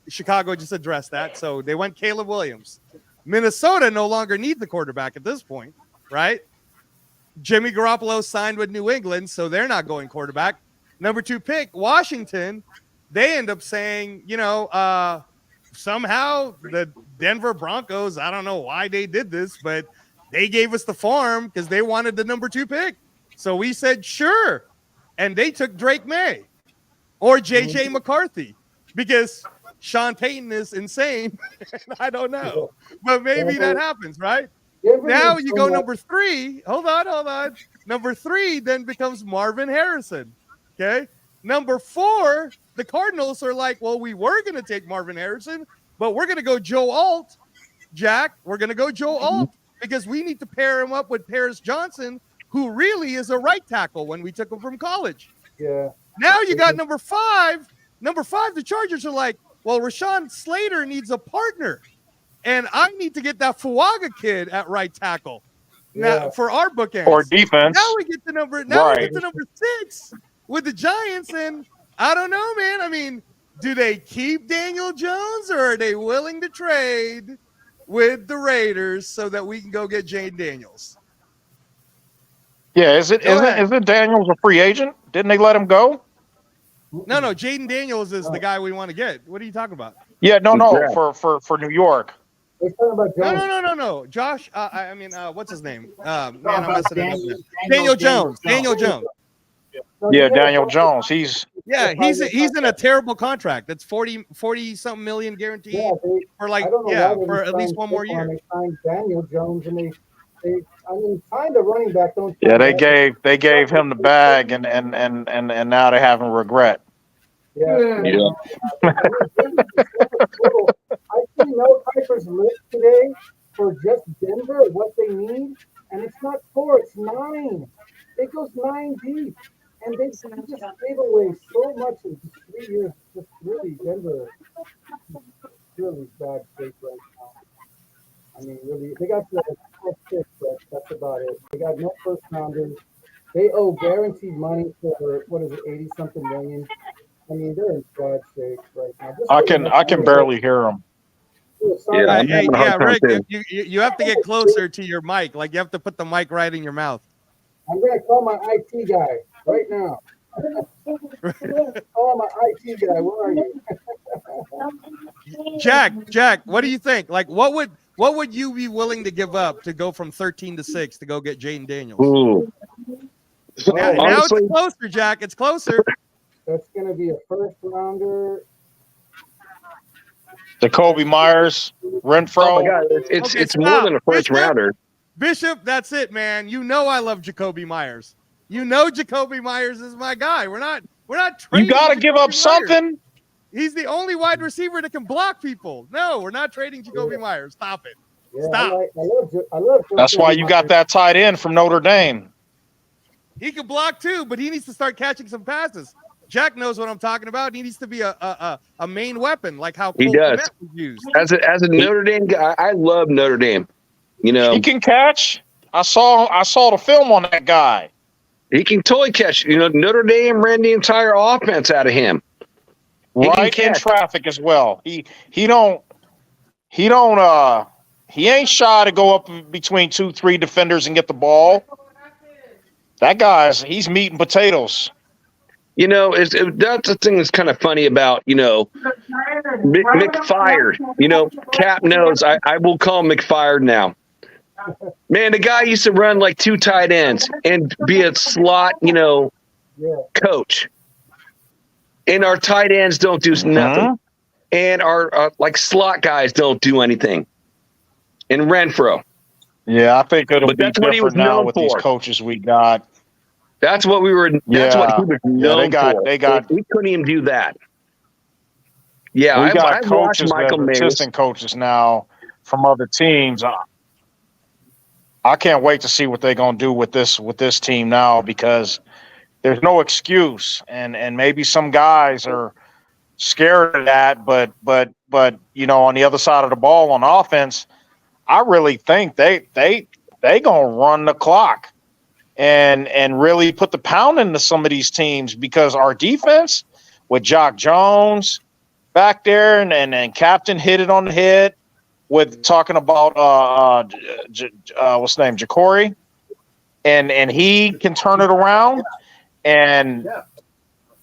Chicago just addressed that. So they went Caleb Williams. Minnesota no longer needs the quarterback at this point, right? Jimmy Garoppolo signed with New England, so they're not going quarterback. Number 2 pick, Washington, they end up saying, somehow the Denver Broncos, I don't know why they did this, but they gave us the farm because they wanted the number 2 pick. So we said, sure. And they took Drake May or JJ McCarthy because Sean Payton is insane. I don't know, but maybe that happens, right? Now you go number 3. Hold on. Number 3 then becomes Marvin Harrison. Okay. Number 4, the Cardinals are like, well, we were going to take Marvin Harrison, but we're going to go Joe Alt. Jack, we're going to go Joe Alt because we need to pair him up with Paris Johnson, who really is a right tackle when we took him from college. Yeah. Now you got number 5. Number 5, the Chargers are like, well, Rashawn Slater needs a partner, and I need to get that Fuaga kid at right tackle. Now for our bookends or defense. Now we get to number 6 with the Giants, and I don't know, man. I mean, do they keep Daniel Jones or are they willing to trade with the Raiders so that we can go get Jane Daniels? Yeah, isn't Daniels a free agent? Didn't they let him go? No, Jaden Daniels is the guy we want to get. What are you talking about? Yeah, no, for New York. No. Josh, what's his name? I'm messing it up. Daniel Jones. Daniel Jones. Yeah, Daniel Jones. He's in a terrible contract. That's 40 something million guaranteed for at least one more year. They signed Daniel Jones and they signed a running back. They gave him the bag and now they're having regret. Yeah. I see Mel Kiper's list today for just Denver, what they need, and it's not 4, it's 9. It goes 9 deep, and they just gave away so much in just 3 years. Just really, Denver, really bad shape right now. I mean, really, they got the 12th pick, but that's about it. They got no first rounders. They owe guaranteed money for 80-something million. I mean, they're in bad shape right now. I can barely hear them. Rick, you have to get closer to your mic. Like you have to put the mic right in your mouth. I'm gonna call my IT guy right now. Call my IT guy. Where are you? Jack, what do you think? Like, what would you be willing to give up to go from 13 to 6 to go get Jaden Daniels? Ooh. Now it's closer, Jack. It's closer. That's going to be a first rounder. Jacoby Myers, Renfro. Oh my God, it's more than a first rounder. Bishop, that's it, man. You know I love Jacoby Myers. You know Jacoby Myers is my guy. We're not trading. You got to give up something. He's the only wide receiver that can block people. No, we're not trading Jacoby Myers. Stop it. Yeah, Stop. I love That's why you got that tight end from Notre Dame. He can block too, but he needs to start catching some passes. Jack knows what I'm talking about. He needs to be a main weapon, like how he does. Was used. As a Notre Dame guy, I love Notre Dame. You know, he can catch. I saw the film on that guy. He can totally catch. You know, Notre Dame ran the entire offense out of him. Right in traffic as well. He ain't shy to go up between 2-3 defenders and get the ball. That he's meat and potatoes. You know, that's the thing that's kind of funny about, you know, McFired. You know, Cap knows I will call McFired now. Man, the guy used to run like 2 tight ends and be a slot, you know, coach. And our tight ends don't do nothing. And our like slot guys don't do anything. And Renfro. Yeah, I think it'll be different now with these coaches we got. That's what we were. That's what he was known for. They got. We couldn't even do that. Yeah, we got coaches, Michael assistant coaches now from other teams. I can't wait to see what they're gonna do with this team now because there's no excuse, and maybe some guys are scared of that, but you know, on the other side of the ball on offense, I really think they gonna run the clock. And really put the pound into some of these teams because our defense with Jock Jones back there and Captain hit it on the head with talking about what's his name, Jacory, and he can turn it around, and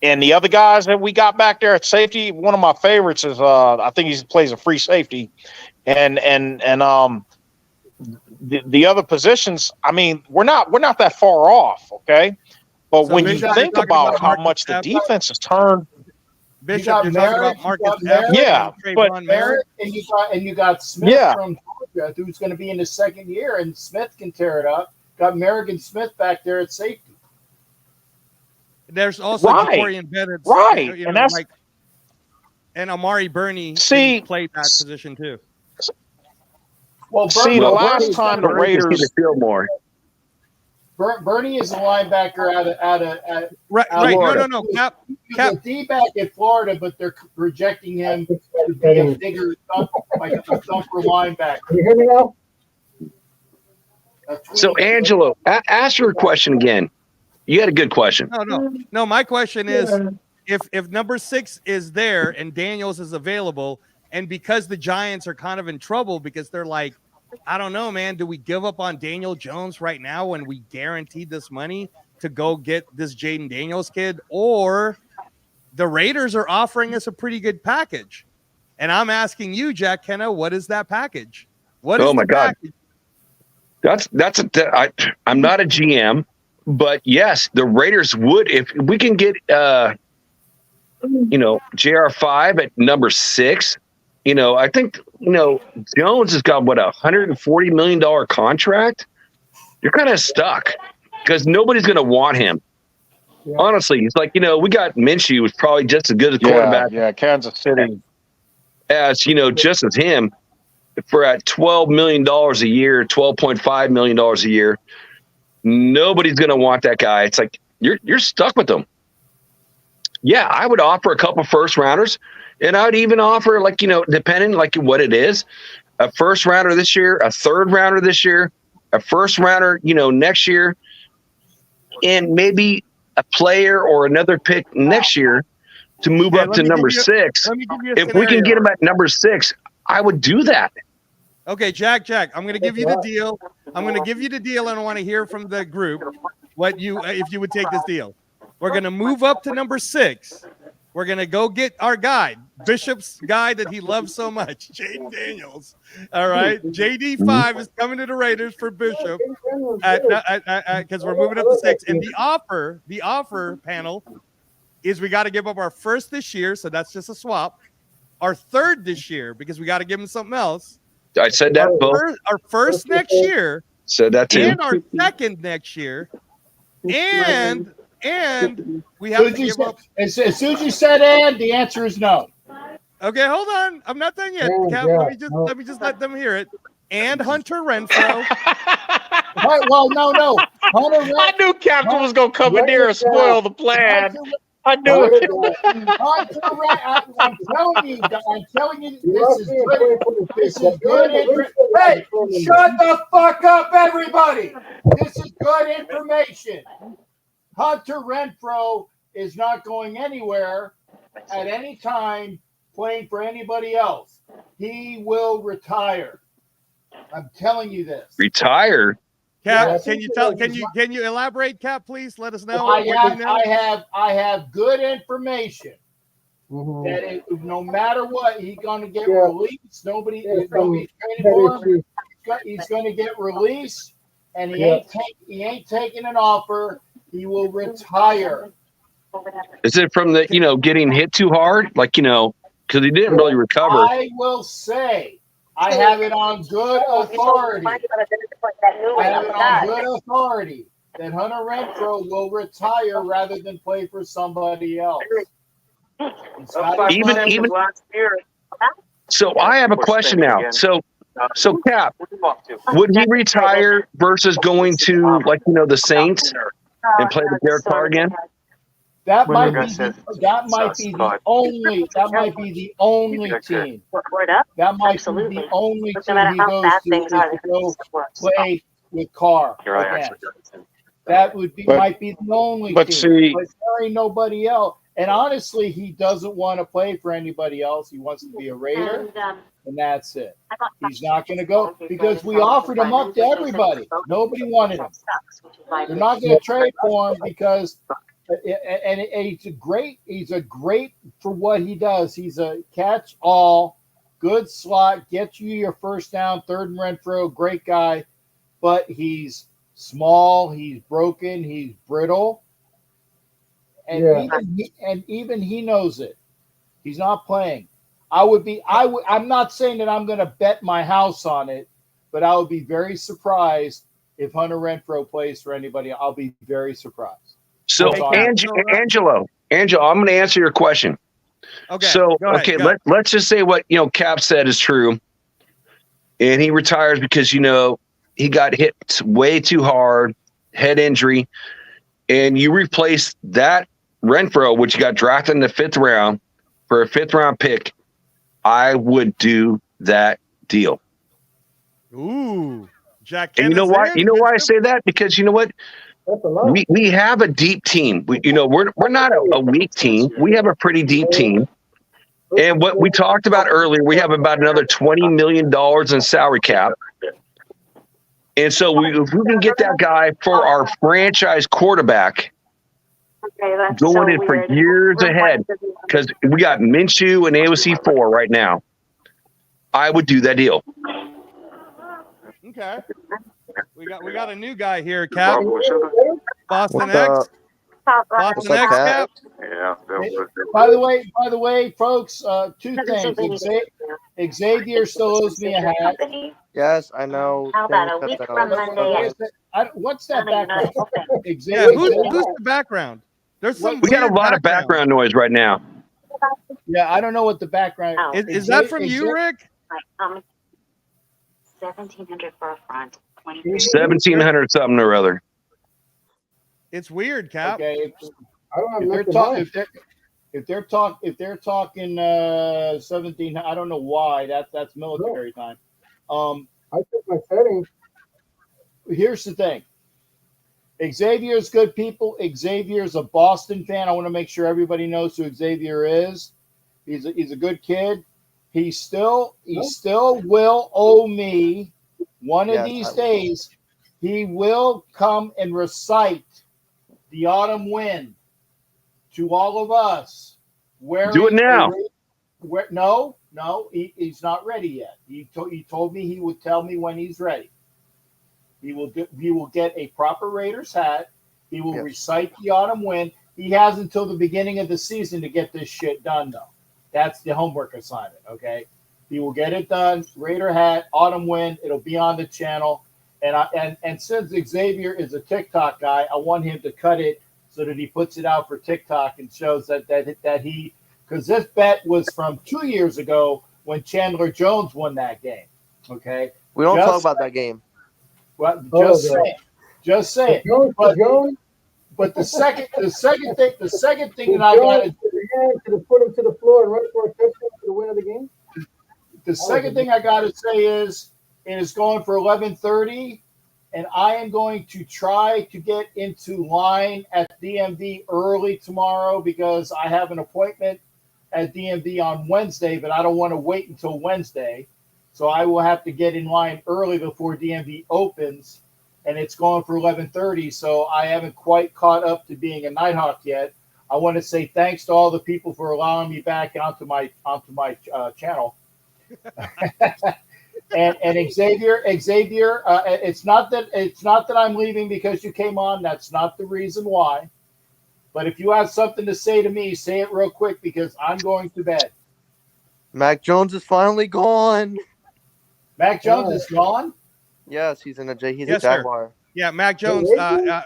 the other guys that we got back there at safety, one of my favorites is I think he plays a free safety, and the other positions, I mean, we're not that far off, okay? But So when Bishop, you think about how Marcus much the Epps. defense has turned, Bishop, you're talking about Marcus Epps, yeah, but Merritt, and you got Smith from Georgia, who's going to be in his second year, and Smith can tear it up. Got Merrick and Smith back there at safety. There's also Jacory Bennett, right? You know, and that's like, and Amari Burney played that position too. Well, the last time the Raiders feel more. Bernie is a linebacker out of right. Florida. No. He's a D-back at Florida, but they're projecting him to be a bigger like a thumper linebacker. Can you hear me now? So, Angelo, ask your question again. You had a good question. No. My question is, if number 6 is there and Daniels is available, and because the Giants are kind of in trouble because they're like, I don't know, man, do we give up on Daniel Jones right now when we guaranteed this money to go get this Jaden Daniels kid? Or the Raiders are offering us a pretty good package. And I'm asking you, Jack Kenna, what is that package? What is the package? I'm not a GM, but yes, the Raiders would, if we can get JR5 at number 6. I think Jones has got $140 million contract. You're kind of stuck because nobody's going to want him. Yeah. Honestly, it's like we got Minshew, who's probably just as good a quarterback. Yeah, Kansas City, as just as him. For at $12 million a year, $12.5 million a year, nobody's going to want that guy. It's like you're stuck with them. Yeah, I would offer a couple first rounders, and I would even offer depending what it is, a first rounder this year, a third rounder this year, a first rounder next year, and maybe a player or another pick next year to move up to number 6. If we can get him at number 6, I would do that. Okay, Jack, I'm going to give you the deal. And I want to hear from the group if you would take this deal. We're going to move up to number 6. We're going to go get our guy, Bishop's guy that he loves so much, Jaden Daniels. All right, JD5 is coming to the Raiders for Bishop because we're moving up to 6. And the offer panel is we got to give up our first this year, so that's just a swap. Our third this year because we got to give him something else. I said that both. Our first next year. Said that too. And our second next year. And we have to give up. As soon as you said "and," the answer is no. Okay, hold on. I'm not done yet. Cap, let me just let them hear it. And Hunter Renfrow. Right, well, no. I knew Captain was gonna come in here and spoil the plan. I knew it. I'm telling you, this is good. This is good. Hey, shut the fuck up, everybody. This is good information. Hunter Renfrow is not going anywhere at any time playing for anybody else. He will retire. I'm telling you this. Retire? Cap, can you elaborate, Cap, please? Let us know. I have good information that no matter what, he's going to get released. Nobody's training for him. He's going to get released, and he ain't taking an offer. He will retire. Is it from the getting hit too hard, because he didn't really recover? I will say. I have it on good authority. That Hunter Renfrow will retire rather than play for somebody else. Even last year. So I have a question now. So Cap, would he retire versus going to the Saints and play with Derek Carr again? That might be the only team. That might be the only team he goes to go play with Carr again. That might be the only team. But there ain't nobody else. And honestly, he doesn't want to play for anybody else. He wants to be a Raider. and that's it. He's not going to go because we offered him up to everybody. Nobody wanted him. They're not going to trade for him because, and he's a great for what he does. He's a catch-all, good slot, gets you your first down, third and Renfro, great guy, but he's small, he's broken, he's brittle, and even he knows it. He's not playing. I'm not saying that I'm going to bet my house on it, but I would be very surprised if Hunter Renfro plays for anybody. I'll be very surprised. So, Angelo, I'm going to answer your question. Okay. So, go ahead. let's just say what Cap said is true, and he retires because he got hit way too hard, head injury, and you replace that Renfro, which got drafted in the 5th round, for a 5th round pick. I would do that deal. Ooh, Jack. And you know why? You know why I say that? Because you know what? We have a deep team. We're not a weak team. We have a pretty deep team. And what we talked about earlier, we have about another $20 million in salary cap. And so if we can get that guy for our franchise quarterback, going in for years ahead, because we got Minshew and AOC 4 right now, I would do that deal. Okay, we got a new guy here, Cap. Boston What's X. up? Boston X, Cap. Yeah. By the way, folks, two things. Xavier still owes me a hat. Yes, I know. How about a week from Monday? What's that background? Yeah, who's the background? There's some. We got a lot of background noise right now. Yeah, I don't know what the background is. That from you, Rick? 1,700 for a front. 1,700 something or other. It's weird, Cap. Okay. I don't have If they're nothing talking, if they're talking 17, I don't know why. That's military time. I took my settings. Here's the thing. Xavier's good people. Xavier's a Boston fan. I want to make sure everybody knows who Xavier is. He's a good kid. He still will owe me one of these days. He will come and recite the autumn wind to all of us. Do it now. No, he's not ready yet. He told me he would tell me when he's ready. He will get a proper Raiders hat. He will recite the autumn wind. He has until the beginning of the season to get this shit done, though. That's the homework assignment, okay? He will get it done. Raider hat, autumn wind. It'll be on the channel. And since Xavier is a TikTok guy, I want him to cut it so that he puts it out for TikTok and shows that he, because this bet was from 2 years ago when Chandler Jones won that game. Okay, we don't talk about that game. Well, just saying. But the second thing that I got to put him to the floor and run for a touchdown for the win of the game. The second thing I got to say is it is going for 11:30, and I am going to try to get into line at DMV early tomorrow because I have an appointment at DMV on Wednesday, but I don't want to wait until Wednesday. So I will have to get in line early before DMV opens, and it's going for 11:30. So I haven't quite caught up to being a Nighthawk yet. I want to say thanks to all the people for allowing me back onto my channel. and Xavier, it's not that I'm leaving because you came on. That's not the reason why. But if you have something to say to me, say it real quick because I'm going to bed. Mac Jones is finally gone. Mac Jones is gone? Yes, he's a Jaguar. Sir. Yeah, Mac Jones.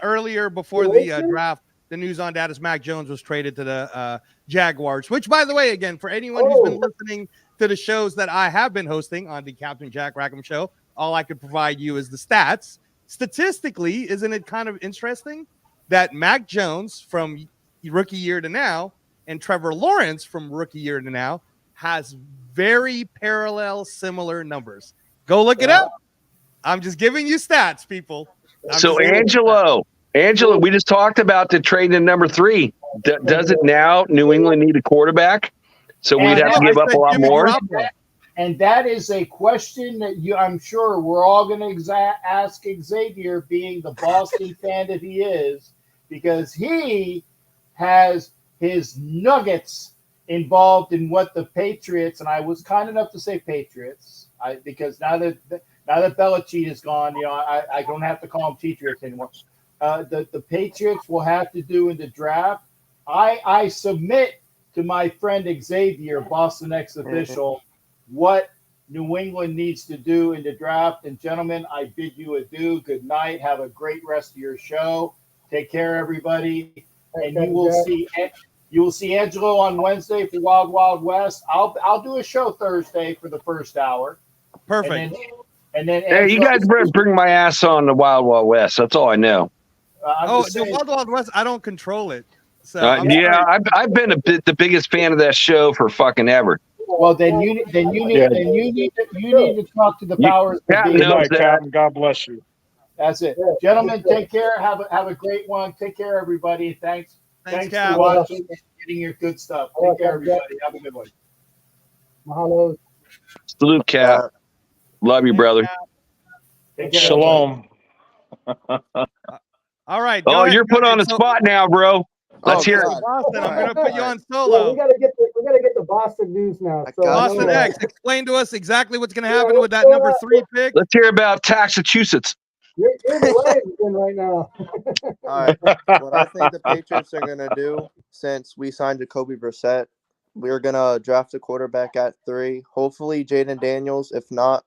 Earlier before the draft, the news on that is Mac Jones was traded to the Jaguars. Which, by the way, again, for anyone who's been listening to the shows that I have been hosting on the Captain Jack Rackham Show, all I could provide you is the stats. Statistically, isn't it kind of interesting that Mac Jones from rookie year to now and Trevor Lawrence from rookie year to now has very parallel, similar numbers? Go look it up. I'm just giving you stats, people. So, Angelo, we just talked about the trade in number 3. Does it now New England need a quarterback? So we'd have to give up a lot more? And that is a question that I'm sure we're all going to ask Xavier, being the Boston fan that he is, because he has his nuggets involved in what the Patriots, and I was kind enough to say Patriots, because now that Belichick is gone, I don't have to call them Patriots anymore. The Patriots will have to do in the draft. I submit to my friend Xavier, Boston X official, what New England needs to do in the draft. And gentlemen, I bid you adieu. Good night. Have a great rest of your show. Take care, everybody. And you will see Angelo on Wednesday for Wild Wild West. I'll do a show Thursday for the first hour. Perfect. And then hey, you guys better bring my ass on the Wild Wild West. That's all I know. The Wild Wild West, I don't control it. So I've been the biggest fan of that show for fucking ever. Well, then you need to talk to the powers that be. Good night, Captain. God bless you. That's it, gentlemen. Take care. Have a great one. Take care, everybody. Thanks Cap. for watching and getting your good stuff. Take care, everybody. Have a good one. Mahalo. Salute, Cap. Love you, brother. Shalom. All right. Oh, you're put on the spot now, bro. Let's hear it. Boston, I'm going to put you on Yeah, solo. we gotta get the Boston news now. So Boston X, explain to us exactly what's going to happen with that number 3 pick. Let's hear about Massachusetts. You're the way right now. All right. What I think the Patriots are going to do, since we signed Jacoby Brissett, we're going to draft a quarterback at 3. Hopefully, Jaden Daniels. If not,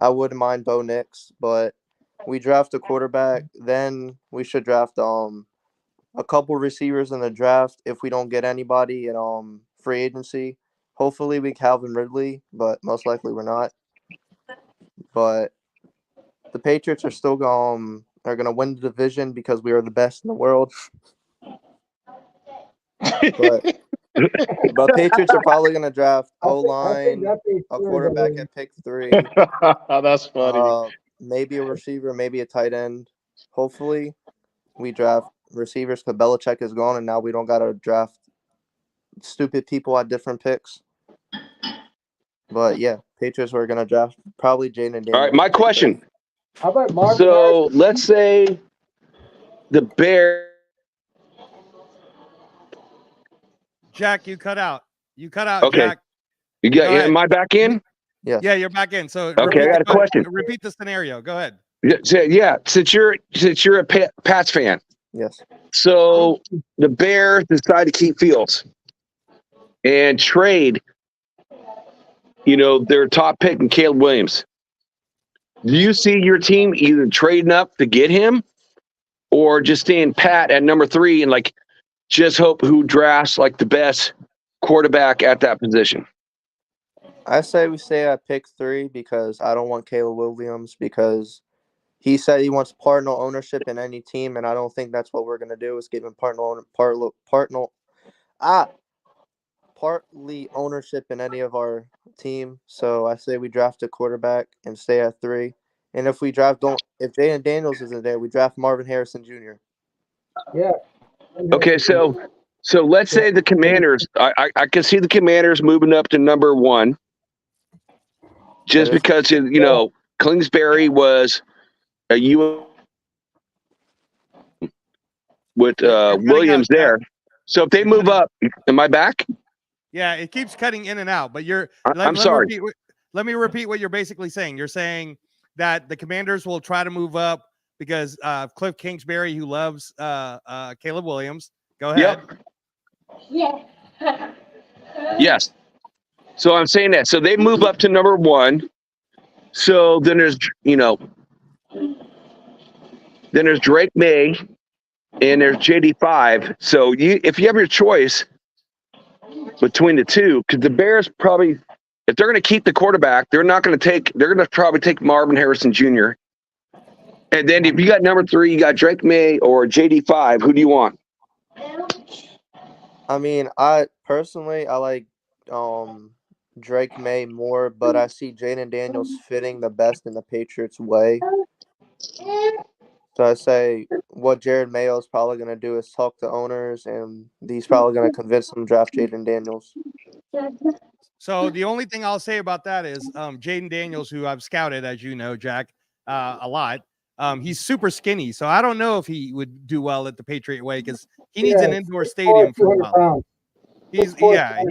I wouldn't mind Bo Nix. But we draft a quarterback, then we should draft a couple receivers in the draft if we don't get anybody in free agency. Hopefully we Calvin Ridley, but most likely we're not. But the Patriots are still going to win the division because we are the best in the world. But Patriots are probably going to draft O-line, a quarterback at pick 3. That's funny. Maybe a receiver, maybe a tight end. Hopefully we draft receivers because Belichick is gone, and now we don't got to draft stupid people at different picks. But yeah, Patriots were going to draft probably Jaden Daniels. All right, my question. How about Marvin? So let's say the Bears. Jack, you cut out. Okay. Jack. Am I back in? Yeah. Yeah, you're back in. So okay, I got a question. Repeat the scenario. Go ahead. Yeah, since you're a Pats fan. Yes. So the Bears decide to keep Fields and trade, their top pick in Caleb Williams. Do you see your team either trading up to get him or just staying pat at number 3 and just hope who drafts the best quarterback at that position? I say we stay at pick 3 because I don't want Caleb Williams because he said he wants partner ownership in any team, and I don't think that's what we're going to do is give him partly ownership in any of our team. So I say we draft a quarterback and stay at 3. And if if Jaden Daniels isn't there, we draft Marvin Harrison Jr. Yeah. Okay, so let's say the Commanders. I can see the Commanders moving up to number 1, just because Kingsbury was a U with Williams there. So if they move up, am I back? Yeah, it keeps cutting in and out. But I'm sorry. Let me repeat what you're basically saying. You're saying that the Commanders will try to move up because Cliff Kingsbury, who loves Caleb Williams. Go ahead. Yep. Yeah. Yes. So I'm saying that. So they move up to number 1. So then there's Drake May and there's JD5. So if you have your choice between the two, because the Bears probably, if they're going to keep the quarterback, they're going to probably take Marvin Harrison Jr. And then if you got number 3, you got Drake May or JD5. Who do you want? I mean, I like Drake May more, but I see Jaden Daniels fitting the best in the Patriots' way. So I say what Jared Mayo is probably going to do is talk to owners, and he's probably going to convince them to draft Jaden Daniels. So the only thing I'll say about that is Jaden Daniels, who I've scouted, as you know, Jack, a lot. He's super skinny, so I don't know if he would do well at the Patriot Way because he needs an indoor stadium for a while. He's I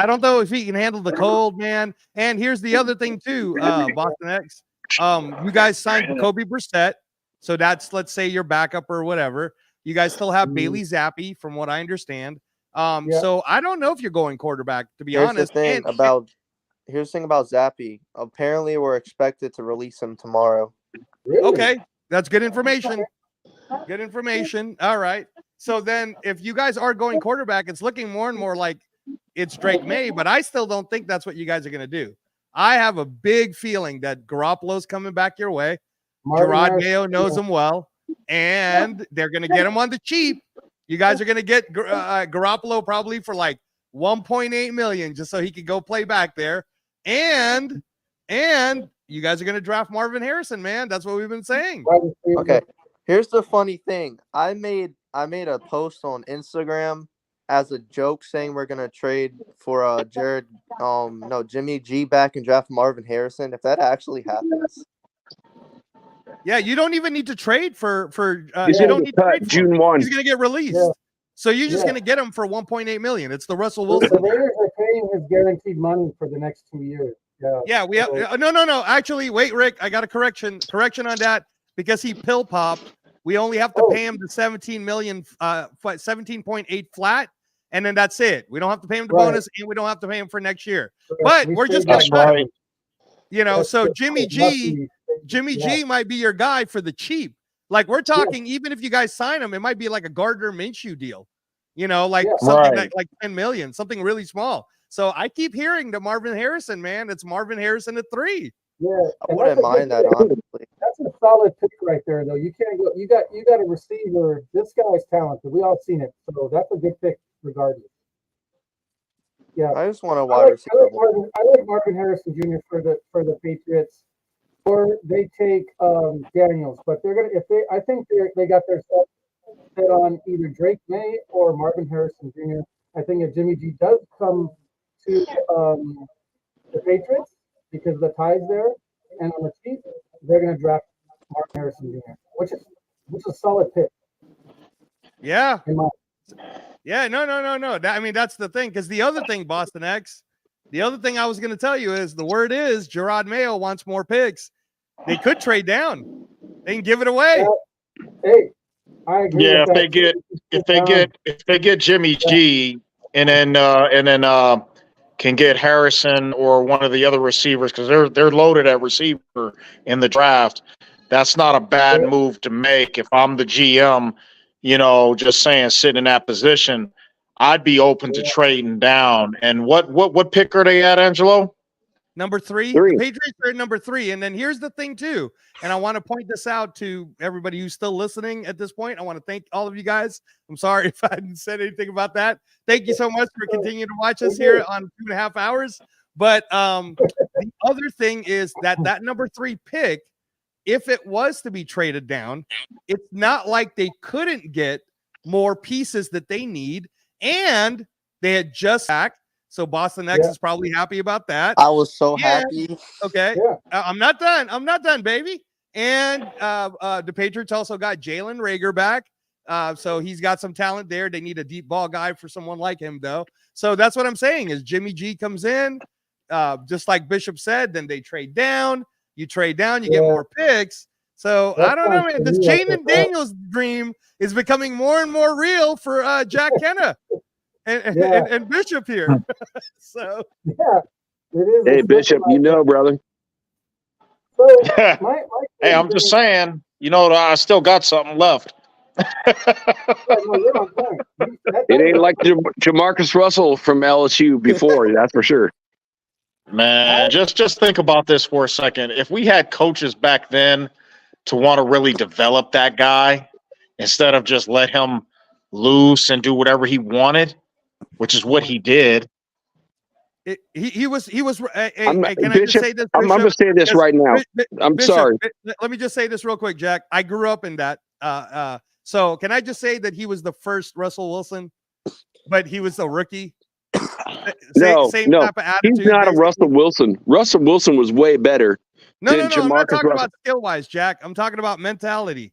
don't know if he can handle the cold, man. And here's the other thing too, Boston X. You guys signed Jacoby Brissett, so that's, let's say, your backup or whatever. You guys still have Bailey Zappi, from what I understand. So I don't know if you're going quarterback, to be honest. Here's the thing about Zappi. Apparently, we're expected to release him tomorrow. Really? Okay, that's good information. Good information. All right. So then, if you guys are going quarterback, it's looking more and more like it's Drake May, but I still don't think that's what you guys are going to do. I have a big feeling that Garoppolo's coming back your way. Gerard Mayo knows him well, and they're going to get him on the cheap. You guys are going to get Garoppolo probably for like 1.8 million just so he could go play back there. And you guys are going to draft Marvin Harrison, man. That's what we've been saying. Okay. Here's the funny thing. I made a post on Instagram as a joke saying we're going to trade for Jimmy G back and draft Marvin Harrison. If that actually happens. Yeah, you don't even need to trade for he's you going to cut June 1. He's going to get released. Yeah. So you're just going to get him for 1.8 million. It's the Russell Wilson. The Raiders are paying his guaranteed money for the next 2 years. Yeah, we have no. Actually, wait, Rick, I got a correction on that because he pill popped. We only have to pay him the 17.8 flat, and then that's it. We don't have to pay him the bonus, and we don't have to pay him for next year. But we're just going to cut him. You know, so Jimmy G might be your guy for the cheap. Like we're talking, even if you guys sign him, it might be like a Gardner Minshew deal. You know, like something like 10 million, something really small. So I keep hearing the Marvin Harrison, man. It's Marvin Harrison at 3. Yeah, I wouldn't mind that, honestly. That's a solid pick right there, though. You can't go. You got a receiver. This guy's talented. We all seen it, so that's a good pick, regardless. Yeah, I just want a wide receiver. I like Marvin Harrison Jr. for the Patriots, or they take Daniels, but they're gonna I think they got their set on either Drake May or Marvin Harrison Jr. I think if Jimmy G does come to the Patriots because the ties there, and on the cheap, they're going to draft Marvin Harrison Jr., which is a solid pick. Yeah. Yeah. No. I mean, that's the thing. Because the other thing, Boston X, the other thing I was going to tell you is the word is Gerard Mayo wants more picks. They could trade down. They can give it away. Hey, I agree. Yeah, if they get Jimmy G and then can get Harrison or one of the other receivers because they're loaded at receiver in the draft. That's not a bad move to make. If I'm the GM, you know, just saying sitting in that position, I'd be open to trading down. And what pick are they at, Angelo? Number 3. The Patriots are at number 3. And then here's the thing too. And I want to point this out to everybody who's still listening at this point. I want to thank all of you guys. I'm sorry if I hadn't said anything about that. Thank you so much for continuing to watch us here on 2.5 hours. But the other thing is that number 3 pick, if it was to be traded down, it's not like they couldn't get more pieces that they need. And they had just back. So Boston X is probably happy about that. I was so happy. Okay. Yeah. I'm not done, baby. And the Patriots also got Jalen Reagor back. So he's got some talent there. They need a deep ball guy for someone like him, though. So that's what I'm saying is Jimmy G comes in, just like Bishop said, then they trade down. You trade down, you get more picks. So I don't know, man. This Jaden Daniels dream is becoming more and more real for Jack Kenna. And Bishop here. So it is. Hey, Bishop, you know, brother. So hey, I'm just saying, you know, I still got something left. It ain't like Jamarcus Russell from LSU before, that's for sure. Man, just think about this for a second. If we had coaches back then to want to really develop that guy instead of just let him loose and do whatever he wanted, which is what he did. He was. Can Bishop, I just say this? I'm going to say this right now. I'm Bishop, sorry. Let me just say this real quick, Jack. I grew up in that. So can I just say that he was the first Russell Wilson, but he was a rookie? Same type of attitude. He's not a Russell Wilson. Russell Wilson was way better. No. I'm not talking about skill wise, Jack. I'm talking about mentality.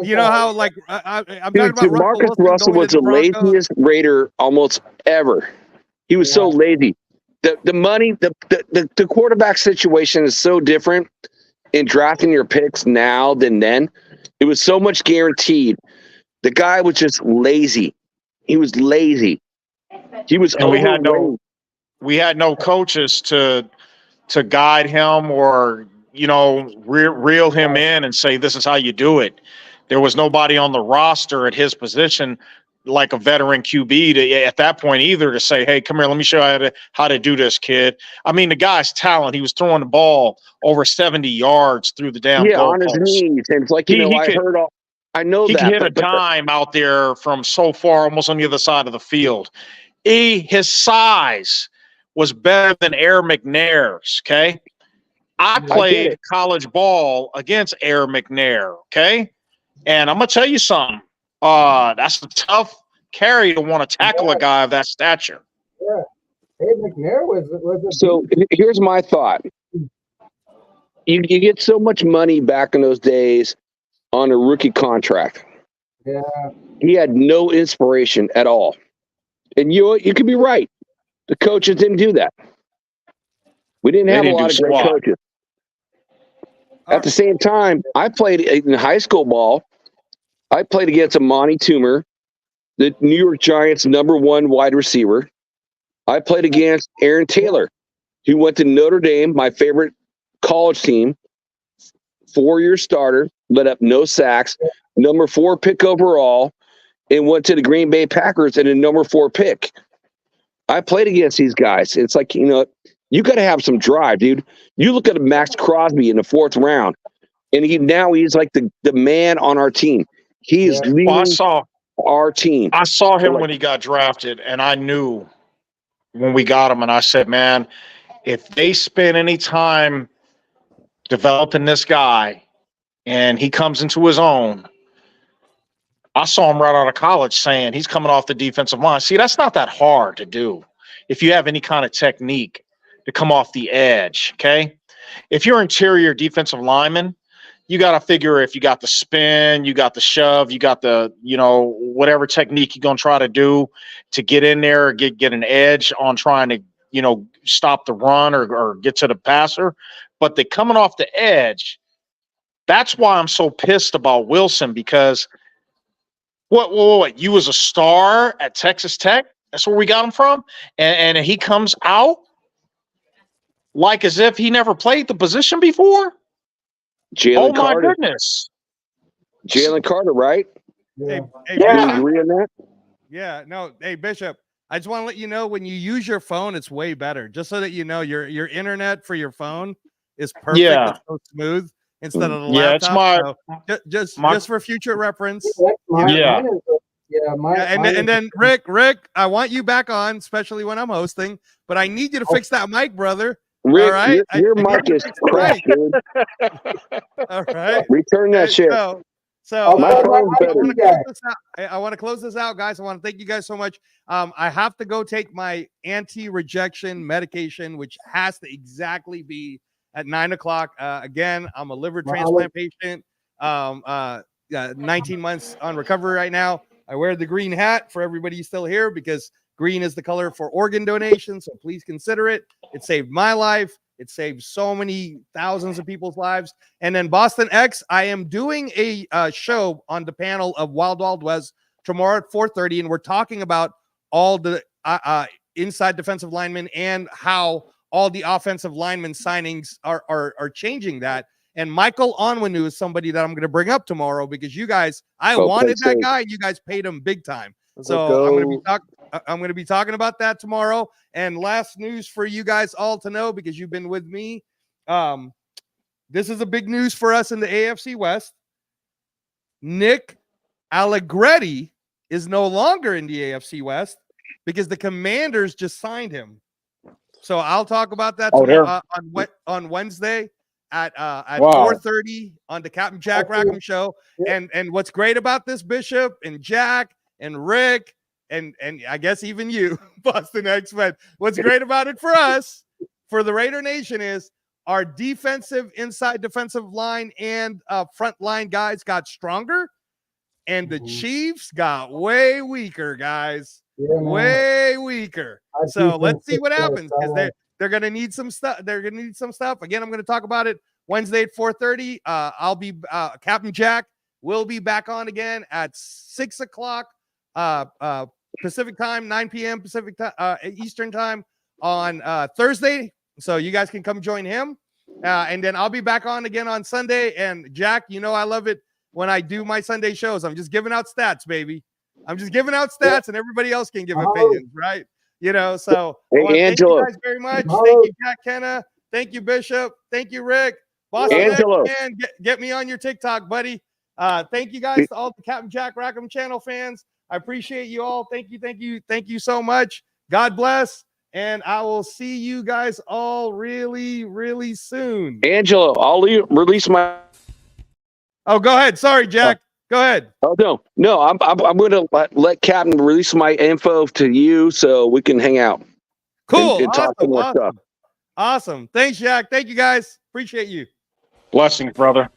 You know how like I'm talking about Russell was the laziest Raider almost ever. He was so lazy. The money, the quarterback situation is so different in drafting your picks now than then. It was so much guaranteed. The guy was just lazy. He was lazy. He was. And we had no coaches to guide him or reel him in and say this is how you do it. There was nobody on the roster at his position, like a veteran QB, at that point either, to say, "Hey, come here, let me show you how to do this, kid." I mean, the guy's talent. He was throwing the ball over 70 yards through the damn goal on his post. knees. And it's like I know he that could hit a dime out there from so far, almost on the other side of the field. His size was better than Air McNair's. Okay, I played college ball against Air McNair. Okay, and I'm gonna tell you something. That's a tough carry to want to tackle a guy of that stature. Yeah, Air McNair was so. Here's my thought. You get so much money back in those days on a rookie contract. Yeah, he had no inspiration at all. And you could be right. The coaches didn't do that. We didn't have a lot of great coaches. At the same time, I played in high school ball. I played against Amani Toomer, the New York Giants' #1 wide receiver. I played against Aaron Taylor, who went to Notre Dame, my favorite college team, 4-year starter, let up no sacks, #4 pick overall, and went to the Green Bay Packers at a #4 pick. I played against these guys. It's like, you got to have some drive, dude. You look at MAXX CROSBY in the 4th round, and he's like the man on our team. He is leading our team. I saw him when he got drafted, and I knew when we got him, and I said, man, if they spend any time developing this guy and he comes into his own, I saw him right out of college saying he's coming off the defensive line. See, that's not that hard to do if you have any kind of technique to come off the edge, okay? If you're interior defensive lineman, you got to figure if you got the spin, you got the shove, you got the, whatever technique you're going to try to do to get in there or get an edge on trying to, stop the run or get to the passer. But the coming off the edge, that's why I'm so pissed about Wilson, because what? You was a star at Texas Tech? That's where we got him from? And he comes out like as if he never played the position before? Jalen Carter. My goodness. Jalen Carter, right? Yeah. Hey, do you agree on that? Yeah, no. Hey, Bishop, I just want to let you know when you use your phone, it's way better. Just so that you know, your internet for your phone is perfect. Yeah. It's so smooth instead of the laptop. It's just for future reference. And then Rick, I want you back on, especially when I'm hosting. But I need you to fix that mic, brother. Rick, all right? your mic is crap, dude. All right. Return that shit. So my phone's I want to close this out, guys. I want to thank you guys so much. I have to go take my anti-rejection medication, which has to exactly be at 9 o'clock. Again, I'm a liver transplant patient. 19 months on recovery right now. I wear the green hat for everybody still here because green is the color for organ donation. So please consider it. It saved my life. It saved so many thousands of people's lives. And then Boston X, I am doing a show on the panel of Wild Wild West tomorrow at 4:30, and we're talking about all the inside defensive linemen and how all the offensive lineman signings are changing that. And Michael Onwenu is somebody that I'm going to bring up tomorrow because you guys, I wanted that guy, and you guys paid him big time. So I'm going to be talking about that tomorrow. And last news for you guys all to know, because you've been with me. This is a big news for us in the AFC West. Nick Allegretti is no longer in the AFC West because the Commanders just signed him. So I'll talk about that on Wednesday at 4:30 on the Captain Jack Rackham show. And what's great about this, Bishop and Jack and Rick and I guess even you, Boston X-Men. What's great about it for us, for the Raider Nation, is our defensive, inside defensive line and front line guys got stronger, and the Chiefs got way weaker, guys. Yeah, way weaker. Our So let's defense see what is happens, because solid. they're going to need some stuff. They're going to need some stuff. Again, I'm going to talk about it Wednesday at 4:30. I'll be Captain Jack will be back on again at 6 o'clock Pacific time, 9 p.m. Pacific Eastern time on Thursday. So you guys can come join him. And then I'll be back on again on Sunday. And Jack, you know I love it when I do my Sunday shows. I'm just giving out stats, baby. I'm just giving out stats, and everybody else can give opinions, right? You know, so Hey, Angelo. thank you guys very much. Thank you, Jack Kenna. Thank you, Bishop. Thank you, Rick. Boston, Angelo. man, get me on your TikTok, buddy. Thank you guys to all the Captain Jack Rackham channel fans. I appreciate you all. Thank you so much. God bless. And I will see you guys all really, really soon. Angelo, I'll release my. Oh, go ahead. Sorry, Jack. Go ahead. Oh no, I'm going to let Captain release my info to you so we can hang out. Cool. And talk some more stuff. Awesome. Thanks, Jack. Thank you, guys. Appreciate you. Blessings, brother.